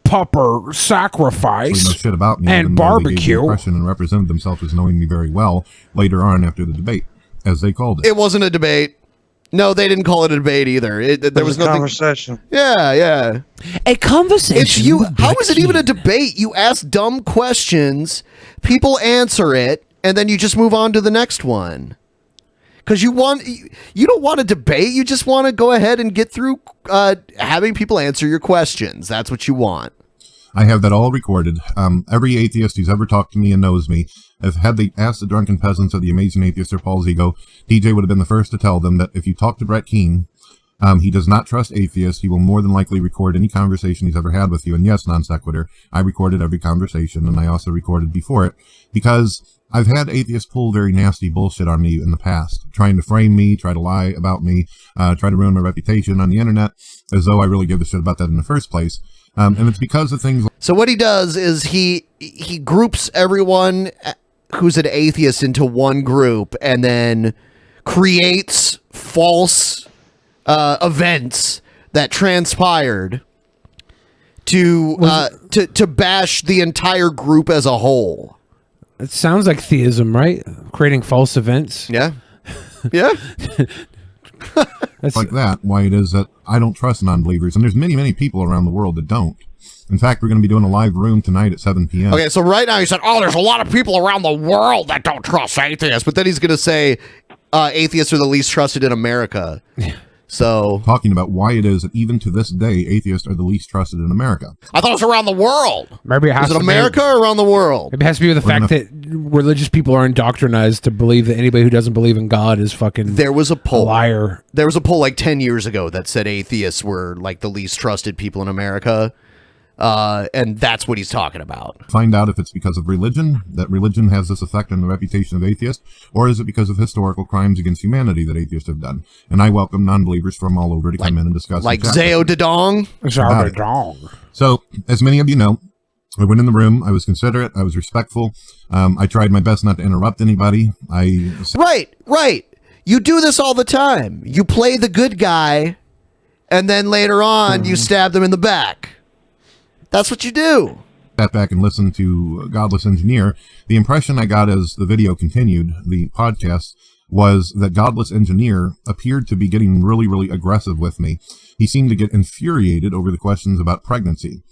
pupper sacrifice no shit about me, and barbecue. And represented themselves as knowing me very well later on after the debate, as they called it. It wasn't a debate. No, they didn't call it a debate either. There was nothing. Conversation. Yeah. A conversation. How is it even a debate? You ask dumb questions, people answer it, and then you just move on to the next one. Because you don't want to debate. You just want to go ahead and get through having people answer your questions. That's what you want. I have that all recorded. Every atheist who's ever talked to me and knows me, had they asked the Drunken Peasants or the Amazing Atheist or Paul's Ego, DJ would have been the first to tell them that if you talk to Brett Keane, he does not trust atheists. He will more than likely record any conversation he's ever had with you. And yes, NonSequitur, I recorded every conversation, and I also recorded before it, because I've had atheists pull very nasty bullshit on me in the past, trying to frame me, try to lie about me, try to ruin my reputation on the internet, as though I really give a shit about that in the first place. And it's because of things. So what he does is he groups everyone who's an atheist into one group and then creates false events that transpired to bash the entire group as a whole. It sounds like theism, right? Creating false events. Yeah. That's like that, why it is that I don't trust non-believers. And there's many people around the world that don't. In fact, we're going to be doing a live room tonight at 7 p.m. Okay, so right now he said, oh, there's a lot of people around the world that don't trust atheists. But then he's going to say atheists are the least trusted in America. So talking about why it is that even to this day, atheists are the least trusted in America. I thought it was around the world. Maybe it has is it America or around the world? Maybe it has to be with the fact that religious people are indoctrinized to believe that anybody who doesn't believe in God is fucking There was a poll. liar. There was a poll like 10 years ago that said atheists were like the least trusted people in America. And that's what he's talking about. Find out if it's because of religion, that religion has this effect on the reputation of atheists, or is it because of historical crimes against humanity that atheists have done? And I welcome non-believers from all over to come in and discuss. Like Zao Dadong? Zao Dadong. So, as many of you know, I went in the room, I was considerate, I was respectful, I tried my best not to interrupt anybody. Right. You do this all the time. You play the good guy, and then later on, you stab them in the back. That's what you do. sat back and listened to Godless Engineer, the impression I got as the video continued, the podcast, was that Godless Engineer appeared to be getting really, really aggressive with me. He seemed to get infuriated over the questions about pregnancy.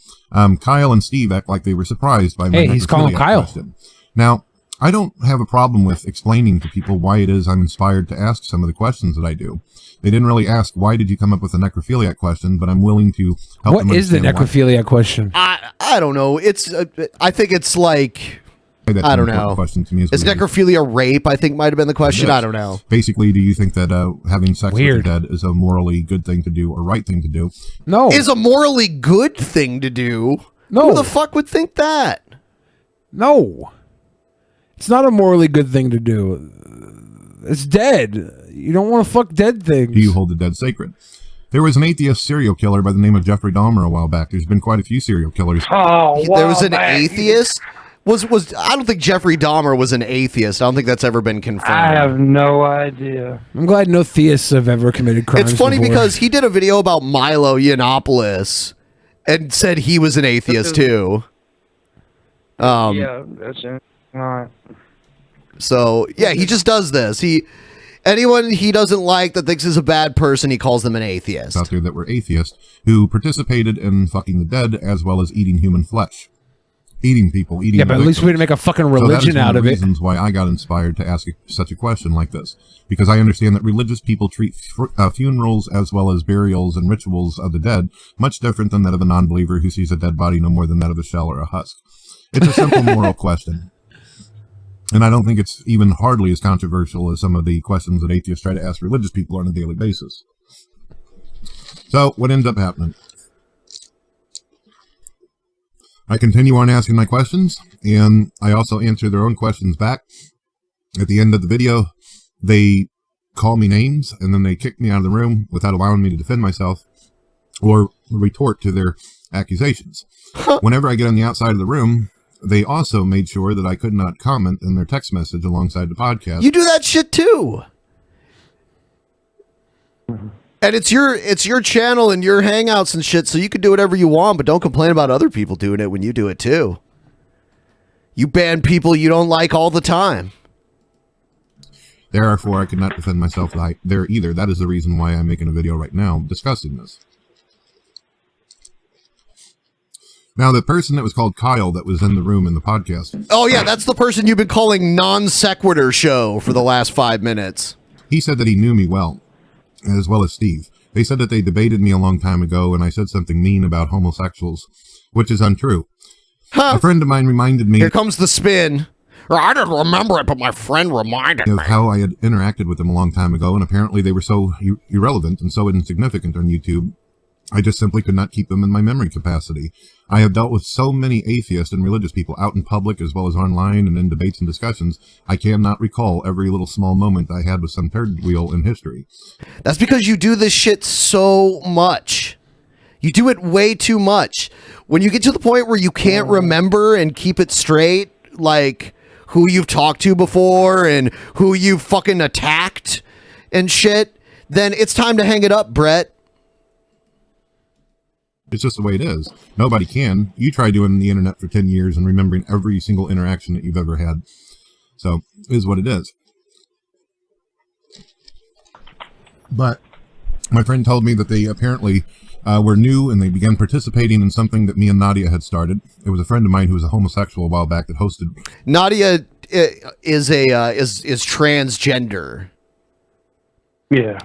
Kyle and Steve act like they were surprised by my he's calling Kyle. question. Now, I don't have a problem with explaining to people why it is I'm inspired to ask some of the questions that I do. They didn't really ask, why did you come up with a necrophiliac question, but I'm willing to help them. What is the understand why. necrophiliac question? I don't know. It's I think it's like, That's I an don't important know. question to me as Is well. necrophilia rape? I think might have been the question. I don't know. Basically, do you think that having sex with the dead is a morally good thing to do or right thing to do? No. Is a morally good thing to do? No. Who the fuck would think that? No. It's not a morally good thing to do. It's dead. You don't want to fuck dead things. Do you hold the dead sacred? There was an atheist serial killer by the name of Jeffrey Dahmer a while back. There's been quite a few serial killers. There was an atheist? Was I don't think Jeffrey Dahmer was an atheist. I don't think that's ever been confirmed. I have no idea. I'm glad no theists have ever committed crimes. It's funny before. because he did a video about Milo Yiannopoulos and said he was an atheist too. Yeah, that's it. All right. So yeah, he just does this. Anyone he doesn't like that thinks is a bad person, he calls them an atheist. Out there that were atheists who participated in fucking the dead as well as eating human flesh. Eating people, eating. Yeah, but at least we didn't make a fucking religion out of it. Reasons why I got inspired to ask such a question like this, because I understand that religious people treat funerals as well as burials and rituals of the dead much different than that of a non-believer who sees a dead body no more than that of a shell or a husk. It's a simple moral question, and I don't think it's even hardly as controversial as some of the questions that atheists try to ask religious people on a daily basis. So, what ends up happening? I continue on asking my questions, and I also answer their own questions back. At the end of the video, they call me names, and then they kick me out of the room without allowing me to defend myself or retort to their accusations. Whenever I get on the outside of the room, they also made sure that I could not comment in their text message alongside the podcast. You do that shit too. And it's your channel and your hangouts and shit, so you can do whatever you want, but don't complain about other people doing it when you do it too. You ban people you don't like all the time. Therefore, I could not defend myself there either. That is the reason why I'm making a video right now discussing this. Now, the person that was called Kyle that was in the room in the podcast. Oh yeah, that's the person you've been calling non-sequitur show for the last 5 minutes. He said that he knew me well as Steve. They said that they debated me a long time ago and I said something mean about homosexuals, which is untrue. A friend of mine reminded me... Here comes the spin. I didn't remember it, but my friend reminded of me. how I had interacted with them a long time ago, and apparently they were so irrelevant and so insignificant on YouTube, I just simply could not keep them in my memory capacity. I have dealt with so many atheists and religious people out in public as well as online and in debates and discussions, I cannot recall every little small moment I had with some third wheel in history. That's because you do this shit so much. You do it way too much. When you get to the point where you can't remember and keep it straight, like who you've talked to before and who you've fucking attacked and shit, then it's time to hang it up, Brett. It's just the way it is. Nobody can. You try doing the internet for 10 years and remembering every single interaction that you've ever had. So, it is what it is. But my friend told me that they apparently were new and they began participating in something that me and Nadia had started. It was a friend of mine who was a homosexual a while back that hosted. Nadia is transgender. Yeah.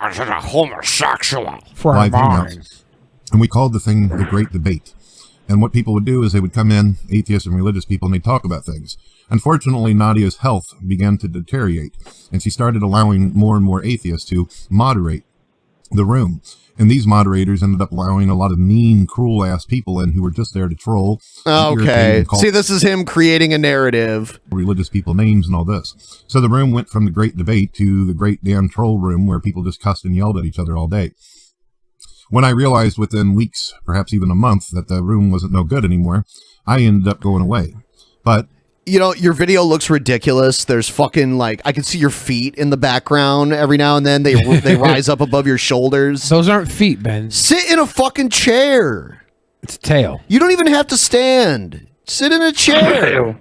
She's a homosexual. Live hangouts. And we called the thing the Great Debate. And what people would do is they would come in, atheists and religious people, and they'd talk about things. Unfortunately, Nadia's health began to deteriorate, and she started allowing more and more atheists to moderate the room. And these moderators ended up allowing a lot of mean, cruel-ass people in who were just there to troll. Okay. See, this is him creating a narrative. Religious people names and all this. So the room went from the Great Debate to the Great Damn Troll Room where people just cussed and yelled at each other all day. When I realized within weeks, perhaps even a month, that the room wasn't no good anymore, I ended up going away. But you know, your video looks ridiculous. There's fucking, like, I can see your feet in the background every now and then. They rise up above your shoulders. Those aren't feet, Ben. Sit in a fucking chair. It's a tail. You don't even have to stand. Sit in a chair.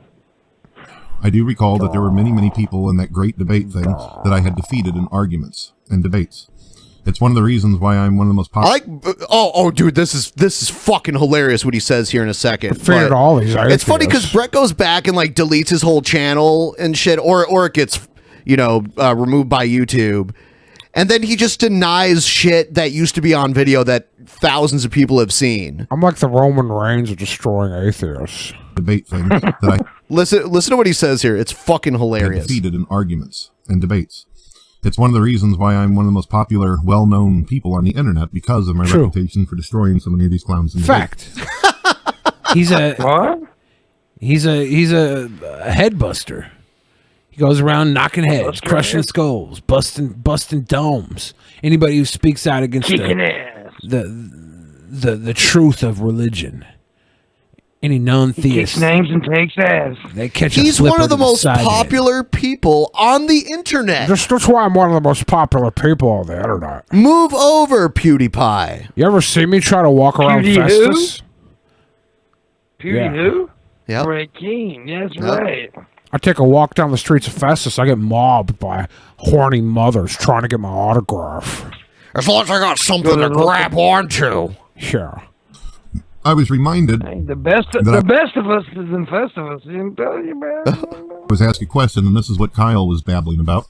I do recall that there were many, many people in that great debate thing that I had defeated in arguments and debates. It's one of the reasons why I'm one of the most popular. Dude, this is fucking hilarious what he says here in a second. Figured all these It's funny because Brett goes back and like deletes his whole channel and shit, or it gets removed by YouTube, and then he just denies shit that used to be on video that thousands of people have seen. I'm like the Roman Reigns of destroying atheists. Debate thing that I listen to what he says here. It's fucking hilarious. Defeated in arguments and debates. It's one of the reasons why I'm one of the most popular, well-known people on the internet because of my reputation for destroying so many of these clowns. In Fact. He's a what? He's a head buster. He goes around knocking heads, crushing skulls, busting domes. Anybody who speaks out against the truth of religion. Any non-theist. He kicks names and takes ass. They catch He's one of the most popular people on the internet. That's why I'm one of the most popular people on the internet. Move over, PewDiePie. You ever see me try to walk around Festus? Who? Yeah. Brett Keane. That's right. I take a walk down the streets of Festus. I get mobbed by horny mothers trying to get my autograph. As long as I got something to grab onto. Yeah. I was reminded The best of us is in Festivus. I didn't tell you, man. I was asked a question, and this is what Kyle was babbling about.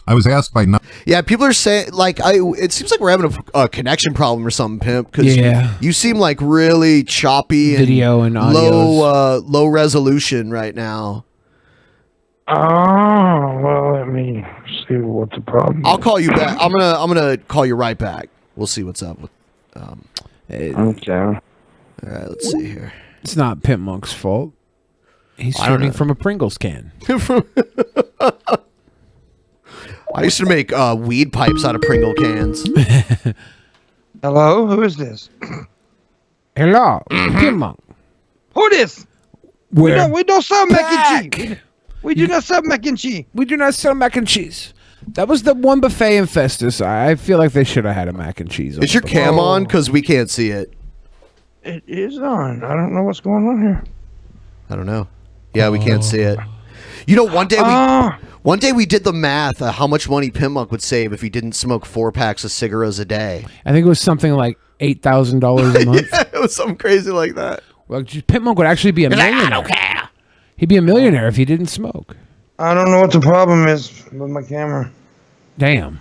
I was asked by... Yeah, people are saying, like, it seems like we're having a connection problem or something, Pimp, because you seem like really choppy video and low resolution right now. Oh, well, let me see what the problem is. I'll call you back. I'm gonna call you right back. We'll see what's up with... okay. All right, let's see here. It's not Pimpmunk's fault. He's shooting from a Pringles can. I used to make weed pipes out of Pringle cans. Hello, who is this? Hello, Pimpmunk. Who this? We're We don't sell mac and cheese. We do not sell mac and cheese. We do not sell mac and cheese. That was the one buffet in Festus. I feel like they should have had a mac and cheese. Is your cam on? Because we can't see it. It is on. I don't know what's going on here. I don't know. Yeah, we can't see it. You know, one day we did the math of how much money Pimpmunk would save if he didn't smoke 4 packs of cigarettes a day. I think it was something like $8,000 a month. Yeah, it was something crazy like that. Well, Pimpmunk would actually be a millionaire. I don't care. He'd be a millionaire if he didn't smoke. I don't know what the problem is with my camera. Damn.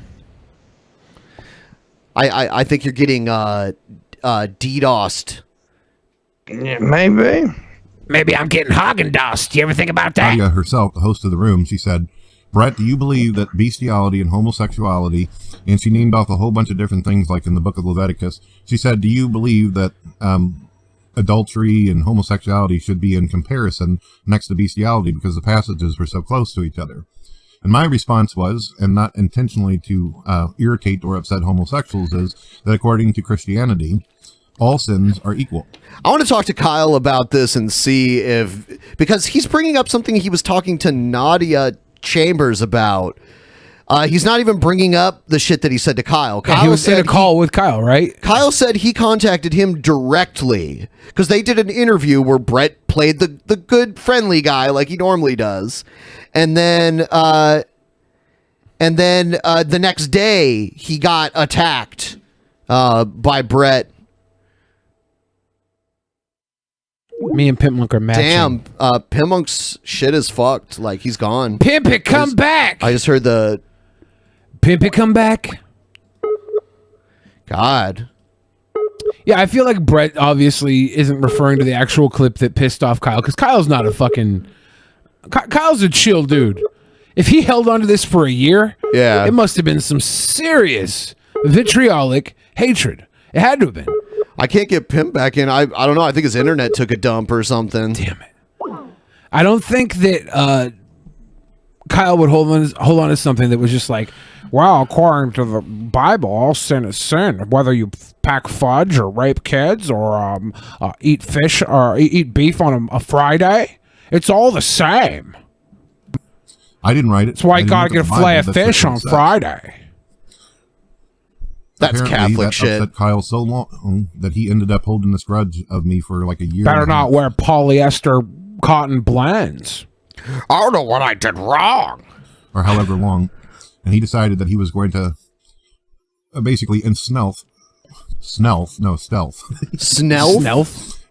I think you're getting DDoSed. Yeah, maybe. Maybe I'm getting Haagen-Dazs. Do you ever think about that? Nadia herself, the host of the room, she said, Brett, do you believe that bestiality and homosexuality, and she named off a whole bunch of different things like in the book of Leviticus, she said, do you believe that adultery and homosexuality should be in comparison next to bestiality because the passages were so close to each other? And my response was, and not intentionally to irritate or upset homosexuals, is that according to Christianity, all sins are equal. I want to talk to Kyle about this and see because he's bringing up something he was talking to Nadia Chambers about. He's not even bringing up the shit that he said to Kyle. He was in a call with Kyle, right? Kyle said he contacted him directly because they did an interview where Brett played the good friendly guy like he normally does. And then the next day he got attacked by Brett. Me and Pimpmunk are matching. Damn, Pimpmunk's shit is fucked. Like, he's gone. Pimp it, come back! I just heard the... Pimp it, come back? God. Yeah, I feel like Brett obviously isn't referring to the actual clip that pissed off Kyle, because Kyle's not a fucking... Kyle's a chill dude. If he held onto this for a year, it must have been some serious vitriolic hatred. It had to have been. I can't get Pimp back in. I don't know. I think his internet took a dump or something. Damn it. I don't think that Kyle would hold on to something that was just like, well, according to the Bible, all sin is sin. Whether you pack fudge or rape kids or eat fish or eat beef on a Friday, it's all the same. I didn't write it. That's why you gotta get a fillet of fish on Friday. That's apparently Catholic that shit. upset Kyle so long that he ended up holding this grudge of me for like a year. Better not wear polyester cotton blends. I don't know what I did wrong. Or however long. And he decided that he was going to basically stealth.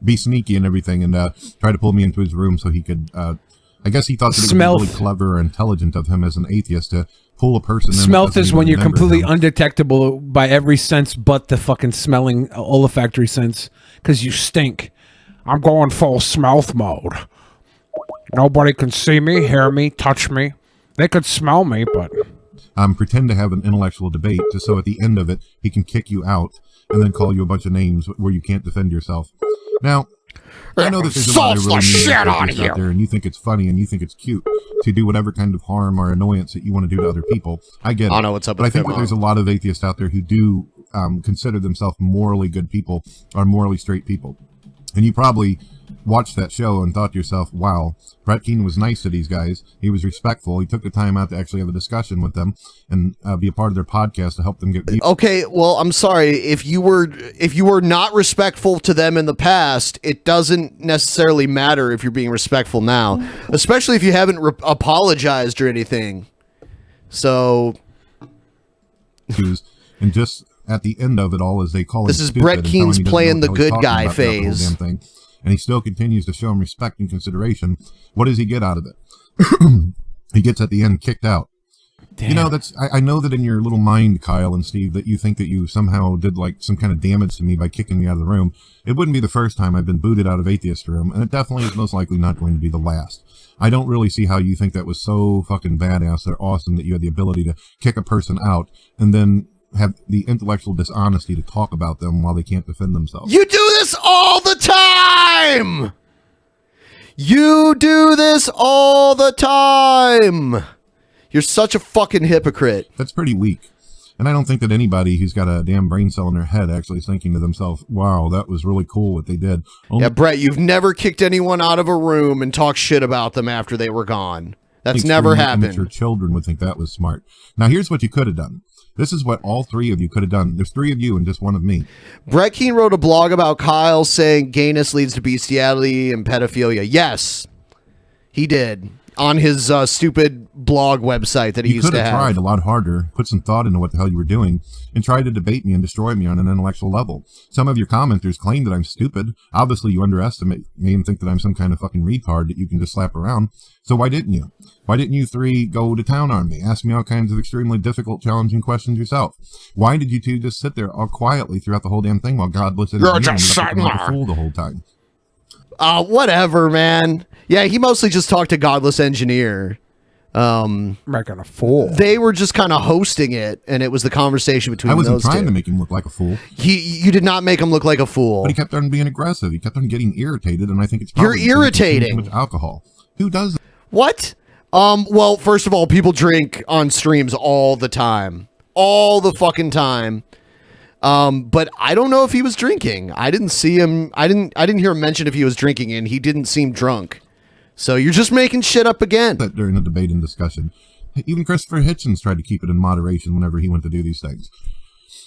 Be sneaky and everything, and try to pull me into his room so he could, I guess he thought that it was really clever or intelligent of him as an atheist to pull a person in. Smelth is when you're completely undetectable by every sense but the fucking smelling olfactory sense, because you stink. I'm going full Smelth mode. Nobody can see me, hear me, touch me. They could smell me, but... Pretend to have an intellectual debate, just so at the end of it, he can kick you out and then call you a bunch of names where you can't defend yourself. Now, I know that there's a lot of really mean atheists out there, and you think it's funny and you think it's cute to do whatever kind of harm or annoyance that you want to do to other people. I get it. I know what's up but I with think that Pimpmunk. there's a lot of atheists out there who do consider themselves morally good people or morally straight people. And you probably watched that show and thought to yourself, wow, Brett Keane was nice to these guys. He was respectful. He took the time out to actually have a discussion with them and be a part of their podcast to help them get views. Okay, well, I'm sorry. If you were not respectful to them in the past, it doesn't necessarily matter if you're being respectful now, especially if you haven't apologized or anything. So, and just at the end of it all, as they call this him is stupid Brett and Keane's telling him he playing the doesn't know good what guy he's talking about throughout the whole phase. damn thing. And he still continues to show him respect and consideration. What does he get out of it? He gets at the end kicked out. Damn. You know, I know that in your little mind, Kyle and Steve, that you think that you somehow did like some kind of damage to me by kicking me out of the room. It wouldn't be the first time I've been booted out of Atheist Room, and it definitely is most likely not going to be the last. I don't really see how you think that was so fucking badass or awesome that you had the ability to kick a person out and then have the intellectual dishonesty to talk about them while they can't defend themselves. You do this all the time! You do this all the time! You're such a fucking hypocrite. That's pretty weak. And I don't think that anybody who's got a damn brain cell in their head actually is thinking to themselves, wow, that was really cool what they did. Yeah, Brett, you've never kicked anyone out of a room and talked shit about them after they were gone. That's never happened. Your children would think that was smart. Now, here's what you could have done. This is what all three of you could have done. There's three of you and just one of me. Brett Keane wrote a blog about Kyle saying gayness leads to bestiality and pedophilia. Yes, he did. On his stupid blog website that he used to have. You could have tried a lot harder, put some thought into what the hell you were doing, and tried to debate me and destroy me on an intellectual level. Some of your commenters claim that I'm stupid. Obviously, you underestimate me and think that I'm some kind of fucking retard that you can just slap around. So why didn't you? Why didn't you three go to town on me? Ask me all kinds of extremely difficult, challenging questions yourself. Why did you two just sit there all quietly throughout the whole damn thing while God listened to me and looking like a fool the whole time? Whatever, man. Yeah, he mostly just talked to Godless Engineer. Making a fool. They were just kind of hosting it, and it was the conversation between those two. I wasn't trying to make him look like a fool. You did not make him look like a fool. But he kept on being aggressive. He kept on getting irritated, and I think it's probably You're irritating. Too much alcohol. Who does that? What? Well, first of all, people drink on streams all the time. All the fucking time. But I don't know if he was drinking. I didn't see him. I didn't hear him mention if he was drinking, and he didn't seem drunk. So you're just making shit up again. That during the debate and discussion, even Christopher Hitchens tried to keep it in moderation whenever he went to do these things.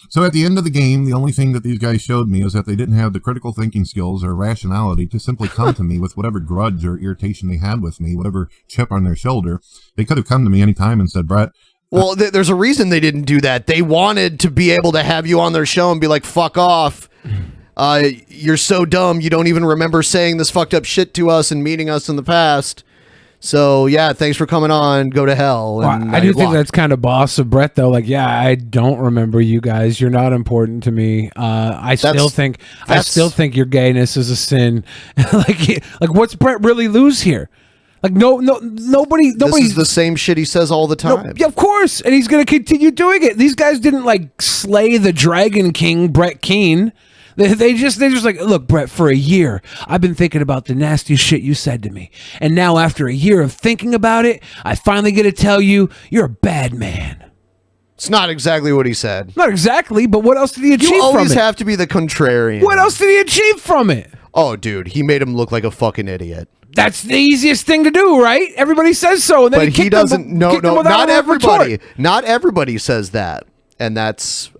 So at the end of the game, the only thing that these guys showed me is that they didn't have the critical thinking skills or rationality to simply come to me with whatever grudge or irritation they had with me, whatever chip on their shoulder. They could have come to me anytime and said, Brett, well, there's a reason they didn't do that. They wanted to be able to have you on their show and be like, fuck off. You're so dumb. You don't even remember saying this fucked up shit to us and meeting us in the past. So, yeah, thanks for coming on. Go to hell. And I do think that's kind of boss of Brett, though. Like, yeah, I don't remember you guys. You're not important to me. I still think your gayness is a sin. like, what's Brett really lose here? Like nobody. This is the same shit he says all the time. No, yeah, of course, and he's going to continue doing it. These guys didn't like slay the Dragon King, Brett Keane. They just like, look, Brett, for a year, I've been thinking about the nasty shit you said to me. And now after a year of thinking about it, I finally get to tell you, you're a bad man. It's not exactly what he said. Not exactly, but what else did he achieve from it? You always have to be the contrarian. What else did he achieve from it? Oh, dude, he made him look like a fucking idiot. That's the easiest thing to do, right? Everybody says so. And then but he doesn't. No, not everybody. Not everybody says that. And that's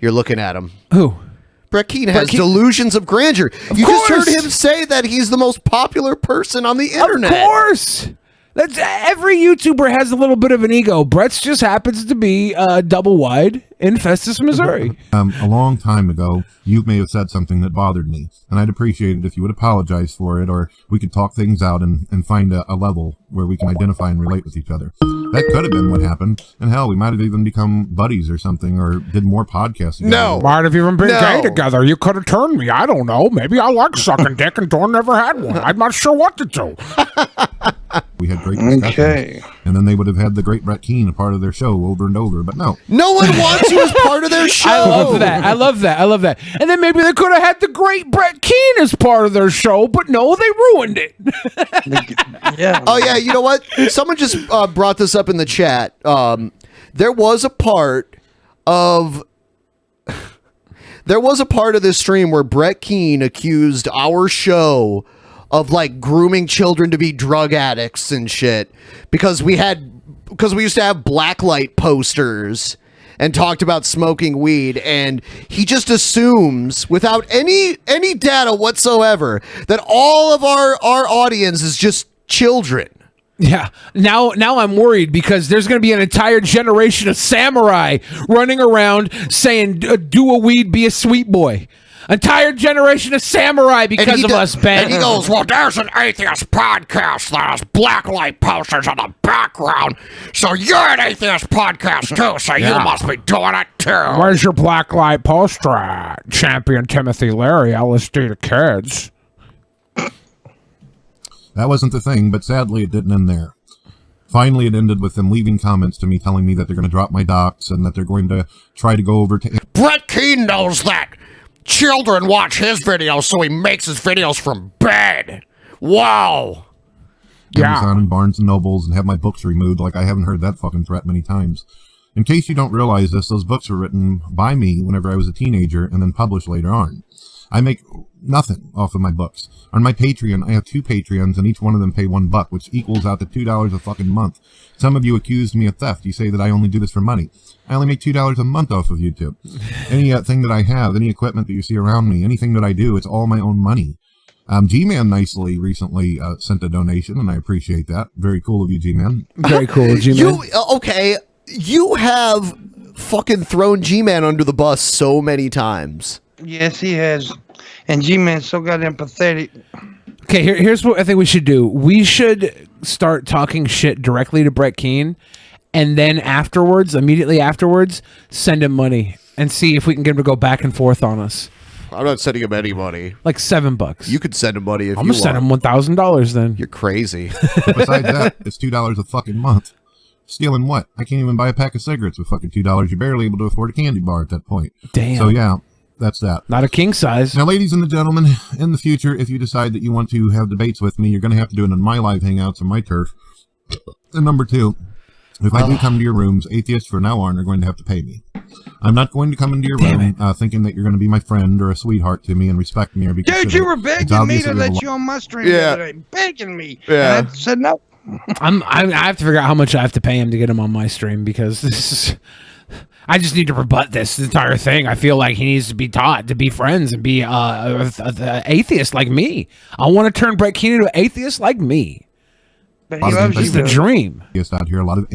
You're looking at him. Who? Brett Keane has delusions of grandeur. You course. just heard him say that he's the most popular person on the internet. Of course. That's, every YouTuber has a little bit of an ego. Brett's just happens to be double wide in Festus, Missouri. A long time ago, you may have said something that bothered me, and I'd appreciate it if you would apologize for it, or we could talk things out and find a level where we can identify and relate with each other. That could have been what happened, and hell, we might have even become buddies or something, or did more podcasts together. No. Might have even been gay together. You could have turned me. I don't know. Maybe I like sucking dick and Dawn never had one. I'm not sure what to do. We had great discussions, and then they would have had the great Brett Keane a part of their show over and over, but no. No one wants you as part of their show. I love that. I love that. I love that. And then maybe they could have had the great Brett Keane as part of their show, but no, they ruined it. Yeah. Oh, yeah. You know what? Someone just brought this up in the chat. There was a part of this stream where Brett Keane accused our show of like grooming children to be drug addicts and shit because we used to have blacklight posters and talked about smoking weed, and he just assumes without any data whatsoever that all of our audience is just children. Yeah. Now I'm worried because there's going to be an entire generation of samurai running around saying, do a weed, be a sweet boy. Entire generation of samurai because of us, Ben. And he goes, well, there's an atheist podcast that has blacklight posters in the background. So you're an atheist podcast too, so you must be doing it too. Where's your blacklight poster at? Champion Timothy Leary, LSD to kids. That wasn't the thing, but sadly it didn't end there. Finally, it ended with them leaving comments to me telling me that they're going to drop my docs and that they're going to try to go over to... Brett Keane knows that. Children watch his videos, so he makes his videos from bed. Wow. Amazon and Barnes & Nobles and have my books removed. Like, I haven't heard that fucking threat many times. In case you don't realize this, those books were written by me whenever I was a teenager and then published later on. I make nothing off of my books. On my Patreon, I have 2 Patreons, and each one of them pay $1, which equals out to $2 a fucking month. Some of you accused me of theft. You say that I only do this for money. I only make $2 a month off of YouTube. Any thing that I have, any equipment that you see around me, anything that I do, it's all my own money. G-Man nicely recently sent a donation, and I appreciate that. Very cool of you, G-Man. Very cool, G-Man. You have fucking thrown G-Man under the bus so many times. Yes, he has. And G-Man's so goddamn pathetic. Okay, here's what I think we should do. We should start talking shit directly to Brett Keane, and then immediately afterwards, send him money and see if we can get him to go back and forth on us. I'm not sending him any money. Like $7. You could send him money if I'm you gonna send him $1,000 then. You're crazy. Besides that, it's $2 a fucking month. Stealing what? I can't even buy a pack of cigarettes with fucking $2. You're barely able to afford a candy bar at that point. Damn. So yeah. That's that. Not a king size. Now, ladies and gentlemen, in the future, if you decide that you want to have debates with me, you're going to have to do it on my live hangouts on my turf. And number 2, if I do come to your rooms, atheists from now on are going to have to pay me. I'm not going to come into your room thinking that you're going to be my friend or a sweetheart to me and respect me or be Dude, you were begging me to let you on my stream the other day. Begging me. Yeah. And I said no. I have to figure out how much I have to pay him to get him on my stream because this is... I just need to rebut this entire thing. I feel like he needs to be taught to be friends and be an atheist like me. I want to turn Brett Keane into an atheist like me. This is the dream. Yes, out here a lot of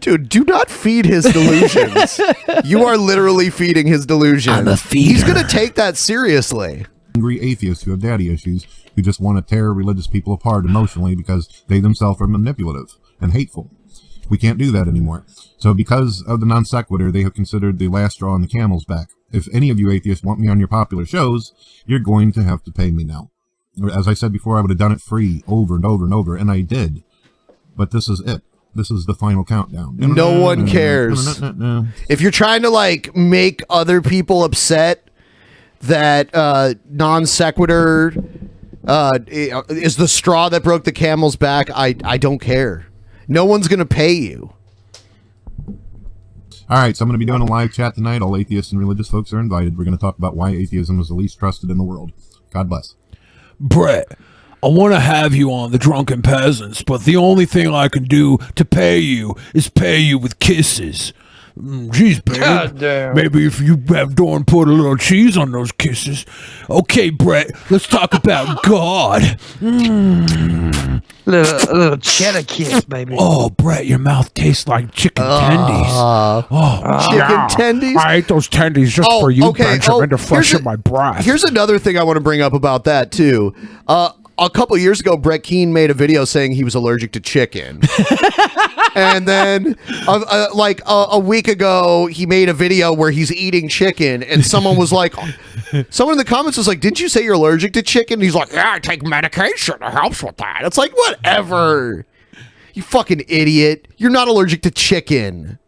Dude, do not feed his delusions. You are literally feeding his delusions. I'm a feeder. He's going to take that seriously. Angry atheists who have daddy issues, who just want to tear religious people apart emotionally because they themselves are manipulative and hateful. We can't do that anymore. So because of the non-sequitur, they have considered the last straw on the camel's back. If any of you atheists want me on your popular shows, you're going to have to pay me now. As I said before, I would have done it free over and over and over, and I did. But this is it. This is the final countdown. No one cares. If you're trying to, like, make other people upset that non-sequitur is the straw that broke the camel's back, I don't care. No one's going to pay you. All right, so I'm going to be doing a live chat tonight. All atheists and religious folks are invited. We're going to talk about why atheism is the least trusted in the world. God bless. Brett, I want to have you on the Drunken Peasants, but the only thing I can do to pay you is pay you with kisses. Geez, babe. God damn. Maybe if you have Dawn put a little cheese on those kisses. Okay, Brett, let's talk about God. Little cheddar kiss, baby. Oh, Brett, your mouth tastes like chicken tendies. Chicken tendies? I ate those tendies just for you, Benjamin, to freshen my breath. Here's another thing I want to bring up about that, too. A couple years ago, Brett Keane made a video saying he was allergic to chicken. And then, a week ago, he made a video where he's eating chicken, and someone was like, someone in the comments was like, didn't you say you're allergic to chicken? He's like, yeah, I take medication. It helps with that. It's like, whatever. You fucking idiot. You're not allergic to chicken.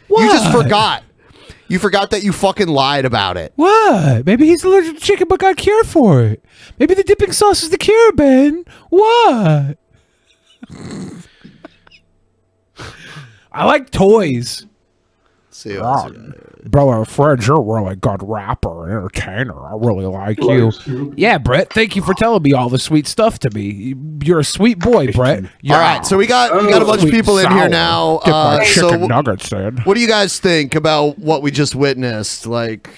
What? You just forgot. You forgot that you fucking lied about it. What? Maybe he's allergic to chicken but got cured for it. Maybe the dipping sauce is the cure, Ben. What? I like toys. See Brother Fred, you're a really good rapper and entertainer. I really like you. Yeah, Brett, thank you for telling me all the sweet stuff to me. You're a sweet boy, Brett. All right, so we got a bunch of people in here now. Get my chicken so nuggets in. what do you guys think about what we just witnessed? Like,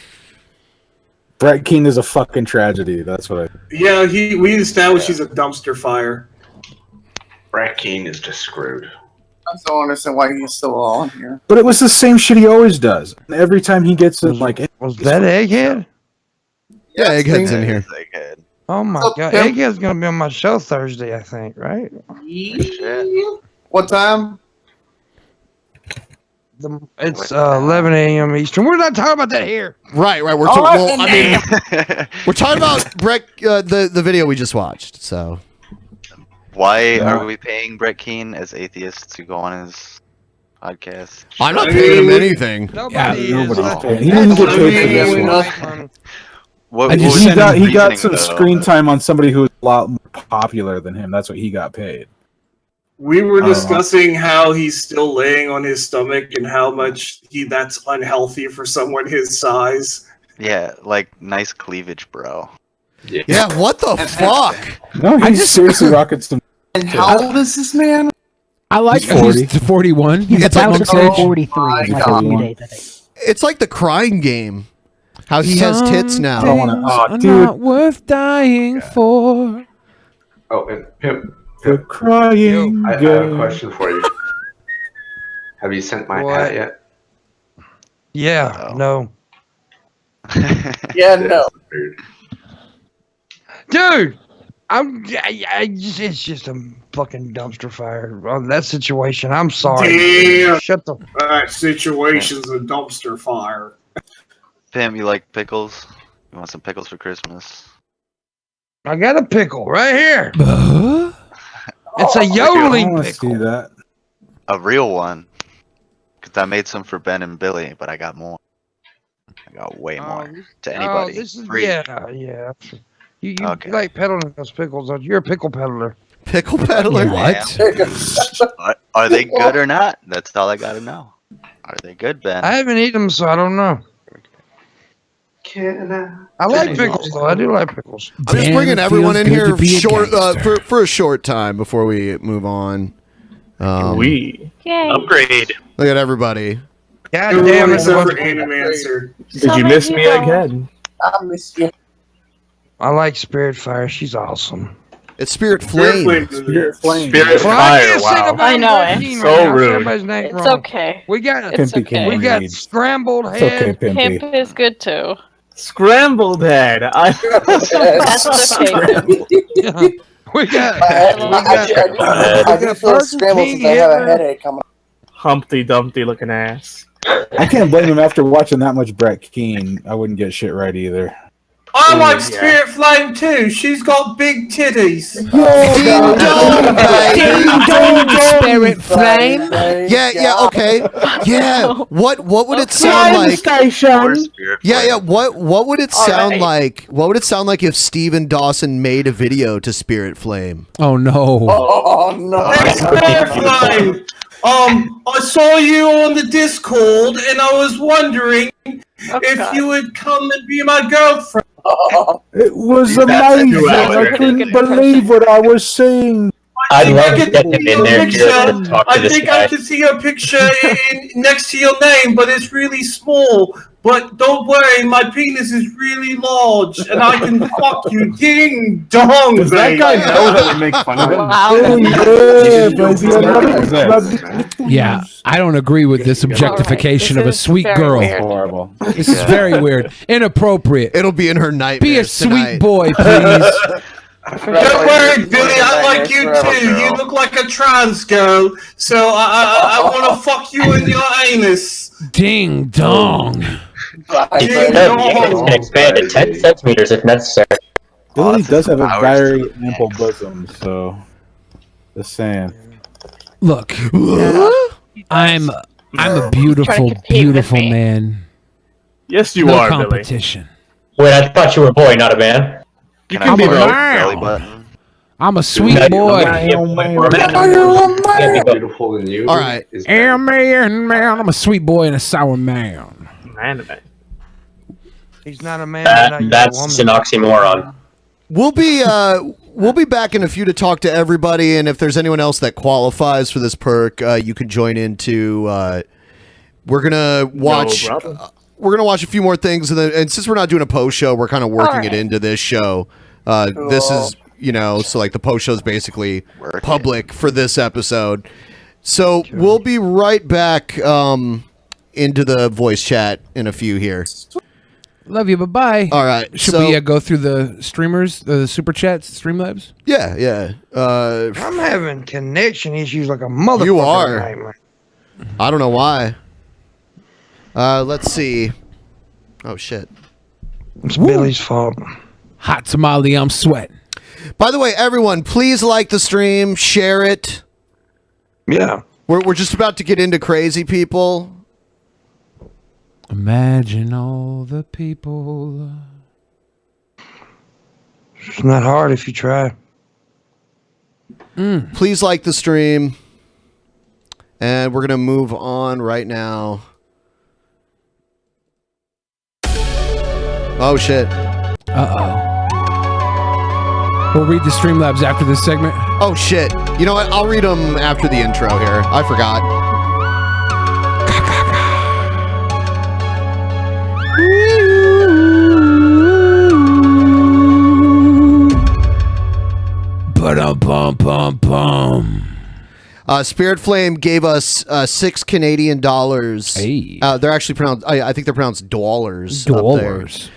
Brett Keane is a fucking tragedy. That's what I. Yeah, we established he's a dumpster fire. Brett Keane is just screwed. I don't understand why he's still on here. But it was the same shit he always does. Every time he gets it, like. Was that Egghead? Yeah, Egghead's in here. Oh my god, Egghead's gonna be on my show Thursday, I think, right? What time? It's 11 a.m. Eastern. We're not talking about that here. Right. We're Oh, well, I mean, we're talking about Brett, the video we just watched. So, why are we paying Brett Keane as atheist to go on his podcast? I'm not paying him anything. Nobody's paying. He didn't get paid for this one. He got some screen time on somebody who was a lot more popular than him. That's what he got paid. We were discussing how he's still laying on his stomach and how much that's unhealthy for someone his size. Yeah, like nice cleavage, bro. Yeah, what the fuck? No, he seriously rockets some. And how old is this man? I like He's 40. He's 41. He's It's about like to Monk's turn age. 43 in like a few days, I think. It's like the crying game. How he has tits now. Things are not worth dying for. Oh, and Pimp. The crying. I have a question for you. Have you sent my hat yet? Yeah, no. Yeah, no. Dude, it's just a fucking dumpster fire on that situation. I'm sorry. Damn. Shut the. That situation's a dumpster fire. Pam, you like pickles? You want some pickles for Christmas? I got a pickle right here. It's a yodeling pickle. See that? A real one. Because I made some for Ben and Billy, but I got more. I got way more to anybody. This is, Free. yeah. You Okay. like peddling those pickles. You're a pickle peddler. Pickle peddler? What? Are they good or not? That's all I gotta know. Are they good, Ben? I haven't eaten them, so I don't know. I like pickles, though. I do like pickles. I'm just bringing everyone in here short for a short time before we move on. Yay. Upgrade. Look at everybody. God damn it! Except for Animancer. Did you miss me again? I miss you. I like Spirit Fire. She's awesome. It's Spirit Flame. Spirit Flame. Spirit Fire. Wow. I know it. So rude. It's okay. We got It's okay. We got scrambled It's okay, head. Pimpy. Pimp is good too. Scrambled head. That's what it takes. We got. I can feel scrambled since I have a headache. Humpty Dumpty looking ass. I can't blame him after watching that much Brett Keane. I wouldn't get shit right either. I like Spirit Flame too. She's got big titties. Spirit Flame. Yeah, okay. Yeah. What would it sound like? Yeah. What would it sound like? What would it sound like if Steven Dawson made a video to Spirit Flame? Oh no. Oh no. Spirit Flame. I saw you on the Discord, and I was wondering if you would come and be my girlfriend. It was amazing. I couldn't believe what I was seeing. I love think to get him in there to talk to I this think guy. I can see your picture next to your name, but it's really small. But don't worry, my penis is really large, and I can fuck you. Ding dong. Does that guy know that we make fun of him? Yeah, I don't agree with this objectification of a sweet girl. Horrible. This is very weird. Inappropriate. It'll be in her nightmares. Be a sweet tonight. boy, please. Don't worry, Billy. I like you too. You look like a trans girl, so I want to fuck you in your anus. Ding dong. You can expand to 10 centimeters if necessary. Billy does have a very ample bosom, so just saying. Look, I'm a beautiful, beautiful man. Yes, you no are, competition. Wait, I thought you were a boy, not a man. You can be a man. I'm a sweet boy. Beautiful than you. All right. Man, I'm a sweet boy and a sour man. Man. He's not a man. That's an oxymoron. We'll be back in a few to talk to everybody, and if there's anyone else that qualifies for this perk, you can join into. We're gonna watch. We're gonna watch a few more things, and since we're not doing a post show, we're kind of working it into this show. This is, so like the post show is basically public for this episode. So we'll be right back into the voice chat in a few here. Love you. Bye-bye. All right. Should we go through the streamers, the super chats, Streamlabs? Yeah. I'm having connection issues like a motherfucker. You are. tonight, man. I don't know why. Let's see. Oh, shit. It's Billy's fault. Hot tamale, I'm sweating. By the way, everyone, please like the stream, share it. Yeah. We're just about to get into crazy people. Imagine all the people. It's not hard if you try. Please like the stream. And we're going to move on right now. Oh, shit. Uh-oh. We'll read the Streamlabs after this segment. Oh, shit. You know what? I'll read them after the intro here. I forgot. Spirit Flame gave us $6 Canadian. Hey. They're actually pronounced. I think they're pronounced dollars. Dollars.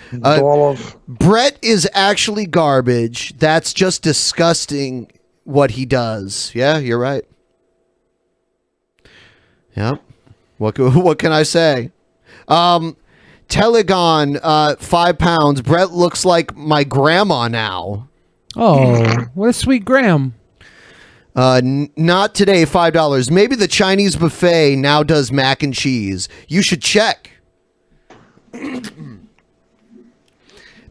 Brett is actually garbage. That's just disgusting. What he does. Yeah, you're right. Yep. What can I say? Telegon, 5 pounds. Brett looks like my grandma now. Oh, what a sweet Graham. Not today, $5. Maybe the Chinese buffet now does mac and cheese. You should check.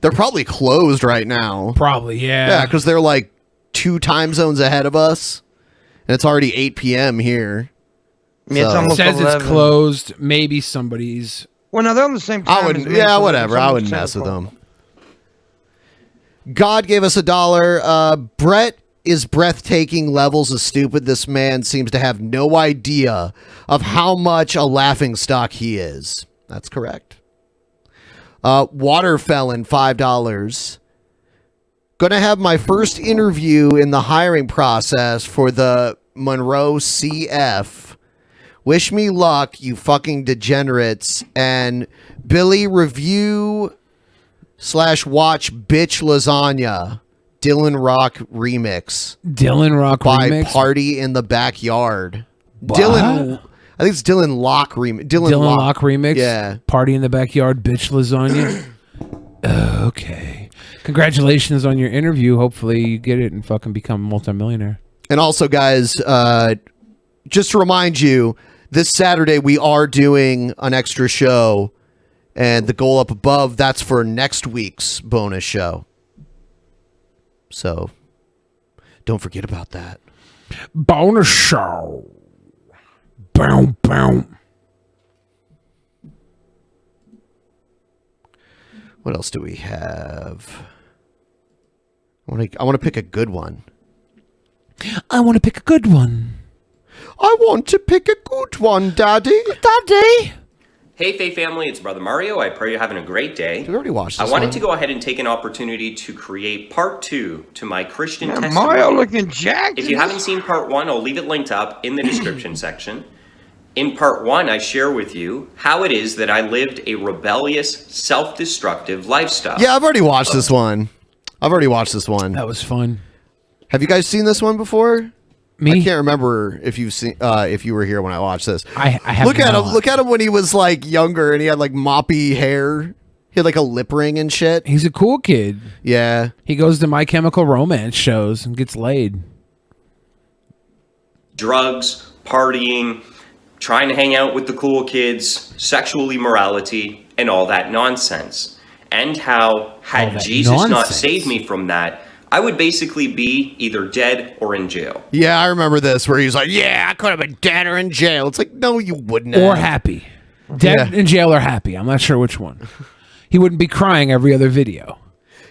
They're probably closed right now. Probably, yeah. Yeah, because they're like 2 time zones ahead of us. And it's already 8 p.m. here. Yeah, it's almost It says 11. it's closed. Maybe somebody's... Well, no, they're on the same time. I wouldn't. Yeah, whatever. I wouldn't mess with them. God gave us $1. Brett is breathtaking levels of stupid. This man seems to have no idea of how much a laughingstock he is. That's correct. Waterfelon, $5. Gonna have my first interview in the hiring process for the Monroe CF. Wish me luck, you fucking degenerates. And Billy review / watch Bitch Lasagna. Dylan Rock remix. Dylan Rock by remix? Party in the Backyard. What? Dylan, I think it's Dylan Locke remix. Dylan Locke remix? Yeah. Party in the Backyard, Bitch Lasagna? Okay. Congratulations on your interview. Hopefully you get it and fucking become a multimillionaire. And also, guys, just to remind you, this Saturday we are doing an extra show, and the goal up above, that's for next week's bonus show. So, don't forget about that. Bonus show. Boom, boom. What else do we have? I want to pick a good one. I want to pick a good one. I want to pick a good one, Daddy. Daddy. Hey, Faye family, it's Brother Mario. I pray you're having a great day. We already watched this I wanted one. to go ahead and take an opportunity to create part 2 to my Christian testimony. Mario looking jacked. If you haven't seen part 1, I'll leave it linked up in the description section. In part 1, I share with you how it is that I lived a rebellious, self-destructive lifestyle. Yeah, I've already watched this one. That was fun. Have you guys seen this one before? Me? I can't remember if you've seen if you were here when I watched this. I have Look at not. him. Look at him when he was like younger and he had like moppy hair. He had like a lip ring and shit. He's a cool kid. Yeah. He goes to My Chemical Romance shows and gets laid. Drugs, partying, trying to hang out with the cool kids, sexual immorality, and all that nonsense. And how, had Jesus not saved me from that, I would basically be either dead or in jail. Yeah, I remember this where he's like, yeah, I could have been dead or in jail. It's like, no, you wouldn't have. Or happy. Dead in jail or happy. I'm not sure which one. He wouldn't be crying every other video.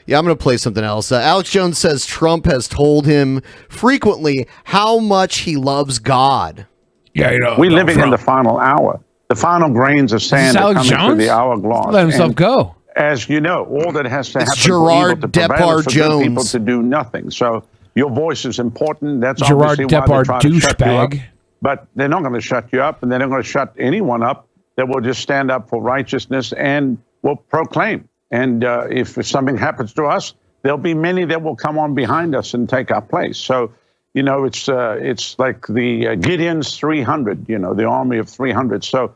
Yeah, I'm going to play something else. Alex Jones says Trump has told him frequently how much he loves God. Yeah, we're living in the final hour. The final grains of sand are coming through the hourglass. Let himself go. As you know, all that has to happen Gerard for evil to prevail is for good people Jones. to do nothing. So your voice is important. That's Gerard obviously why they try to shut you up. douchebag. But they're not going to shut you up, and they're not going to shut anyone up that will just stand up for righteousness and will proclaim. And if something happens to us, there'll be many that will come on behind us and take our place. So, it's like the Gideon's 300, the army of 300. So,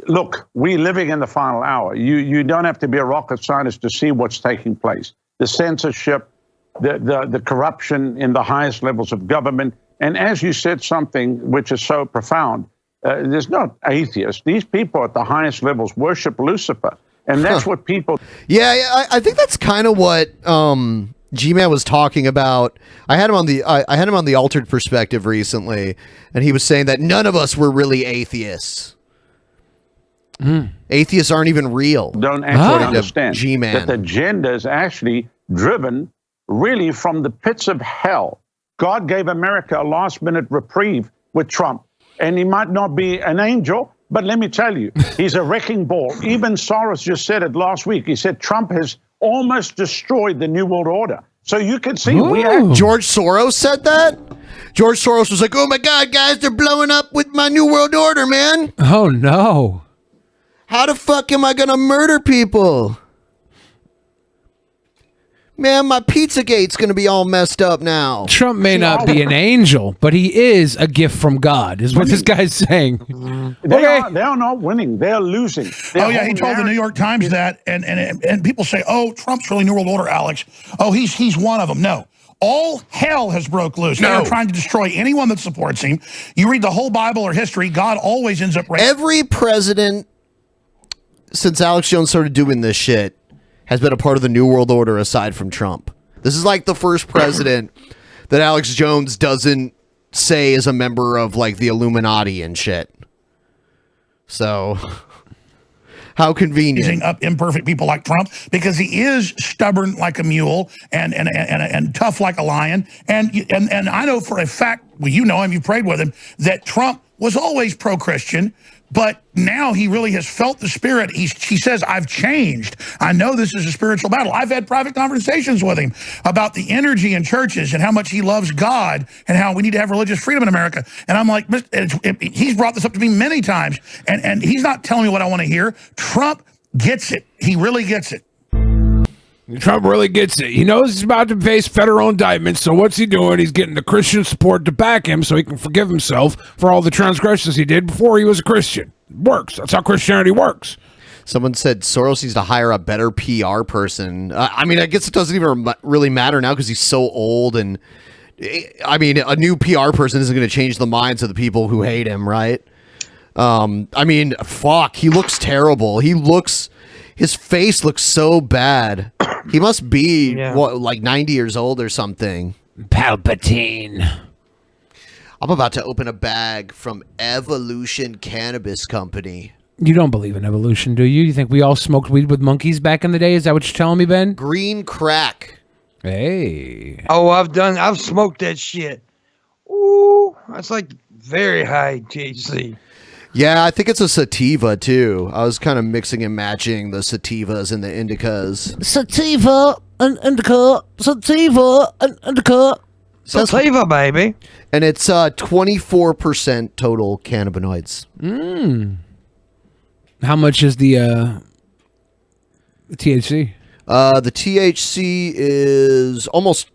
look, we're living in the final hour. You don't have to be a rocket scientist to see what's taking place. The censorship, the corruption in the highest levels of government. And as you said something which is so profound, there's not atheists. These people at the highest levels worship Lucifer. And that's what people... Yeah, I think that's kind of what G-Man was talking about. I had him on the Altered Perspective recently, and he was saying that none of us were really atheists. Atheists aren't even real. Don't actually understand G-Man. that the agenda is actually driven really from the pits of hell. God gave America a last-minute reprieve with Trump, and he might not be an angel, but let me tell you, he's a wrecking ball. Even Soros just said it last week. He said Trump has almost destroyed the New World Order. So you can see George Soros said that? George Soros was like, oh my God, guys, they're blowing up with my New World Order, man. Oh, no. How the fuck am I going to murder people? Man, my Pizzagate's going to be all messed up now. Trump may not be an angel, but he is a gift from God, is what this guy's saying. They are not winning. They're losing. Oh, yeah, he told the New York Times that, and people say, oh, Trump's really New World Order, Alex. Oh, he's one of them. No. All hell has broke loose. They are trying to destroy anyone that supports him. You read the whole Bible or history, God always ends up... Every president since Alex Jones started doing this shit has been a part of the New World Order aside from Trump. This is like the first president that Alex Jones doesn't say is a member of like the Illuminati and shit. So, how convenient. Using up imperfect people like Trump because he is stubborn like a mule and tough like a lion. And I know for a fact, well, you know him, you prayed with him, that Trump was always pro-Christian. But now he really has felt the spirit. He says, I've changed. I know this is a spiritual battle. I've had private conversations with him about the energy in churches and how much he loves God and how we need to have religious freedom in America. And I'm like, he's brought this up to me many times. And he's not telling me what I want to hear. Trump gets it. He really gets it. Trump really gets it. He knows he's about to face federal indictment, so what's he doing? He's getting the Christian support to back him so he can forgive himself for all the transgressions he did before he was a Christian. It works. That's how Christianity works. Someone said Soros needs to hire a better PR person. I mean, I guess it doesn't even really matter now because he's so old. And I mean, a new PR person isn't going to change the minds of the people who hate him, right? I mean, fuck, he looks terrible. His face looks so bad. He must be, like 90 years old or something. Palpatine. I'm about to open a bag from Evolution Cannabis Company. You don't believe in evolution, do you? You think we all smoked weed with monkeys back in the day? Is that what you're telling me, Ben? Green crack. Hey. Oh, I've smoked that shit. Ooh, that's like very high THC. Yeah, I think it's a sativa too. I was kind of mixing and matching the sativas and the indicas. Sativa and indica. Sativa and indica. Sativa, baby. And it's 24% total cannabinoids. How much is the THC? The THC is almost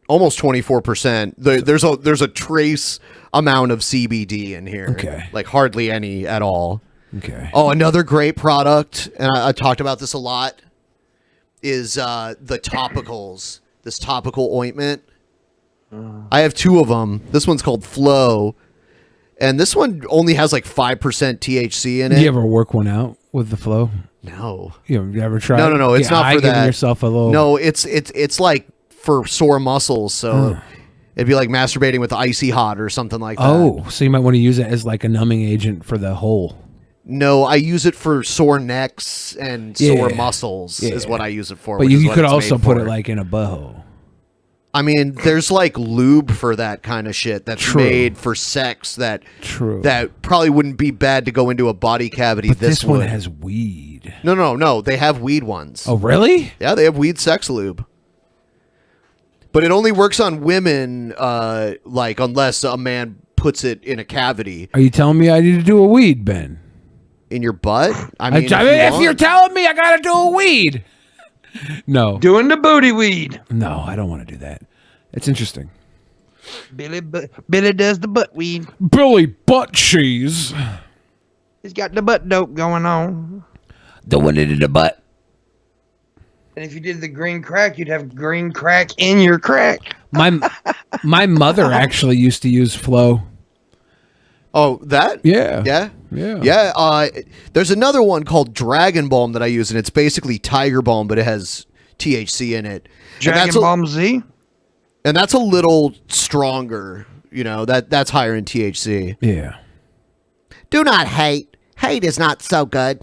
24%. There's a trace amount of CBD in here. Okay. Like hardly any at all. Okay. Oh, another great product, and I talked about this a lot, is the topicals. This topical ointment. I have 2 of them. This one's called Flow, and this one only has like 5% THC in it. Do you ever work one out with the flow? No. You ever tried? No. It's not for giving that. yourself a little. No, it's like for sore muscles. So it'd be like masturbating with icy hot or something like that. Oh, so you might want to use it as like a numbing agent for the hole. No, I use it for sore necks and sore muscles. Is what I use it for. But which you is what could it's also made put for. it like in a butthole. I mean, there's like lube for that kind of shit that's True. made for sex that True. that probably wouldn't be bad to go into a body cavity. But this one would. has weed. No. They have weed ones. Oh, really? Yeah, they have weed sex lube. But it only works on women, like unless a man puts it in a cavity. Are you telling me I need to do a weed, Ben? In your butt? I mean, if you're telling me I gotta do a weed. No. Doing the booty weed. No, I don't want to do that. It's interesting. Billy does the butt weed. Billy Butt Cheese. He's got the butt dope going on. The one in the butt. And if you did the green crack, you'd have green crack in your crack. My mother actually used to use Flow. Oh, that? Yeah. Yeah. There's another one called Dragon Balm that I use, and it's basically Tiger Balm, but it has THC in it. Dragon Balm Z? And that's a little stronger. You know, that's higher in THC. Yeah. Do not hate. Hate is not so good.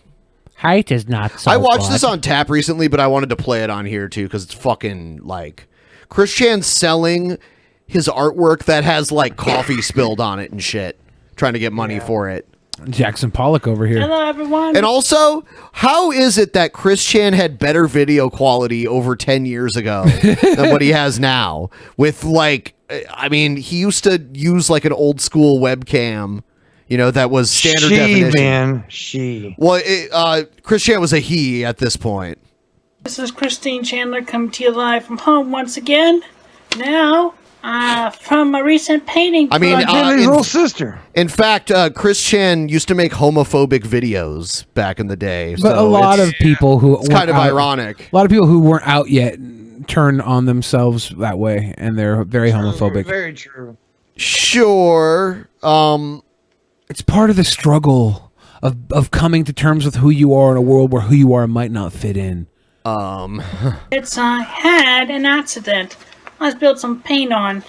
Hate is not so I watched good. this on tap recently, but I wanted to play it on here too because it's fucking like Chris Chan's selling his artwork that has like coffee spilled on it and shit, trying to get money for it. Jackson Pollock over here. Hello, everyone. And also, how is it that Chris Chan had better video quality over 10 years ago than what he has now? With like, I mean, he used to use like an old school webcam, you know, that was standard definition. Man. She. Well, Chris Chan was a he at this point. This is Christine Chandler coming to you live from home once again. Now, from my recent painting. I mean, Billy's little sister. In fact, Chris Chan used to make homophobic videos back in the day. But a lot of people who it's kind of weren't out- ironic. A lot of people who weren't out yet turn on themselves that way, and they're very homophobic. Very true. Sure. It's part of the struggle of coming to terms with who you are in a world where who you are might not fit in. It's I had an accident. I was built some paint on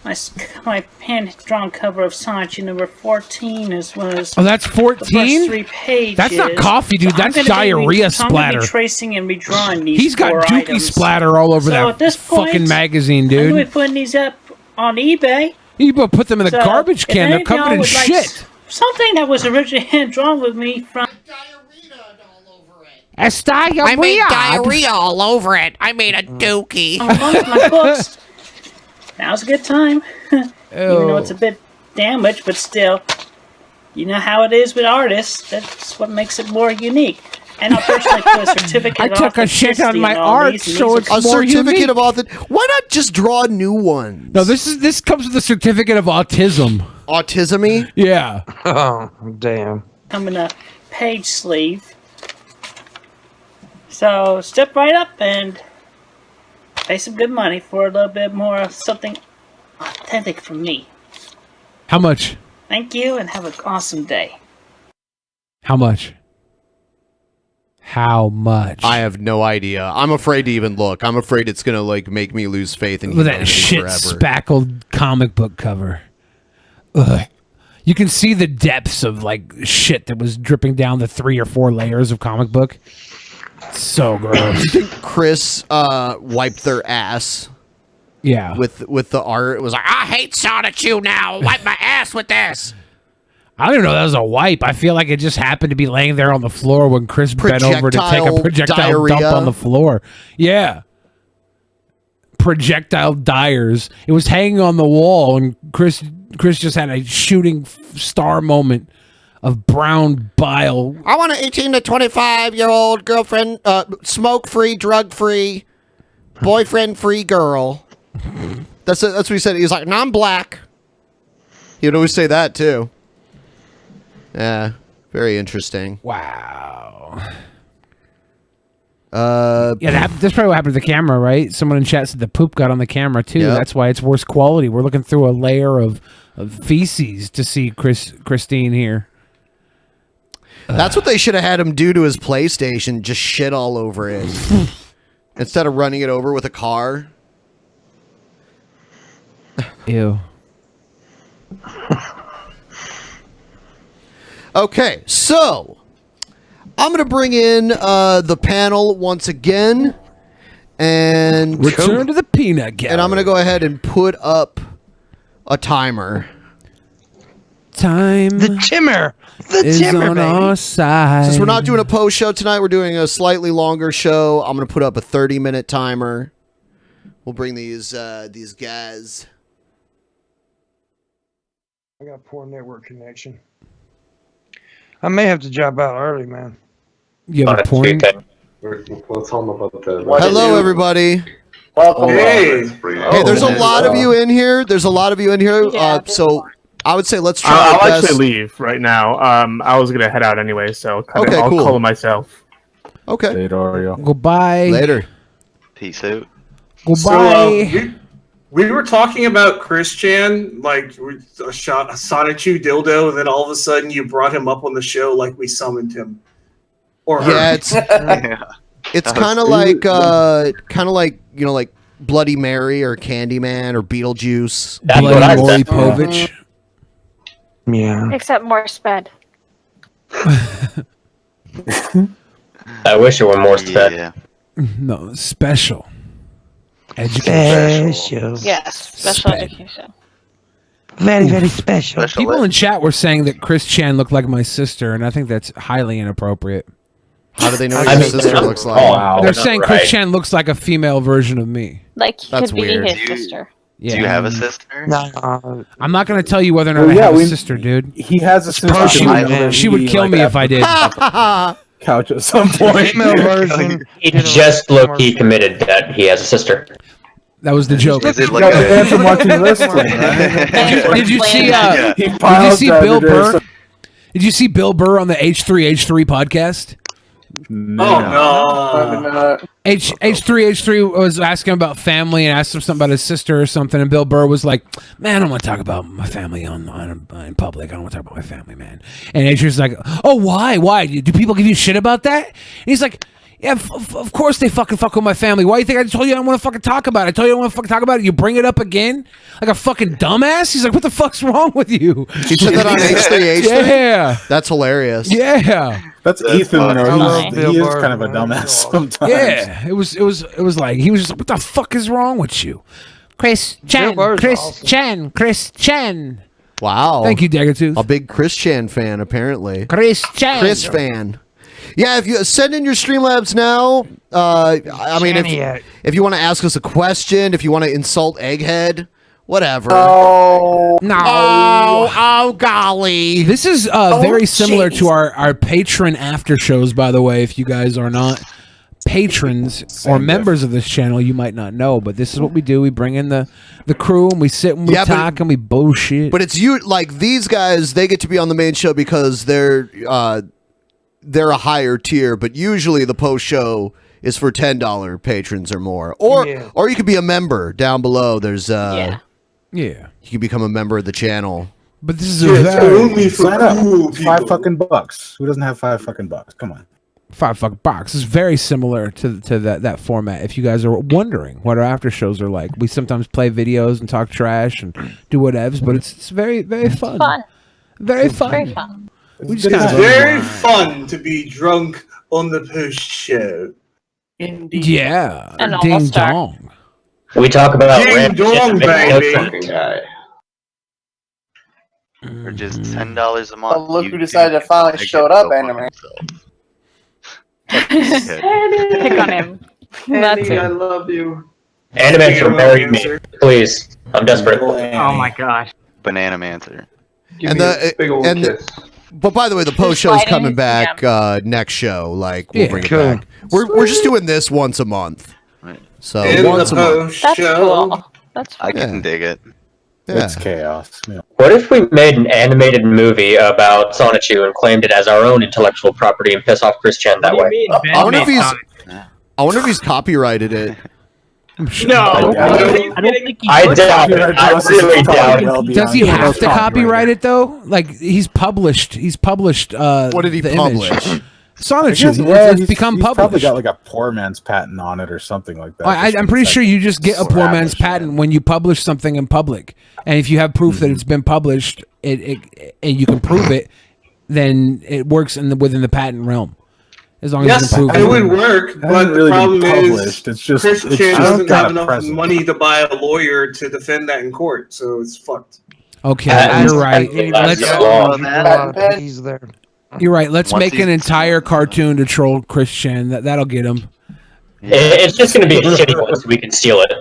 my hand-drawn cover of Science number 14 as well as Oh, that's the first 14? 3 pages. That's not coffee, dude. So I'm That's gonna be diarrhea so I'm gonna splatter. be tracing and redrawing these He's got 4 dookie items. splatter all over So that at this point, fucking magazine, I'm going to dude. be putting these up on eBay. You put them in the So, garbage if can. any They're of y'all covered in would like shit. something that was originally hand-drawn with me from... It's diarrhea. I made diarrhea all over it. I made a dookie. One of my books. Now's a good time. Even though it's a bit damaged, but still, you know how it is with artists. That's what makes it more unique. And I'll personally put a certificate I of took a shit on authenticity my on all art, these, and so these it's are- A more certificate unique. of authenticity. Why not just draw new ones? No, this comes with a certificate of autism. Autism-y? Yeah. Oh, damn. come in a page sleeve. So step right up and pay some good money for a little bit more of something authentic from me. How much? Thank you and have an awesome day. How much? How much? I have no idea. I'm afraid to even look. I'm afraid it's gonna like make me lose faith in With humanity that shit forever. spackled comic book cover. Ugh. You can see the depths of like shit that was dripping down the 3 or 4 layers of comic book. So gross. You think Chris wiped their ass? Yeah. With the art, it was like, I hate Sonichu now. Wipe my ass with this. I don't even know that was a wipe. I feel like it just happened to be laying there on the floor when Chris bent over to take a projectile dump on the floor. Yeah. Projectile dyers. It was hanging on the wall, and Chris just had a shooting star moment of brown bile. I want an 18 to 25-year-old girlfriend, smoke-free, drug-free, boyfriend-free girl. That's what he said. He was like, "No, I'm black." He would always say that too. Yeah, very interesting. Wow. Yeah, that's probably what happened to the camera, right? Someone in chat said the poop got on the camera too. Yep. That's why it's worse quality. We're looking through a layer of feces to see Christine here. That's what they should have had him do to his PlayStation. Just shit all over it instead of running it over with a car. Ew. Okay, so I'm going to bring in the panel once again. And return to the peanut gallery. And I'm going to go ahead and put up a timer. Time. The timmer. The is timmer, on baby. our side. Since we're not doing a post show tonight, we're doing a slightly longer show. I'm going to put up a 30-minute timer. We'll bring these guys. I got poor network connection. I may have to drop out early, man. You have a porn? Let's tell them about the... Hello, everybody. Welcome. Hey, there's a lot of you in here. There's a lot of you in here. So I would say let's try. I'll actually leave right now. I was gonna head out anyway, so I'll call myself. Okay. Later, Oreo. Goodbye. Later. Peace out. Goodbye. We were talking about Chris Chan, like a Sonichu dildo, and then all of a sudden you brought him up on the show like we summoned him. Or her. Yeah, it's kind of like like Bloody Mary or Candyman or Beetlejuice. That's what I said. Povich. Yeah. Except more sped. I wish it were more sped. No, special. Education. Yes, special education. Very, very special. People in chat were saying that Chris Chan looked like my sister, and I think that's highly inappropriate. How do they know what your sister looks like? Oh, they're saying Chris Chan looks like a female version of me. Like he That's could be weird. his sister. Yeah. Do you have a sister? No. I'm not going to tell you whether or not I have a sister, dude. He has a sister. She would kill me if I did. Couch at some point. He just low-key committed that he has a sister. That was the joke. Is it like Got a... banned from watching wrestling, right? Did you see? Yeah. Did you see Bill Burr? Did you see Bill Burr on the H3H3 podcast? No. H3H3 was asking about family and asked him something about his sister or something, and Bill Burr was like, "Man, I don't want to talk about my family in public. I don't want to talk about my family, man." And H3's like, "Oh, why? Why? Do people give you shit about that?" And he's like, "Yeah, of course they fucking fuck with my family. Why do you think I told you I don't want to fucking talk about it? I told you I don't want to fucking talk about it. You bring it up again like a fucking dumbass." He's like, "What the fuck's wrong with you?" He said that on H3H3? Yeah. That's hilarious. Yeah. That's Ethan. love He Bill is Burr, kind of a man. dumbass sometimes. Yeah. It was like he was just like, "What the fuck is wrong with you?" Chris Chan. Bill Burr's Chris awesome. Chan. Chris Chan. Wow. Thank you, Daggotooth. A big Chris Chan fan, apparently. Chris Chan. Chris fan. Yeah, if you send in your Streamlabs now, I mean, if you want to ask us a question, if you want to insult Egghead, whatever. Oh, no. Oh, golly. This is very similar to our patron after shows, by the way. If you guys are not patrons or members of this channel, you might not know, but this is what we do. We bring in the crew and we sit and we talk and we bullshit. But it's you, like these guys, they get to be on the main show because they're a higher tier, but usually the post show is for $10 patrons or more. Or you could be a member down below. There's Yeah. You can become a member of the channel. But this is only for cool people. $5 Who doesn't have $5 Come on. $5 is very similar to that format. If you guys are wondering what our after shows are like, we sometimes play videos and talk trash and do whatevs, but it's very, very fun. Fun. Very It's fun. very fun. It's very fun to be drunk on the post show. Indeed. Yeah. An Ding all-star. dong. We talk about Ding random shit dong, that makes no baby. sense. Or just $10 a month. Oh, look who decided to finally showed up, anime. Pick on him. That's Andy, I it. love you. Animation, marry me, please. I'm desperate. Oh my gosh. Banana Mancer. And but by the way, the post show's coming back next show. Like we'll bring it back. We're just doing this once a month. So once a month. That's cool. That's I can dig it. Yeah. It's chaos. Yeah. What if we made an animated movie about Sonichu and claimed it as our own intellectual property and piss off Chris Chen that way? I wonder if he's copyrighted it. No, I don't think he I doubt it. I really doubt it. Does he have to copyright it though? Like he's published. What did he publish? Sonichu. It's become he's published. Probably got like a poor man's patent on it or something like that. I'm pretty sure you just get a poor man's patent when you publish something in public, and if you have proof that it's been published, and you can prove it, then it works within the patent realm. As long as you can prove it would work, but really the problem been is published. It's just- Chris it's Chan just doesn't got have a enough presence. money to buy a lawyer to defend that in court, so it's fucked. Okay, you're right. He's there. You're right. Let's Once make he- an entire cartoon to troll Christian. That'll get him. It's just going to be a shitty one so we can steal it.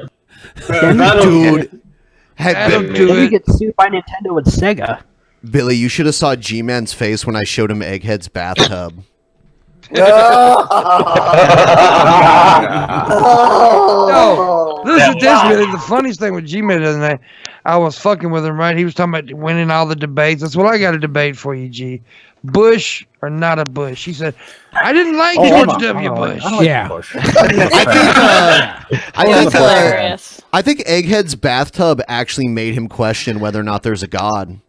Dude, Adam, Billy, Then we get sued by Nintendo and Sega. Billy, you should have saw G-Man's face when I showed him Egghead's bathtub. No, listen to this, really. The funniest thing with G-Man the other night, I was fucking with him, right? He was talking about winning all the debates. That's what I got a debate for you, G. Bush or not a Bush? He said, I didn't like George W. Bush. Yeah. I think Egghead's bathtub actually made him question whether or not there's a god.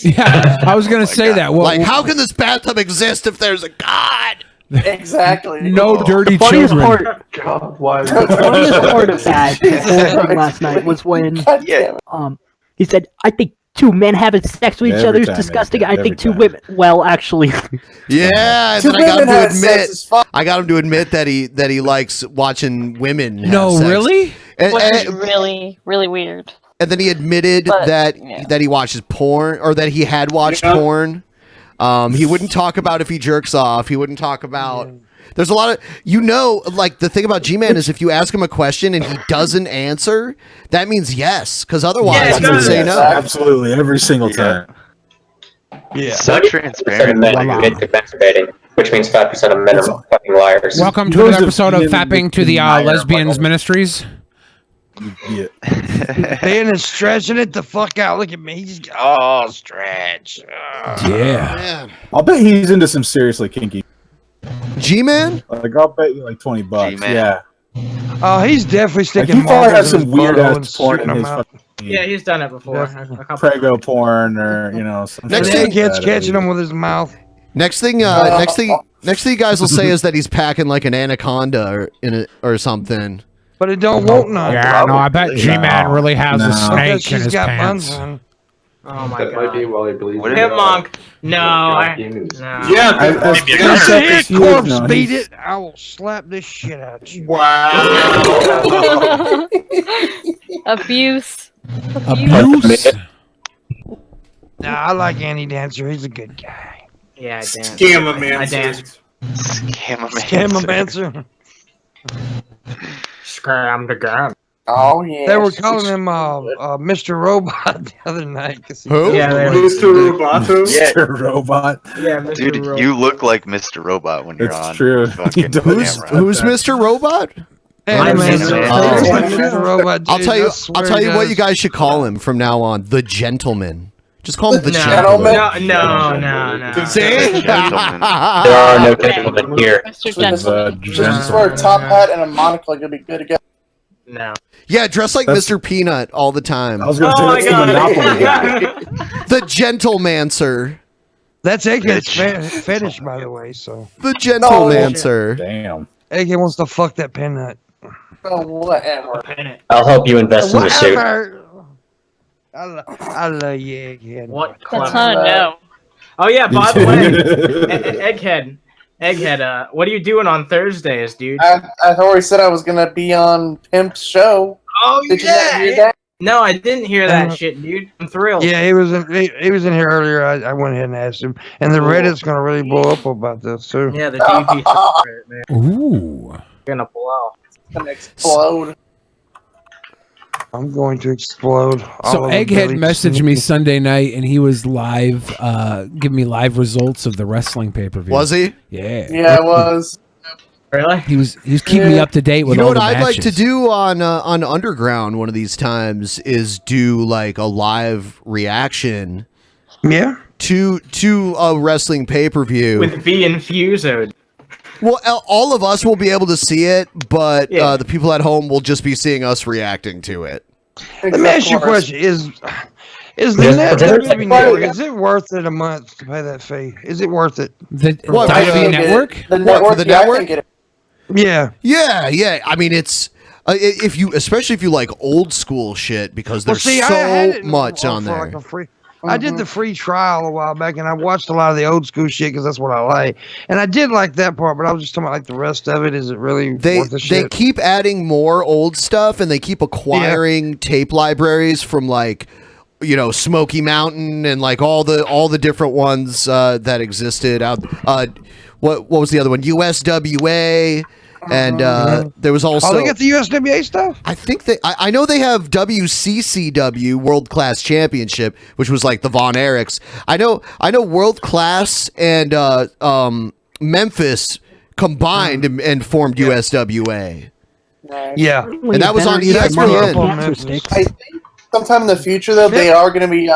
Yeah, I was gonna say that. Well, like, how can this bathtub exist if there's a god? Exactly. No dirty funniest children. part- God, why? The funniest part of that whole thing last night was when he said, I think two men having sex with each Every other is time, disgusting. every I think two time. women. Well, actually. Yeah, and Two then I got him women to had sex admit. I got him to admit that he likes watching women. have No, sex. really? And, Which is and, really, really weird. and then he admitted But, that yeah. that he watches porn, or that he had watched porn. He wouldn't talk about if he jerks off. He wouldn't talk about. There's a lot of, like the thing about G-Man is if you ask him a question and he doesn't answer, that means yes, because otherwise he would say no. Absolutely, every single time. Yeah. So transparent. Men admit to masturbating, which means 5% of men are fucking liars. Welcome to another episode of Fapping to the Lesbians Ministries. Yeah. Ben is stretching it the fuck out. Look at me. He just stretch. Yeah. I'll bet he's into some seriously kinky. G-Man? Like I'll bet you like $20. G-Man. Yeah. Oh, he's definitely Like, sticking he probably marbles has in some his weird butthole and ass porn shooting in them his out. fucking Yeah, he's done it before. prego porn or some Next shit thing like kid's that. catching him with his mouth. Next thing you guys will say is that he's packing like an anaconda or something. But it don't want none. Yeah, no, I bet G-Man really has a snake in She's his got pants. buns on. Oh my That might be god. while he believes. Pimpmunk. No, God, no. Yeah, As Here, concept is corpse huge, no, beat he's- it. I will slap this shit out of you. Wow. Abuse. Abuse? Nah, I like Andy Dancer. He's a good guy. Yeah, I danced. Scam-a-mancer. I danced. Scam-a-mancer. Scam the gun. Oh yeah. They were calling him Mr. Robot the other night. Who? Yeah, Mr. Roboto? Mr. Robot. Yeah, Mr. Dude, Ro- you look like Mr. Robot when you're It's on. true. fucking Who's camera. Mr. Robot? Mr. Robot. I'll dude, tell you. I swear I'll tell you he what does. you guys should call him from now on. The Gentleman. Just call him the No, Gentleman. no. See? Gentleman. There are no gentlemen here. Mr. Gentleman. Just wear a top hat and a monocle, you'll be good to go. No. Yeah, dress like That's- Mr. Peanut all the time. I was gonna Oh my say that's the Monopoly guy. god. The Gentlemancer. That's Egghead's fetish, by the way. So The Gentlemancer. Damn. Egghead wants to fuck that peanut. Oh, whatever. I'll help you invest in the suit. Whatever. I love you, Egghead. What? That's not a no. Oh yeah, by the way, Egghead, what are you doing on Thursdays, dude? I already said I was gonna be on Pimp's show. Oh Did you not hear that? No, I didn't hear that shit, dude. I'm thrilled. Yeah, he was in here earlier. I went ahead and asked him, and the Reddit's gonna really blow up about this too. Yeah, the DP subreddit, man. Ooh. Gonna blow. It's gonna explode. I'm going to explode. So Egghead messaged me Sunday night, and he was live, giving me live results of the wrestling pay-per-view. Was he? Yeah. Yeah, it was. Really? He was keeping me up to date with You know all what the I'd like to matches. do on Underground one of these times is do like a live reaction. Yeah. To a wrestling pay-per-view With V and Fuso. Well, all of us will be able to see it, but the people at home will just be seeing us reacting to it. Let me ask you a question: Is the net WWE network, is it worth it a month to pay that fee? Is it worth it? The WWE network? The What, network, for the yeah, I network? think it- Yeah. Yeah. I mean, it's especially if you like old school shit, because there's I had so it much on for there. like a free. I did the free trial a while back, and I watched a lot of the old school shit because that's what I like. And I did like that part, but I was just talking about like the rest of it. Is it really worth the shit? They keep adding more old stuff, and they keep acquiring tape libraries from like, Smoky Mountain and like all the different ones that existed out. What was the other one? USWA. And there was also. Oh, they got the USWA stuff. I think I know they have WCCW World Class Championship, which was like the Von Erichs. I know World Class and Memphis combined and formed USWA. Yeah, and that was on ESPN. I think sometime in the future, though, they are going to be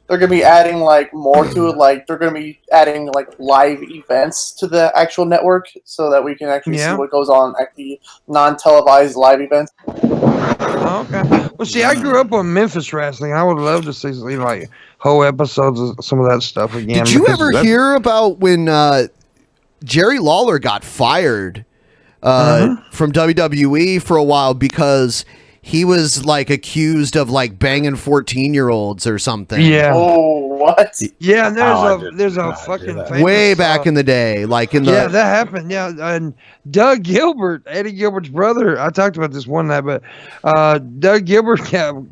they're going to be adding like more to it. Like they're going to be adding like live events to the actual network, so that we can actually see what goes on at the non-televised live events. Oh, okay. Well, see, I grew up on Memphis wrestling. I would love to see like whole episodes of some of that stuff again. Did you ever hear about when Jerry Lawler got fired from WWE for a while because he was like accused of like banging 14-year-olds or something? Yeah. Oh, what? Yeah, there's a fucking famous, way back in the day, like in the that happened. Yeah, and Doug Gilbert, Eddie Gilbert's brother. I talked about this one night, but Doug Gilbert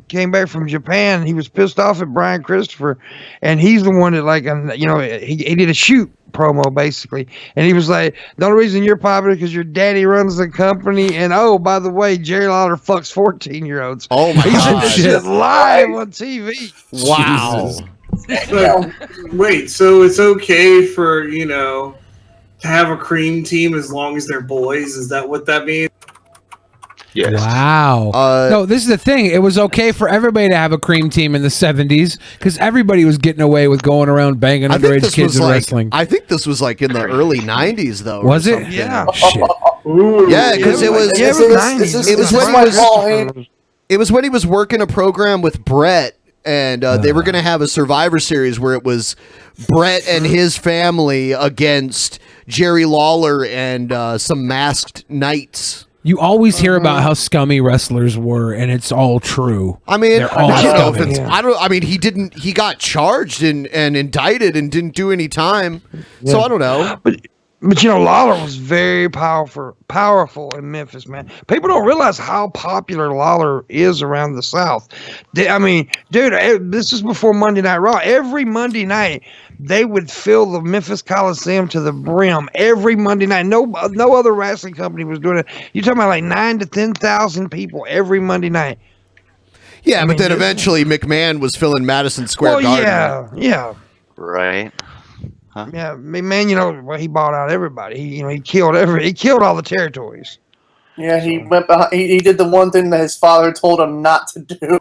came back from Japan. He was pissed off at Brian Christopher, and he's the one that he did a shoot promo basically, and he was like, the only reason you're popular because your daddy runs the company, and oh, by the way, Jerry Lawler fucks 14-year-olds. Oh my god, he said this shit live on TV. Wow. But, wait, so it's okay for to have a cream team as long as they're boys? Is that what that means? Yes. Wow. No, this is the thing. It was okay for everybody to have a cream team in the 70s because everybody was getting away with going around banging underage kids in wrestling. I think this was like in the early 90s, though. Was or it? something. Yeah. Shit. Yeah, because it was. It was when he was working a program with Brett, and they were going to have a Survivor Series where it was Brett and his family against Jerry Lawler and some masked knights. You always hear about how scummy wrestlers were, and it's all true. I mean, They're all scummy. I mean, he got charged and indicted and didn't do any time. So I don't know. But Lawler was very powerful in Memphis, man. People don't realize how popular Lawler is around the South. I mean, dude, this is before Monday Night Raw. Every Monday night, they would fill the Memphis Coliseum to the brim. Every Monday night, no other wrestling company was doing it. You're talking about like 9,000 to 10,000 people every Monday night. Yeah, but then eventually McMahon was filling Madison Square Garden. Yeah. Right. Huh? Yeah, man, he bought out everybody. He killed all the territories. Yeah, he went behind. He did the one thing that his father told him not to do.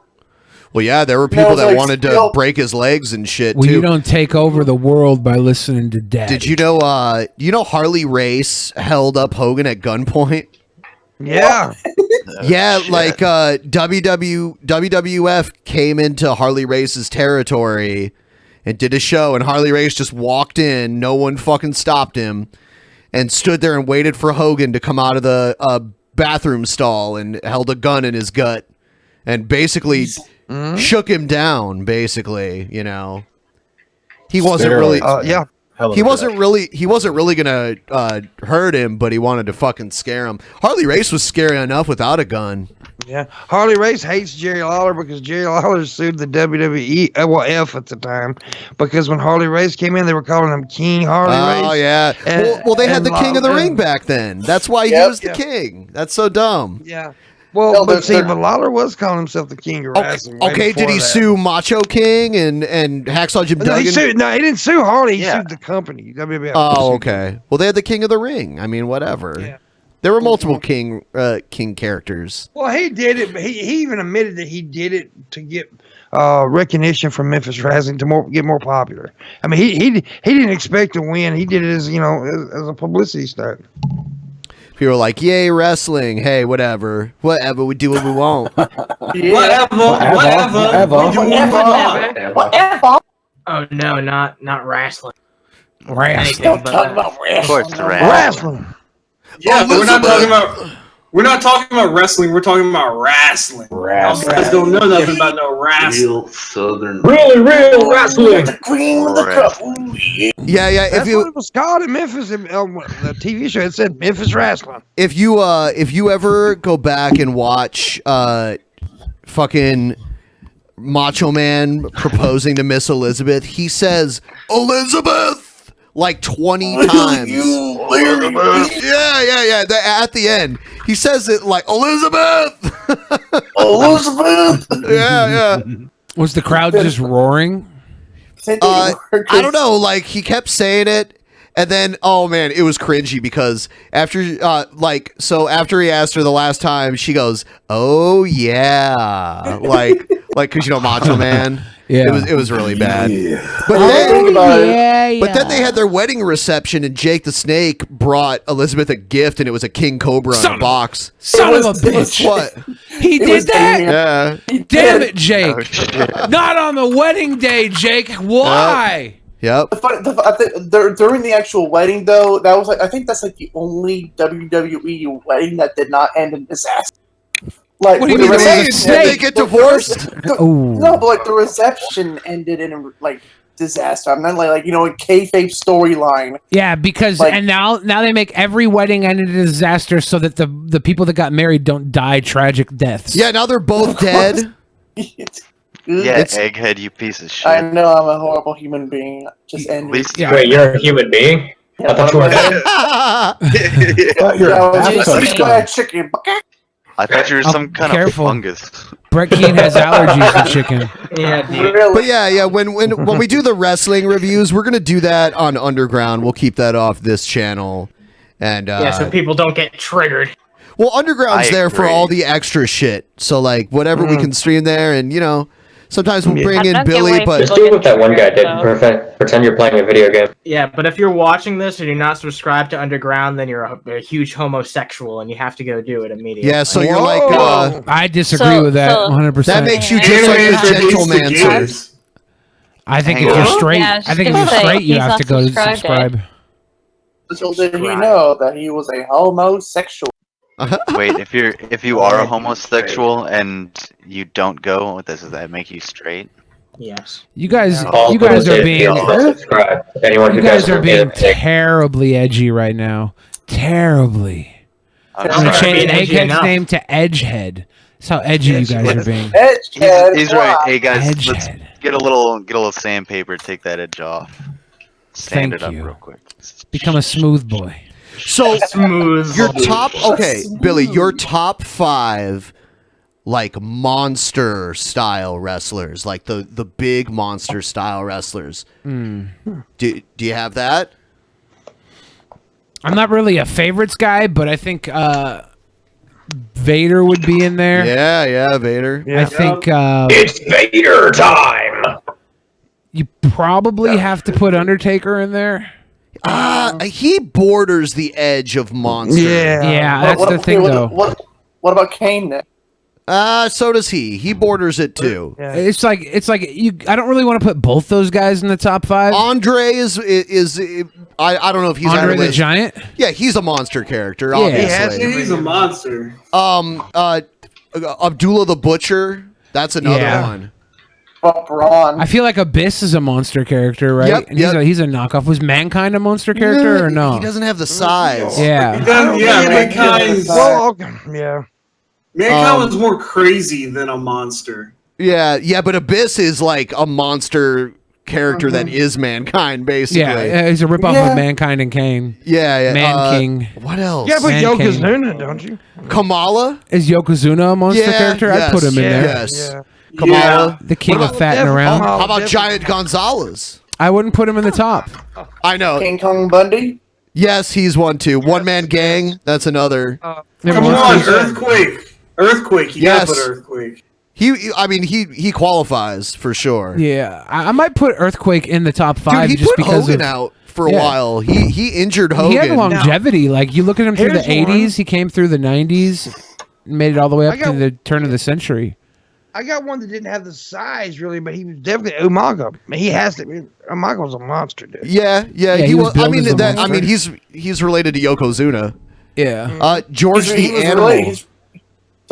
Well, yeah, there were people that wanted to break his legs and shit Well, too. you don't take over the world by listening to Daddy. Did you know? Harley Race held up Hogan at gunpoint. Yeah. Yeah, like WWF came into Harley Race's territory and did a show, and Harley Race just walked in. No one fucking stopped him, and stood there and waited for Hogan to come out of the bathroom stall and held a gun in his gut, and basically shook him down. Basically, He wasn't really. Yeah. He wasn't really gonna hurt him, but he wanted to fucking scare him. Harley Race was scary enough without a gun. Yeah, Harley Race hates Jerry Lawler because Jerry Lawler sued the WWE, F at the time, because when Harley Race came in, they were calling him King Harley Race. Oh yeah. Well, they had the King of the Ring back then. That's why he was the king. That's so dumb. Yeah. Well, but Lawler was calling himself the King of Wrestling. Okay, did he sue Macho King and Hacksaw Jim Duggan? He didn't sue Harley. He sued the company. WWF. Oh, okay. Well, they had the King of the Ring. I mean, whatever. Yeah. There were multiple king characters. Well, he did it, but he even admitted that he did it to get recognition from Memphis Wrestling to get more popular. I mean, he didn't expect to win. He did it as as a publicity stunt. People are like, "Yay, wrestling! Hey, whatever, we do what we want." Whatever. Oh no, not wrestling. Wrestling. Don't talk about Of course, wrestling. Yeah, but we're not talking about wrestling. We're talking about wrestling. You guys don't know nothing about no wrestling. Real southern. Real wrestling. The cream of the crop. Ooh, yeah. Yeah. That's what it was called in Memphis. The TV show, it said Memphis Wrestling. If you ever go back and watch fucking Macho Man proposing to Miss Elizabeth, he says Elizabeth like 20 times. Yeah. At the end, he says it like Elizabeth. Elizabeth. Yeah. Was the crowd just roaring? I don't know. Like he kept saying it. And then, oh man, it was cringy because after he asked her the last time, she goes, "Oh yeah," like because Macho Man. Yeah, it was really bad. Yeah. But then they had their wedding reception, and Jake the Snake brought Elizabeth a gift, and it was a king cobra in a box. Son of a bitch! What? He did that? Yeah. Damn it, Jake! Not on the wedding day, Jake. Why? Yep. During the actual wedding, though, that was I think that's the only WWE wedding that did not end in disaster. Like, what do you mean? Did they get divorced? No, but the reception ended in a disaster. I'm not a kayfabe storyline. Yeah, because and now they make every wedding end in a disaster so that the people that got married don't die tragic deaths. Yeah, now they're both dead. Yeah, Egghead, you piece of shit. I know I'm a horrible human being. Just end. Wait, you're a human being? I thought you were chicken. I thought you were some kind of fungus. Brett Keane has allergies to chicken. Yeah, dude. But yeah. When we do the wrestling reviews, we're gonna do that on Underground. We'll keep that off this channel, and so people don't get triggered. Well, Underground's there for all the extra shit. So whatever we can stream there, and sometimes we'll bring in Billy, but just do what that one guy did. Pretend you're playing a video game. Yeah, but if you're watching this and you're not subscribed to Underground, then you're a huge homosexual, and you have to go do it immediately. Yeah, so you're like, I disagree with that 100%. That makes you just like the gentlemancer. I think if you're straight, you have to go subscribe. So did he know that he was a homosexual? Wait, if you are a homosexual and you don't go, does that make you straight? Yes. You guys are being terribly edgy right now. Terribly. I'm gonna change Egghead's name to Edgehead. That's how edgy you guys are being. He's right. Hey guys, let's get a little sandpaper. Take that edge off. Stand it up real quick. Become a smooth boy. So your top, Billy, your top 5 monster style wrestlers, like the big monster style wrestlers. Do you have that? I'm not really a favorites guy, but I think Vader would be in there. Yeah, Vader. I think it's Vader time. You probably have to put Undertaker in there. He borders the edge of monster. Yeah, that's the thing, though. What about Kane then? So does he. He borders it too. Yeah. It's like you. I don't really want to put both those guys in the top 5. Andre is I don't know if he's Andre the Giant. Yeah, he's a monster character. Yeah. Obviously, He's a monster. Abdullah the Butcher. That's another one. Braun. I feel like Abyss is a monster character, right? Yep, And he's a knockoff. Was Mankind a monster character or no? He doesn't have the size. Yeah. Mankind's yeah. Mankind was more crazy than a monster. Yeah, but Abyss is like a monster character that is Mankind, basically. Yeah, he's a ripoff of Mankind and Kane. Yeah. Man King. What else? Yeah, but Man King. Yokozuna, don't you? Kamala? Is Yokozuna a monster character? I'd put him in there. Yes. Kamala. The king of fatting around. How about Giant Gonzalez? I wouldn't put him in the top. I know. King Kong Bundy? Yes, he's one too. One Man Gang, that's another. Come on, Earthquake. Earthquake, you gotta put Earthquake. He qualifies for sure. Yeah, I might put Earthquake in the top 5 Dude, he just put because Hogan out for a while. He injured Hogan. He had longevity. Like you look at him through the Here's 80s, one. he came through the 90s, made it all the way up I got- to the turn of the century. I got one that didn't have the size really, but he was definitely Umaga. He has to. Umaga was a monster, dude. Yeah, he was. I mean, he's related to Yokozuna. Yeah. George the Animal.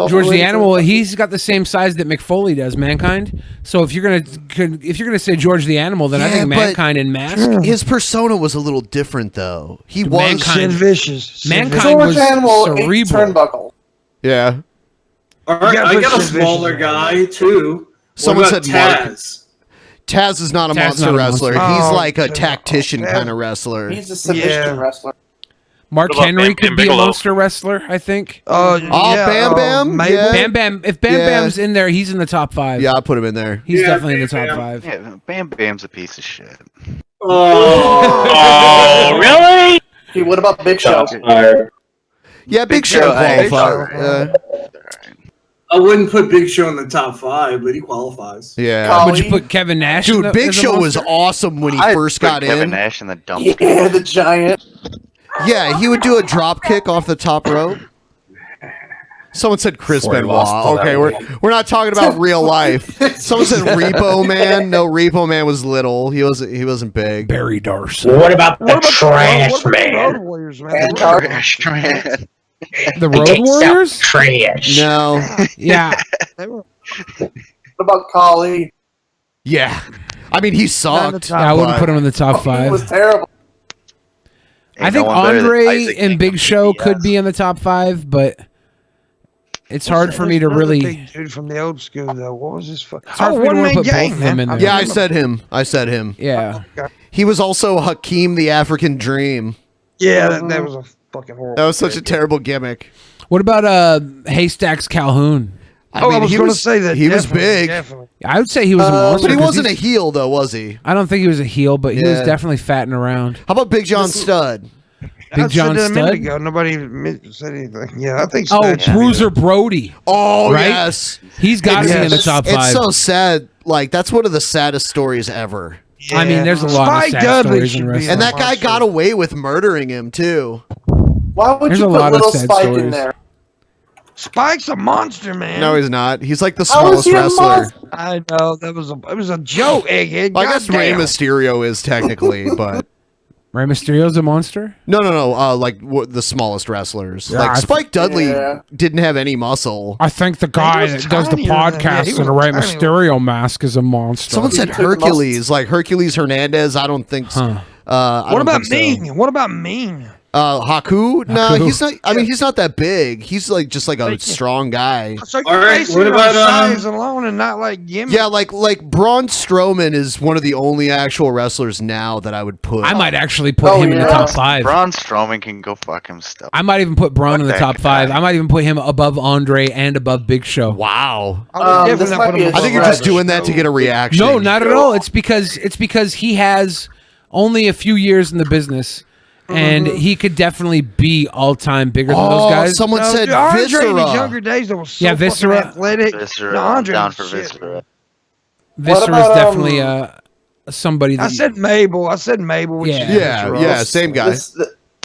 George the Animal, he's got the same size that McFoley does, Mankind. So if you're gonna say George the Animal, then I think but Mankind and Mask. His persona was a little different, though. He was Mankind- Sid Vicious. Mankind was cerebral. Turnbuckle. Yeah. All right, I got a smaller guy too. Someone What about said Mark. Taz? Taz is not a Taz monster not a wrestler. monster. He's Oh, like a tactician kind of wrestler. He's a submission wrestler. Mark What about Henry Bam could Bam be a Bigelow? monster wrestler, I think. Bam Bam? maybe. Yeah. Bam Bam. If Bam Bam's in there, he's in the top 5. Yeah, I'll put him in there. He's Yeah, definitely in the Bam top Bam. 5. Yeah, Bam Bam's a piece of shit. Oh, really? Hey, what about Big Show? Yeah, Big Show hey, qualifies. I wouldn't put Big Show in the top 5, but he qualifies. Yeah. Would you put Kevin Nash? in Dude, the- Big as a Show was monster? awesome when he I'd first put got Kevin in. Nash in the dump. Yeah, the Giant. Yeah, he would do a drop kick off the top rope. Someone said Chris Before he lost Benoit. all that Okay, we're not talking about real life. Someone said Repo Man. No, Repo Man was little. He wasn't big. Barry Darcy. What about the Trash What about the Man? Road Warriors, man? Trash man. The Road Warriors? Trash. No. Yeah. What about Kali? Yeah. I mean, he sucked. I wouldn't put him in the top He was 5. terrible. I think no one better than Andre Isaac and Big Show could be in the top 5, but it's hard for me to Another really. big dude from the old school though. What was his fuck? hard for me to wanna put both of them in there. Yeah, I said him. Yeah. He was also Hakeem the African Dream. Yeah, that was a fucking horrible. That was such a terrible gimmick. What about Haystacks Calhoun? I was going to say that. He was definitely, big. Definitely. I would say he was a monster. But he 'cause wasn't a he's- heel, though, was he? I don't think he was a heel, but he was Yeah. definitely fatting around. How about Big John Studd? Big I John said that a minute Studd? ago. Nobody said anything. Yeah, I think. Oh, Studd should be Bruiser Brody. Oh, Right? yes. He's got to be in the top 5. It's so sad. Like, that's one of the saddest stories ever. I mean, there's a lot Spike of sad Dudley stories in should be wrestling. And that guy got away with murdering him, too. Why would There's you a put lot of little sad Spike in stories. there? Spike's a monster, man. No, he's not. He's like the How is smallest he a wrestler. monster? I know that was it was a joke, egghead. I guess Rey Goddamn. Mysterio is technically, but Rey Mysterio's a monster? no. Like the smallest wrestlers. Yeah, Like I Spike Dudley Yeah. didn't have any muscle. I think the guy was that does the tinier than- yeah, podcast he in was a Rey tiny. Mysterio mask is a monster. Someone said took the Hercules, like Hercules Hernandez. I don't think. Huh. I What don't about think so. Ming? What about Ming? Haku? No, Haku. he's not. I mean, he's not that big. He's like just like a strong guy. So All you're right, basing what it on about, size alone and not like gimmick? Yeah, like Braun Strowman is one of the only actual wrestlers now that I would put. I might actually put Oh, him in the yeah. top 5. Braun Strowman can go fuck himself. I might even put Braun in the that top guy. 5. I might even put him above Andre and above Big Show. Wow. I would definitely this not might put be him a I think you're above just doing that to get a reaction. No, not at all. It's because he has only a few years in the business, and he could definitely be all time bigger than those guys. Someone No, said dude, Andre in his Viscera. younger days that was so Yeah, fucking Viscera. athletic. Viscera. No, I'm Andre down was for shit. Viscera. Viscera's about, definitely somebody that I said Mabel. Which Yeah. is Yeah, same guy.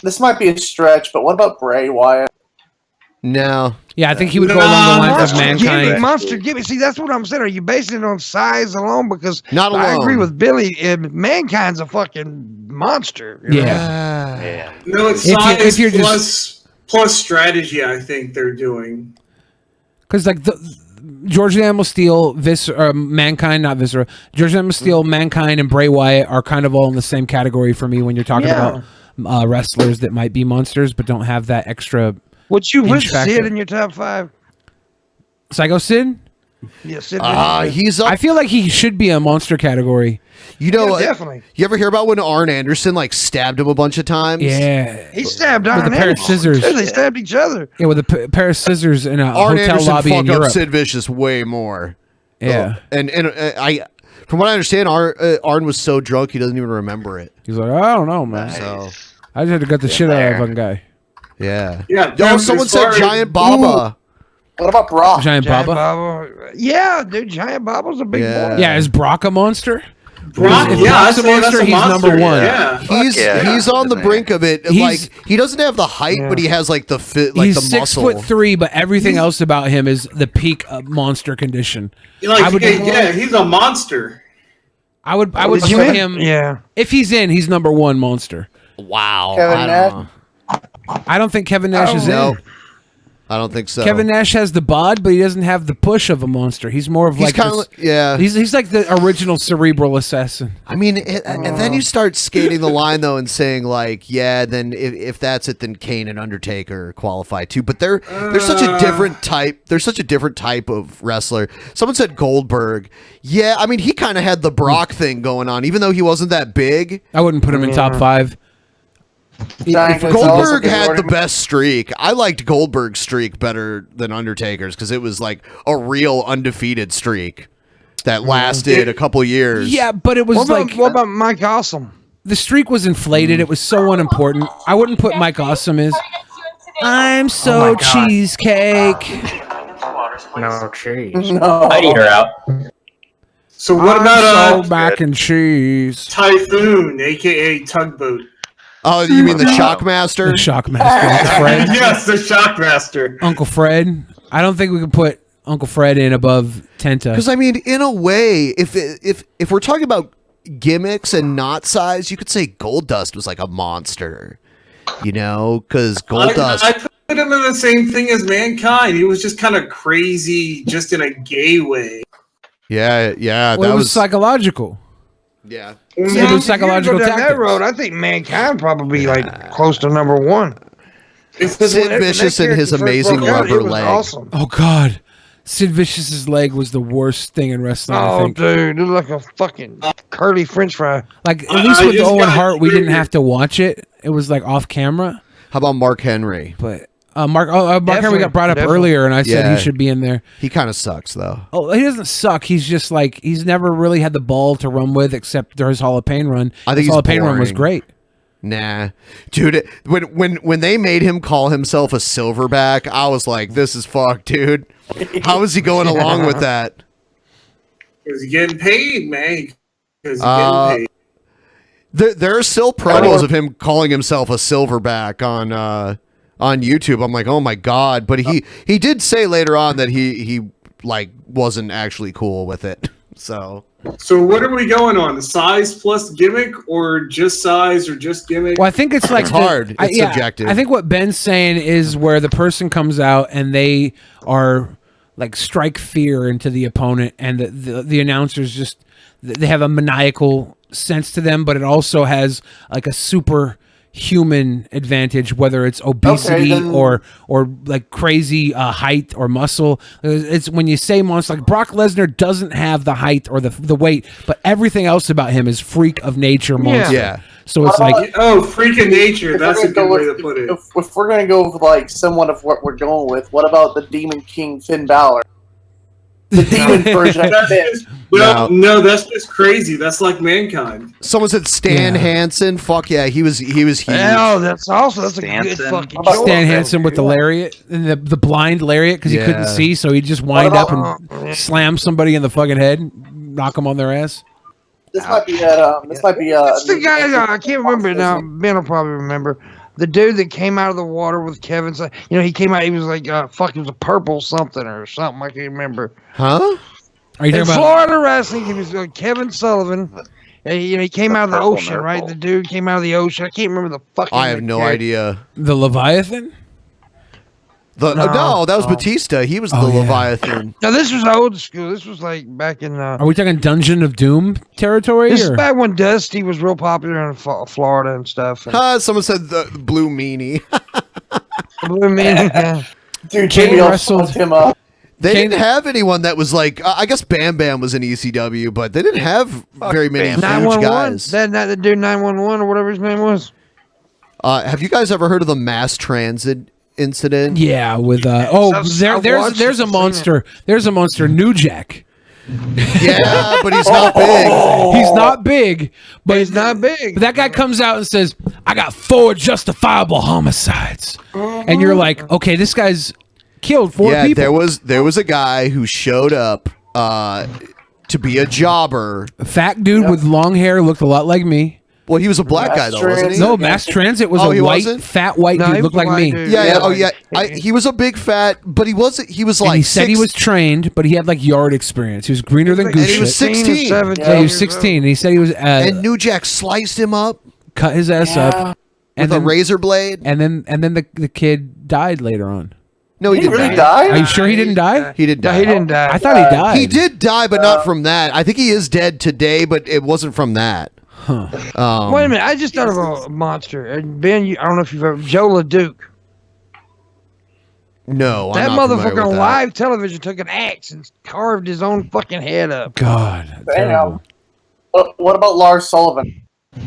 This might be a stretch, but what about Bray Wyatt? No. Yeah, I think he would go along the lines of Mankind. Monster gimmick. See, that's what I'm saying. Are you basing it on size alone? Because Not I agree alone. with Billy. Mankind's a fucking monster. you know? Yeah. No, it's If you- size if you're just- plus strategy. I think they're doing. Because like George Animal Steel, Mankind, not Viscera. George Animal Steel, Mankind, and Bray Wyatt are kind of all in the same category for me when you're talking about wrestlers that might be monsters but don't have that extra. Would you put inch factor. Sid in your top 5? Psycho Sid? Yeah, Sid. He's up. I feel like he should be a monster category. You know, definitely. You ever hear about when Arn Anderson like stabbed him a bunch of times? Yeah, he stabbed with Arn a pair of scissors. They stabbed each other. Yeah, with a pair of scissors in a Arn hotel Anderson lobby in fucked up Europe. Sid Vicious way more. Yeah. And I, from what I understand, Arn was so drunk he doesn't even remember it. He's like, I don't know, man. So I just had to gut the shit out of that fucking guy. Yeah. Yeah. Yo, someone said Giant Baba. What about Brock? Giant Baba? Yeah, dude, Giant Baba's a big boy. Yeah, is Brock a monster? Brock, If yeah, Brock's I'd say that's a he's monster, number one. yeah. He's on the brink of it. He's- Like he doesn't have the height, but he has like the fit, like He's the muscle. 6'3", but everything else about him is the peak of monster condition. Like, he's a monster. I would Would put you- him. Yeah. If he's in, he's number one monster. Wow. Kevin I Nash? don't know. I don't think Kevin Nash is No. in. I don't think so. Kevin Nash has the bod, but he doesn't have the push of a monster. He's more of He's like kinda this- like- yeah. He's like the original cerebral assassin. I mean, and then you start skating the line though and saying like, yeah, then if that's it, then Kane and Undertaker qualify too. But they're such a different type. They're such a different type of wrestler. Someone said Goldberg. Yeah, I mean, he kind of had the Brock thing going on, even though he wasn't that big. I wouldn't put him in top 5. If Goldberg had the best streak. I liked Goldberg's streak better than Undertaker's because it was like a real undefeated streak that lasted a couple years. Yeah, but it was what about Mike Awesome? The streak was inflated. It was so unimportant. I wouldn't put Mike Awesome as. I'm so cheesecake. No cheese. No. I'd eat her out. So what about so mac and cheese? Typhoon, aka Tugboat? Oh, you mean the Shockmaster? The Shockmaster. Uncle Fred. Yes, the Shockmaster. Uncle Fred. I don't think we can put Uncle Fred in above Tenta. Because I mean, in a way, if we're talking about gimmicks and not size, you could say Goldust was like a monster. You know, because Goldust. I put him in the same thing as Mankind. He was just kind of crazy, just in a gay way. Yeah. Well, it was psychological. Yeah. It was psychological Down that tactics. road, I think Mankind probably like close to number 1. Sid Vicious and his amazing rubber leg. Awesome. Oh God, Sid Vicious's leg was the worst thing in wrestling. I Oh, think. dude, it looked like a fucking curly French fry. Like at least with Owen Hart, we didn't have to watch it. It was like off camera. How about Mark Henry? But Mark Henry got brought up Definitely. earlier, and I said Yeah. he should be in there. He kind of sucks though. Oh, he doesn't suck. He's just like he's never really had the ball to run with, except during his Hall of Pain run. I think his he's Hall of Pain run was boring. great. Nah, dude. When they made him call himself a silverback, I was like, "This is fucked, dude." How is he going along with that? Because he's getting paid, man. Because he's Uh, getting paid. There are still promos of him calling himself a silverback on YouTube. I'm like, oh my god! But he did say later on that he like wasn't actually cool with it. So what are we going on? Size plus gimmick, or just size, or just gimmick? Well, I think it's like It's hard. It's yeah, subjective. I think what Ben's saying is where the person comes out and they are like strike fear into the opponent, and the announcers just they have a maniacal sense to them, but it also has like a superhuman advantage, whether it's obesity or like crazy height or muscle. It's when you say monster, like Brock Lesnar doesn't have the height or the weight, but everything else about him is freak of nature monster. Yeah. So it's like freak of nature. That's a good way to put it. If we're gonna go with like somewhat of what we're going with, what about the Demon King Finn Balor? The demon version of Finn. No, that's just crazy. That's like Mankind. someone said Stan Hansen. Fuck yeah, he was huge. Oh, that's a good fucking joke. Stan Hansen with the lariat and the blind lariat because he couldn't Yeah. see, so he'd just wind up and slam somebody in the fucking head, knock them on their ass. This might be This might be It's the guy. I can't remember it now. Ben will probably remember. The dude that came out of the water with Kevin. You know, he came out. He was like, fuck, it was a purple something or something. I can't remember. Huh? Are you In talking about? Florida wrestling, he was Kevin Sullivan. And, you know, he came out of the purple ocean, nurple. right? The dude came out of the ocean. I can't remember the fucking. I have no character. idea. The Leviathan? No, that was Batista. He was the Leviathan. No, this was old school. This was like back in. Are we talking Dungeon of Doom territory? This is back when Dusty was real popular in Florida and stuff. And Someone said the Blue Meanie. Blue Meanie. Yeah. Dude, Kane wrestled him up. They didn't have anyone that was like. I guess Bam Bam was in ECW, but they didn't have very many huge 911. guys. That dude 911 or whatever his name was. Have you guys ever heard of the mass transit incident? Yeah, with there's a monster. There's a monster, New Jack. Yeah, but he's not big. He's not big, but he's not big. But that guy comes out and says, "I got 4 justifiable homicides," and you're like, "Okay, this guy's killed 4 people." there was a guy who showed up to be a jobber. A fat dude with long hair, looked a lot like me. Well, he was a black guy, though, wasn't he? No, Mass Transit was a white, fat white dude, looked like me. He was a big fat, but he wasn't. He was like. And he said he was trained, but he had like yard experience. He was greener than goose. And he was 16. Yeah, he was 16. And he said he was. And New Jack sliced him up, cut his ass up, with a razor blade. And then the kid died later on. No, he didn't really die. Are you sure he didn't die? He didn't die. No, he didn't die. I thought he died. He did die, but not from that. I think he is dead today, but it wasn't from that. Huh. Wait a minute! I just thought of a monster. And Ben, I don't know if you've ever Joe LaDuke. No, that I'm not familiar motherfucker with on that. live television took an axe and carved his own fucking head up. God, Damn. What about Lars Sullivan? I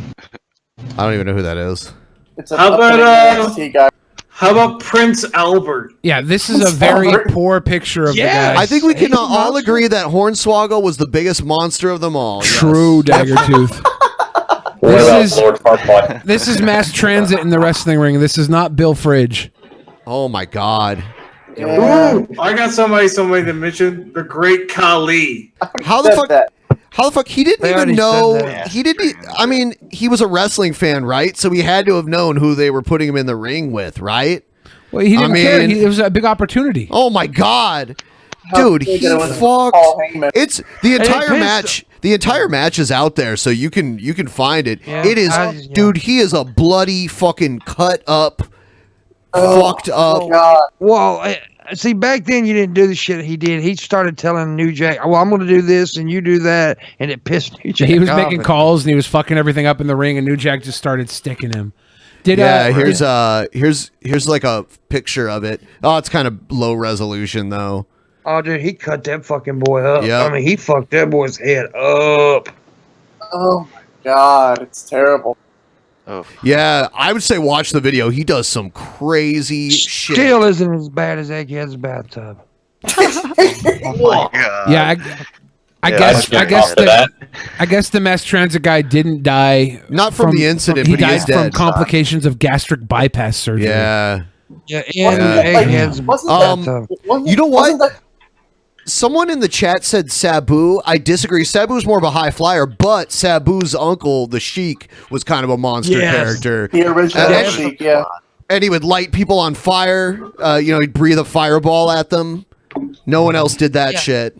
don't even know who that is. It's a How about NXT guy. How about Prince Albert? Yeah, this is a very poor picture of the guy. I think we can all agree that Hornswoggle was the biggest monster of them all. True, Daggertooth. This is Mass Transit in the wrestling ring. This is not Bill Fridge. Oh my God. Ooh, I got somebody that mentioned the Great Khali. How the fuck? He didn't even know. He didn't. I mean, he was a wrestling fan, right? So he had to have known who they were putting him in the ring with, right? Well, he didn't care. It was a big opportunity. Oh my God, dude, he fucked. It's the entire match. The entire match is out there, so you can find it. Yeah, it is, dude. He is a bloody fucking cut up, fucked up. God. Well, see, back then you didn't do the shit he did. He started telling New Jack, "Well, I'm going to do this and you do that," and it pissed New Jack He was off. making calls and he was fucking everything up in the ring, and New Jack just started sticking him. Here's like a picture of it. Oh, it's kind of low resolution though. Oh, dude, he cut that fucking boy up. Yep. I mean, he fucked that boy's head up. Oh my God, it's terrible. Oh. Yeah, I would say watch the video. He does some crazy shit. Still isn't as bad as Egghead's bathtub. Oh my God. Yeah, I guess the Mass Transit guy didn't die. Not from the incident, he but he died is dead. from complications of gastric bypass surgery. Yeah. Yeah, and Egghead's bathtub. You know what? Someone in the chat said Sabu. I disagree. Sabu's more of a high flyer, but Sabu's uncle, the Sheik, was kind of a monster character. The original Sheik, yeah. And he would light people on fire. He'd breathe a fireball at them. No one else did that shit.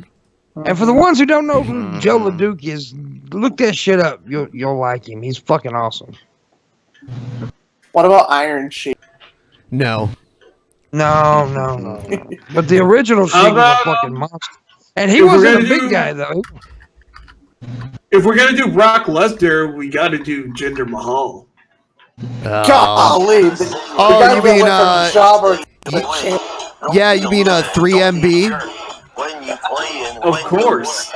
And for the ones who don't know who Joe LaDuke is, look that shit up. You'll like him. He's fucking awesome. What about Iron Sheik? No. No. But the original Sheik was a fucking monster. And he wasn't a big guy, though. If we're going to do Brock Lesnar, we got to do Jinder Mahal. Golly. You mean, yeah, you mean 3MB? Of course.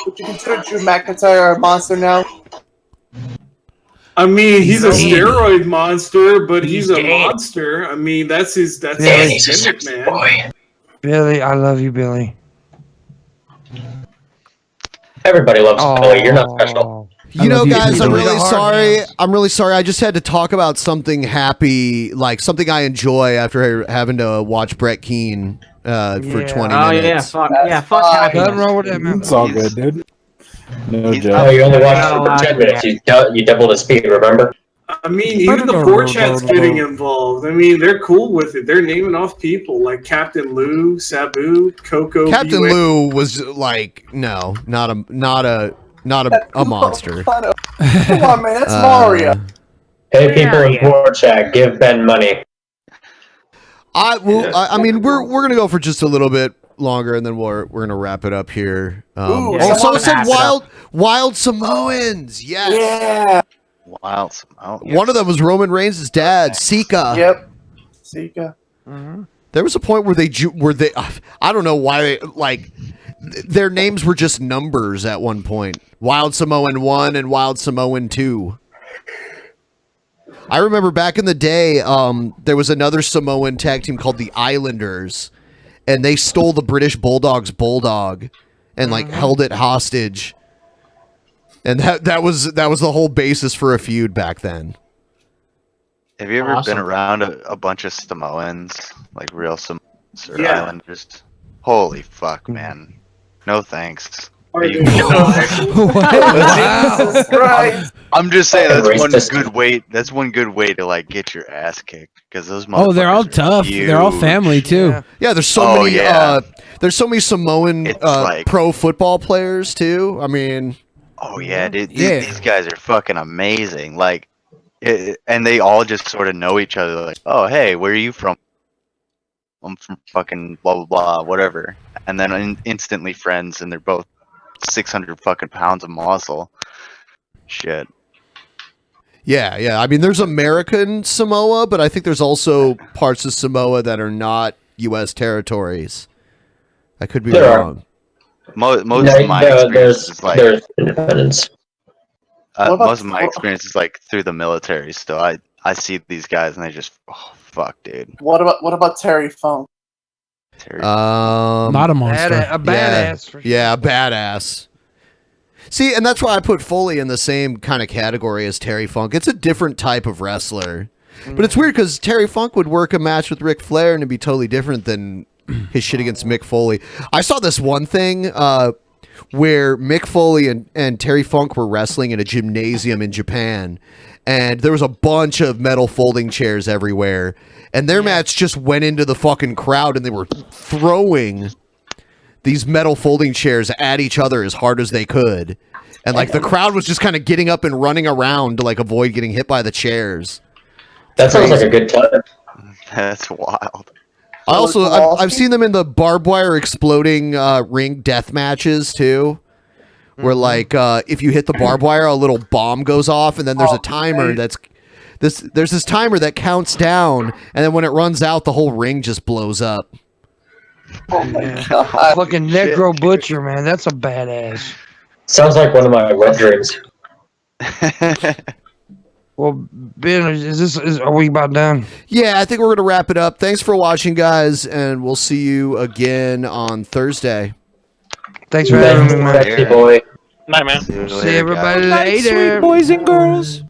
Would you consider Drew McIntyre a monster now? I mean, he's a steroid monster, but he's a monster. I mean, that's his gimmick, man. Billy, I love you, Billy. Everybody loves Billy. You're not special. You know, guys, I'm really sorry. I'm really sorry. I just had to talk about something happy, like something I enjoy after having to watch Brett Keane for 20 minutes. Oh yeah, fuck happy. Nothing wrong with that, man. It's all good, dude. No joke. Oh, you only watched it for 10 minutes. You doubled the speed, remember? I mean, even the 4chat's getting involved. I mean, they're cool with it. They're naming off people like Captain Lou, Sabu, Coco. Captain Lou was like, no, not a monster. Come on, man, that's Mario. Hey, people in 4chat, give Ben money. I mean, we're gonna go for just a little bit longer, and then we're gonna wrap it up here. Someone said wild Samoans. Yes. Yeah. Wild Samoans. One of them was Roman Reigns' dad, Sika. Yep. Sika. There was a point where they I don't know why their names were just numbers at one point. Wild Samoan 1 and Wild Samoan 2. I remember back in the day, there was another Samoan tag team called the Islanders, and they stole the British Bulldog's bulldog and held it hostage. And that was the whole basis for a feud back then. Have you ever been around a bunch of Samoans, like real Samoans or Islanders? Holy fuck, man. No thanks. Are you? I'm just saying that's one good way. That's one good way to get your ass kicked because those. They're all tough. They're all family too. Yeah, there's so many. There's so many Samoan pro football players too. I mean. Oh yeah, dude. These guys are fucking amazing. And they all just sort of know each other. Like, oh hey, where are you from? I'm from fucking blah blah blah, whatever. And then instantly friends, and they're both 600 fucking pounds of muscle. Shit. Yeah. I mean, there's American Samoa, but I think there's also parts of Samoa that are not U.S. territories. I could be wrong. Most of my experience is there's independence. Most of my experience is through the military. Still, I see these guys and they just fuck, dude. What about Terry Funk? Not a monster. A badass. For sure. Yeah, a badass. See, and that's why I put Foley in the same kind of category as Terry Funk. It's a different type of wrestler. But it's weird because Terry Funk would work a match with Ric Flair and it'd be totally different than his shit against Mick Foley. I saw this one thing where Mick Foley and Terry Funk were wrestling in a gymnasium in Japan. And there was a bunch of metal folding chairs everywhere. And their match just went into the fucking crowd and they were throwing these metal folding chairs at each other as hard as they could. And the crowd was just kind of getting up and running around to avoid getting hit by the chairs. That sounds like a good time. That's wild. I've seen them in the barbed wire exploding ring death matches too. Where if you hit the barbed wire, a little bomb goes off, and then there's a timer there's this timer that counts down, and then when it runs out, the whole ring just blows up. Oh my god! Fucking Necro Butcher, man, that's a badass. Sounds like one of my wet dreams. Well, Ben, are we about done? Yeah, I think we're gonna wrap it up. Thanks for watching, guys, and we'll see you again on Thursday. Thanks for having me, man. Sexy boy. Night, man. See everybody later. Sweet boys and girls.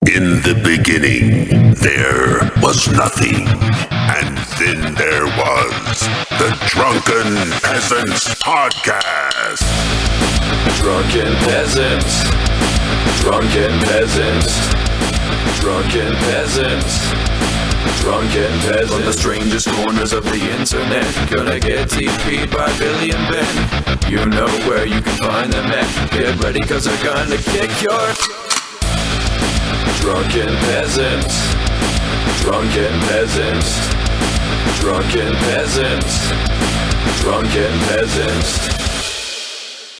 In the beginning, there was nothing, and then there was the Drunken Peasants Podcast. Drunken Peasants, Drunken Peasants, Drunken Peasants, Drunken Peasants. From the strangest corners of the internet, gonna get TP'd by Billy and Ben. You know where you can find them at. Get ready, cause they're gonna kick your... Drunken Peasants, Drunken Peasants, Drunken Peasants, Drunken Peasants.